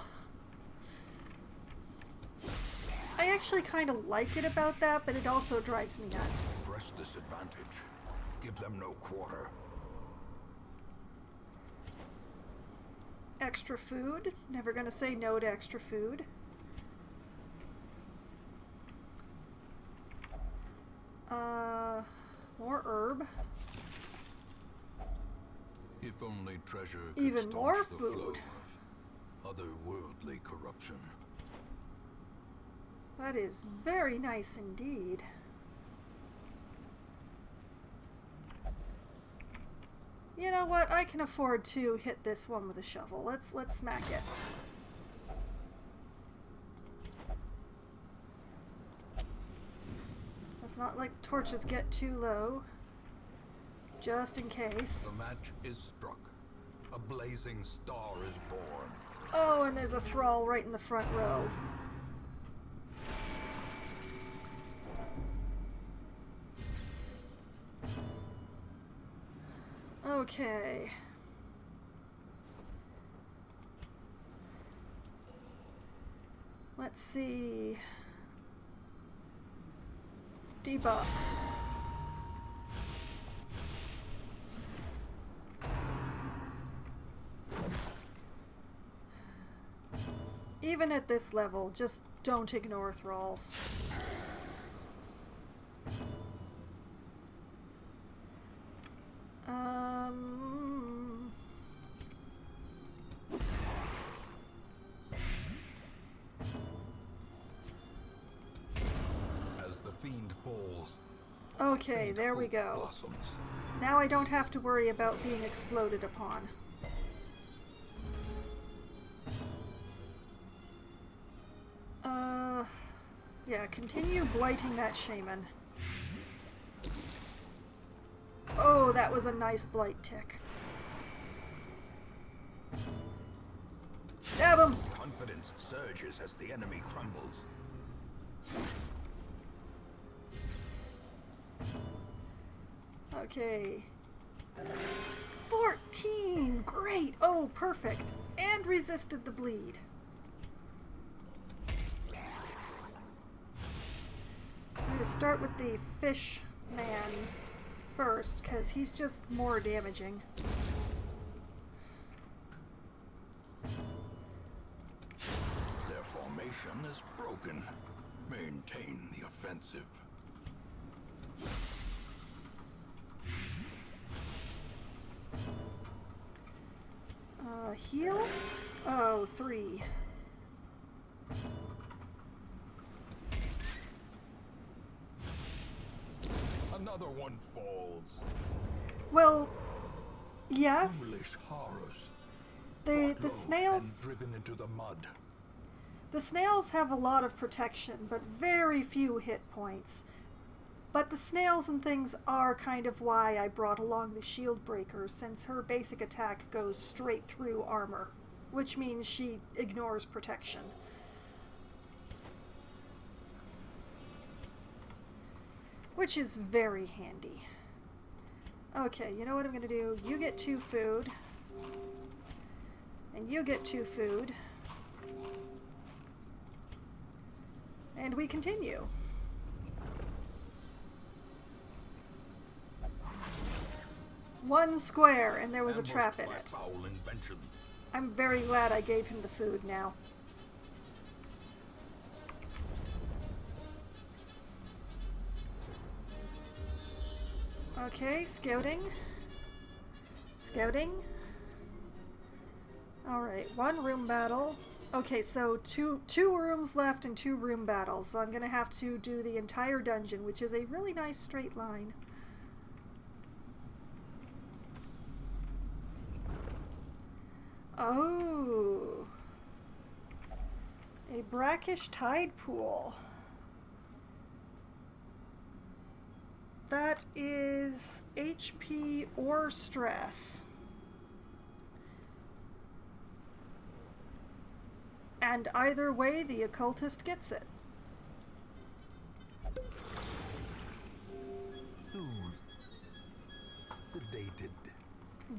I actually kind of like it about that, but it also drives me nuts. Press this advantage. Give them no quarter. Extra food? Never gonna say no to extra food. More herb. If only treasure could Even staunch more the flow food. of otherworldly corruption. That is very nice indeed. You know what? I can afford to hit this one with a shovel. Let's smack it. Let's not let torches get too low. Just in case. The match is struck. A blazing star is born. Oh, and there's a thrall right in the front row. Okay. Let's see. Debuff. Even at this level, just don't ignore thralls. As the fiend falls. Okay, there we go. Blossoms. Now I don't have to worry about being exploded upon. Yeah, continue blighting that shaman. Oh, that was a nice blight tick. Stab him! Confidence surges as the enemy crumbles. Okay. 14! Great! Oh, perfect. And resisted the bleed. I'm going to start with the fish man first, because he's just more damaging. Their formation is broken. Maintain the offensive. Heal? Oh, 3. Another one falls. Well, yes. Foolish horrors. The Low snails... and driven into the mud. The snails have a lot of protection, but very few hit points. But the snails and things are kind of why I brought along the shield breaker, since her basic attack goes straight through armor, which means she ignores protection. Which is very handy. Okay, you know what I'm gonna do? You get 2 food. And you get 2 food. And we continue. One square, and there was a trap in it. I'm very glad I gave him the food now. Okay, scouting. Scouting. Alright, 1 room battle. Okay, so two rooms left and 2 room battles, so I'm gonna have to do the entire dungeon, which is a really nice straight line. Oh, a brackish tide pool. That is HP or stress. And either way, the occultist gets it. Soothed. Sedated.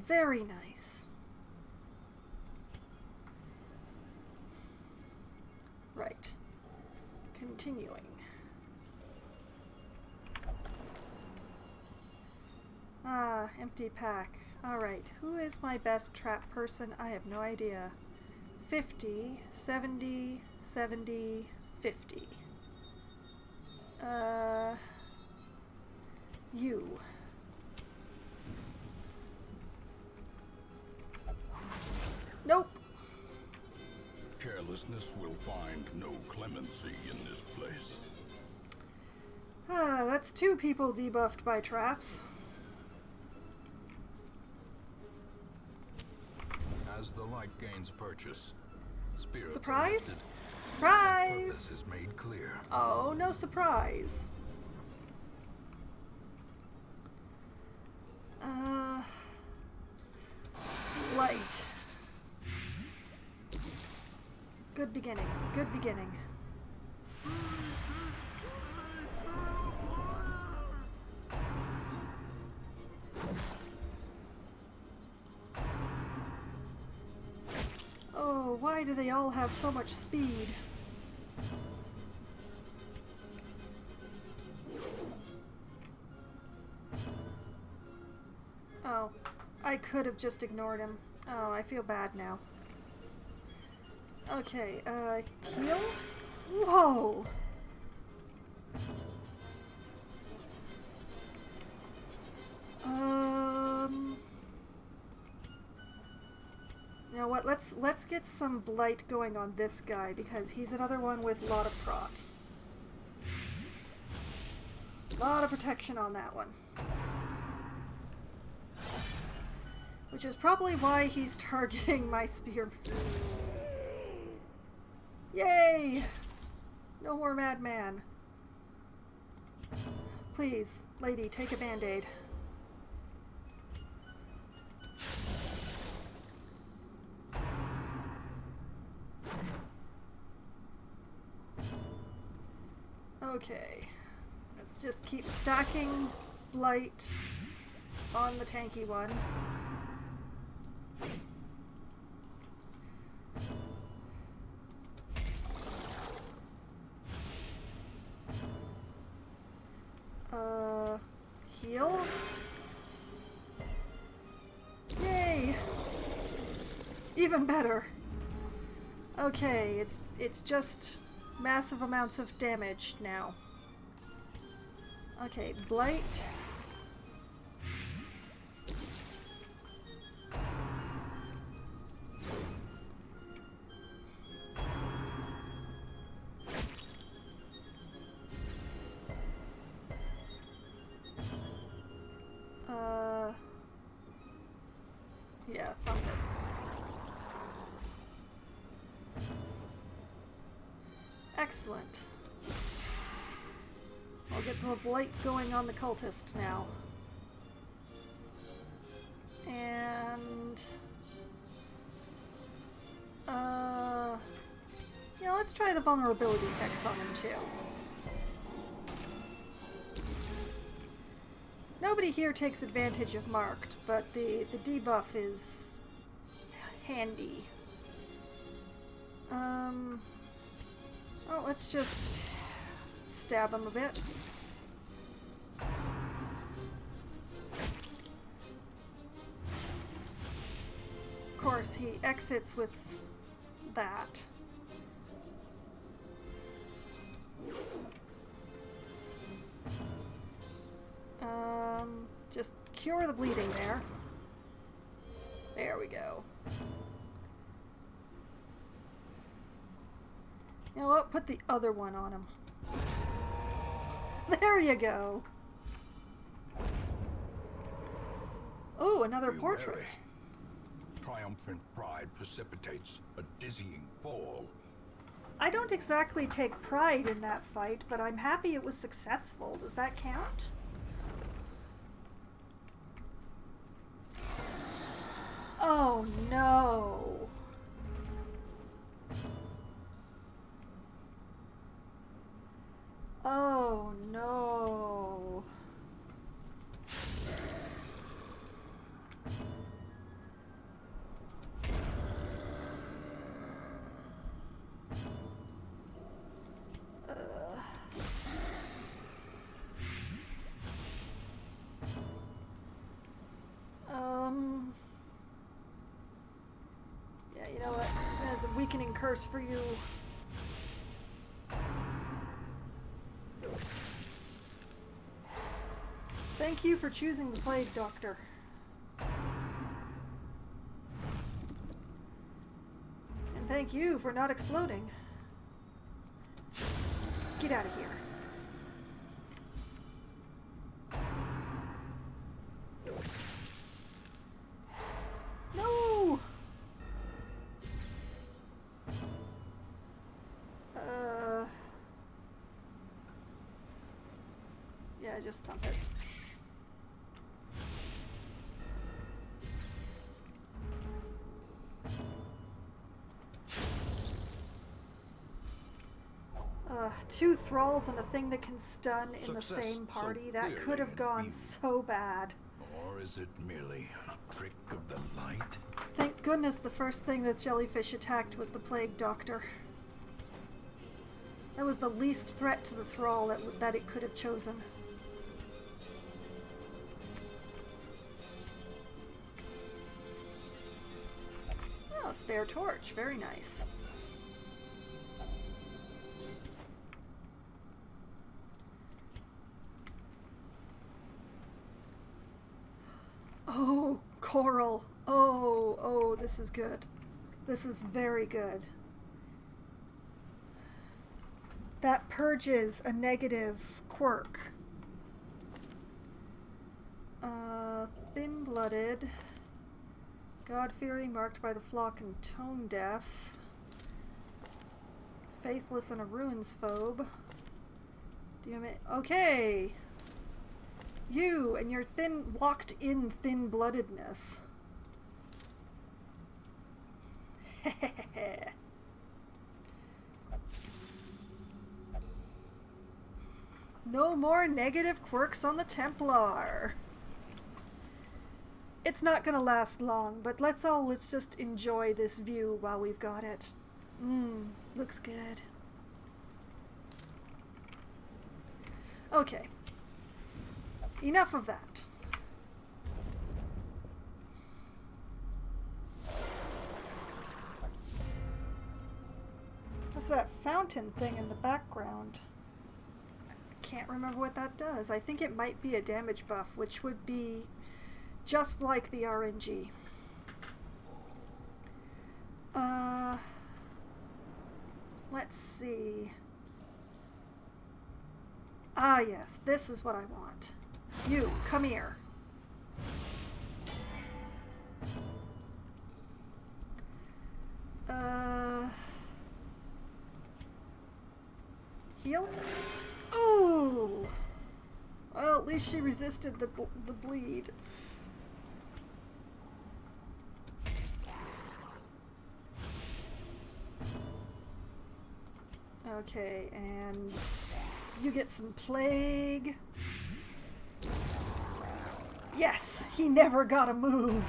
Very nice. Right. Continuing. Ah, empty pack. Alright, who is my best trap person? I have no idea. 50, 70, 70, 50. You. Nope. Carelessness will find no clemency in this place. Ah, that's 2 people debuffed by traps. As the light gains purchase, spirits are Surprise? lifted, and Surprise! purpose is made clear. Oh, no surprise. Light. Good beginning. Good beginning. Oh, why do they all have so much speed? Oh, I could have just ignored him. Oh, I feel bad now. Okay, heal? Whoa! You know what, let's get some blight going on this guy, because he's another one with a lot of prot. A lot of protection on that one. Which is probably why he's targeting my spear. Yay! No more madman. Please, lady, take a band-aid. Okay. Let's just keep stacking blight on the tanky one. Heal? Yay! Even better. Okay, it's just massive amounts of damage now. Okay, blight. Yeah, thump it. Excellent. I'll get the light going on the cultist now. And... yeah, let's try the vulnerability hex on him too. Nobody here takes advantage of marked, but the debuff is handy. Well, let's just stab him a bit. Of course, he exits with that. Just cure the bleeding there. There we go. You know what? Put the other one on him. There you go. Oh, another portrait. Triumphant pride precipitates a dizzying fall. I don't exactly take pride in that fight, but I'm happy it was successful. Does that count? Oh no. Oh no. Yeah, you know what? That's a weakening curse for you. Thank you for choosing the Plague Doctor. And thank you for not exploding. Get out of here. No! just thump it. Two thralls and a thing that can stun in the same party. That could have gone so bad. Or is it merely a trick of the light? Thank goodness the first thing that jellyfish attacked was the plague doctor. That was the least threat to the thrall that it could have chosen. Oh, spare torch. Very nice. Oh, coral. Oh, this is good. This is very good. That purges a negative quirk. Thin-blooded. God-fearing, marked by the flock, and tone-deaf. Faithless and a ruins phobe. Okay! You and your locked-in thin-bloodedness. No more negative quirks on the Templar. It's not gonna last long, but let's just enjoy this view while we've got it. Looks good. Okay. Enough of that. There's that fountain thing in the background. I can't remember what that does. I think it might be a damage buff, which would be just like the RNG. Let's see. Ah, yes, this is what I want. You, come here. Heal? Ooh! Well, at least she resisted the bleed. Okay, and you get some plague. Yes, he never got a move.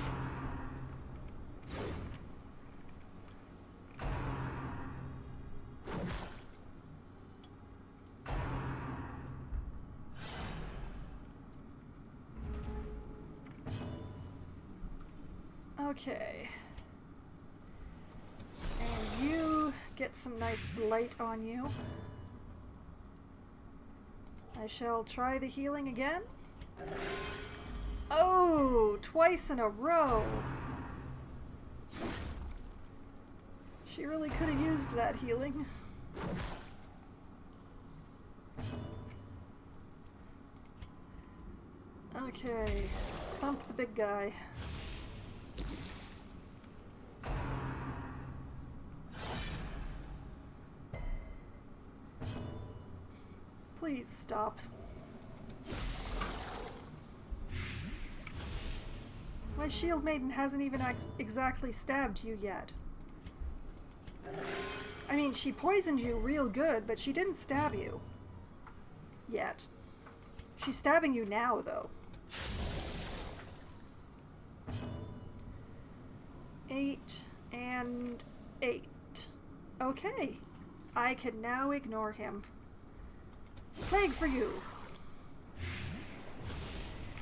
Okay. And you get some nice blight on you. I shall try the healing again. Oh, twice in a row. She really could have used that healing. Okay, thump the big guy. Please stop. My shield maiden hasn't even exactly stabbed you yet. I mean, she poisoned you real good, but she didn't stab you. Yet. She's stabbing you now, though. 8 and 8. Okay. I can now ignore him. Plague for you!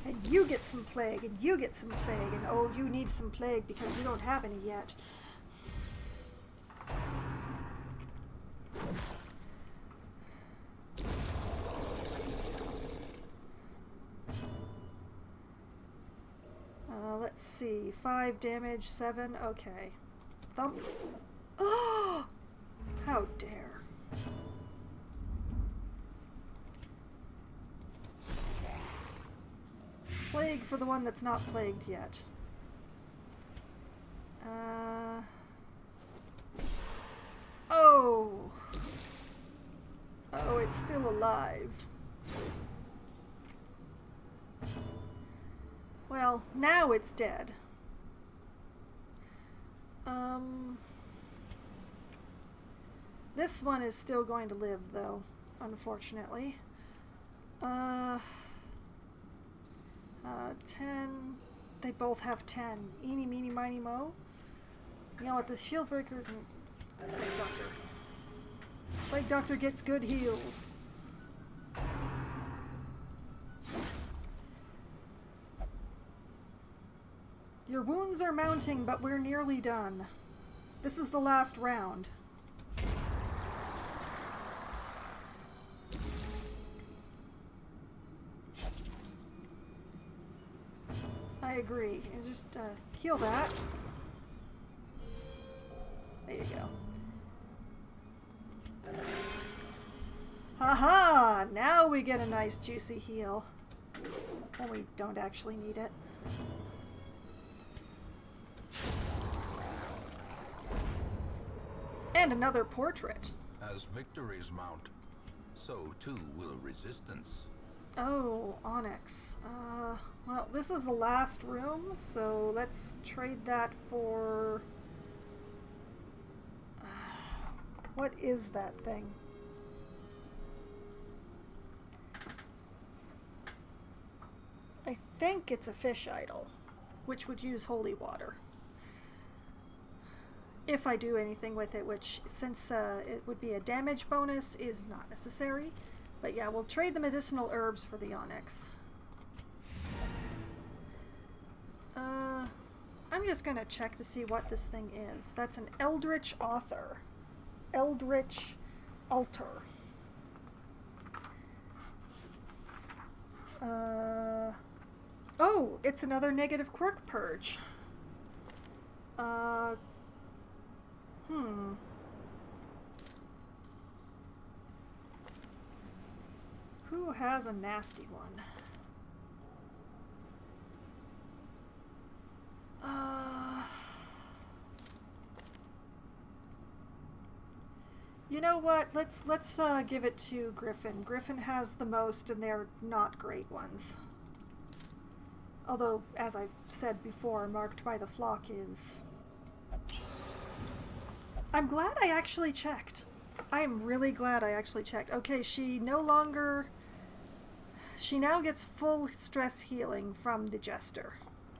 And you get some plague, and you get some plague, and oh, you need some plague because you don't have any yet. Let's see. 5 damage, 7. Okay. Thump. Oh! How dare. Plague for the one that's not plagued yet. Oh! Oh, it's still alive. Well, now it's dead. This one is still going to live, though, unfortunately. 10. They both have 10. Eeny, meeny, miny, mo. You know what? The shield breakers and Plague Doctor. Plague Doctor gets good heals. Your wounds are mounting, but we're nearly done. This is the last round. I agree. Just heal that. There you go. Haha! Now we get a nice juicy heal. Well, we don't actually need it. And another portrait. As victories mount, so too will resistance. Oh, onyx. Well, this is the last room, so let's trade that for... what is that thing? I think it's a fish idol, which would use holy water. If I do anything with it, which, since it would be a damage bonus, is not necessary. But yeah, we'll trade the medicinal herbs for the onyx. I'm just gonna check to see what this thing is. That's an Eldritch Author. Eldritch Altar. Oh, it's another negative quirk purge. Who has a nasty one? You know what? Let's give it to Griffin. Griffin has the most, and they're not great ones. Although, as I've said before, Marked by the Flock is... I'm glad I actually checked. I am really glad I actually checked. Okay, she now gets full stress healing from the Jester.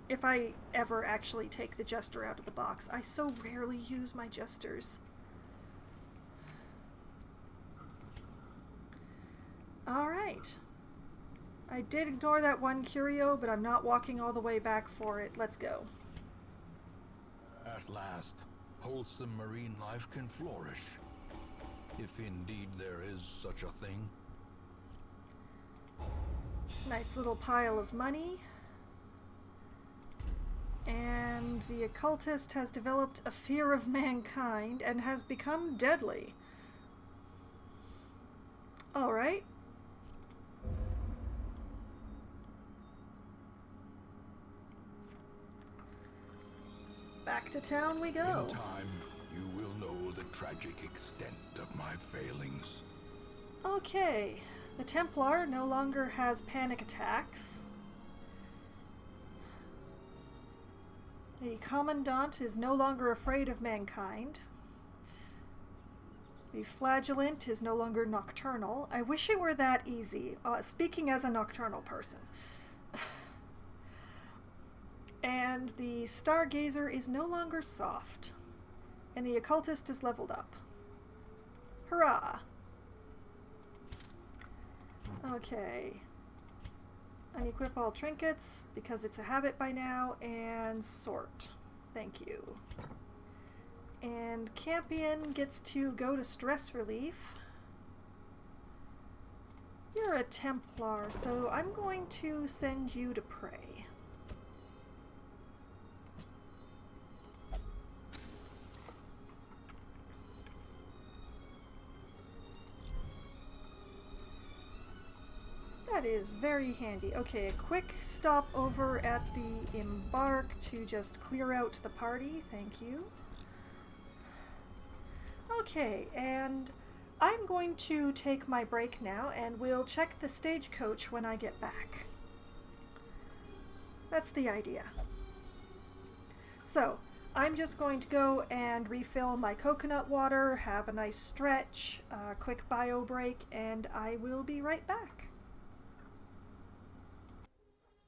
If I ever actually take the Jester out of the box. I so rarely use my Jesters. Alright. I did ignore that one curio, but I'm not walking all the way back for it. Let's go. At last, wholesome marine life can flourish. If indeed there is such a thing. Nice little pile of money. And the occultist has developed a fear of mankind and has become deadly. Alright. Back to town we go. In time, you will know the tragic extent of my failings. Okay. The Templar no longer has panic attacks. The Commandant is no longer afraid of mankind. The Flagellant is no longer nocturnal. I wish it were that easy, speaking as a nocturnal person. And the Stargazer is no longer soft. And the Occultist is leveled up. Hurrah! Okay. Unequip all trinkets, because it's a habit by now, and sort. Thank you. And Campion gets to go to stress relief. You're a Templar, so I'm going to send you to pray. That is very handy. Okay, a quick stop over at the Embark to just clear out the party. Thank you. Okay, and I'm going to take my break now, and we'll check the stagecoach when I get back. That's the idea. So, I'm just going to go and refill my coconut water, have a nice stretch, quick bio break, and I will be right back.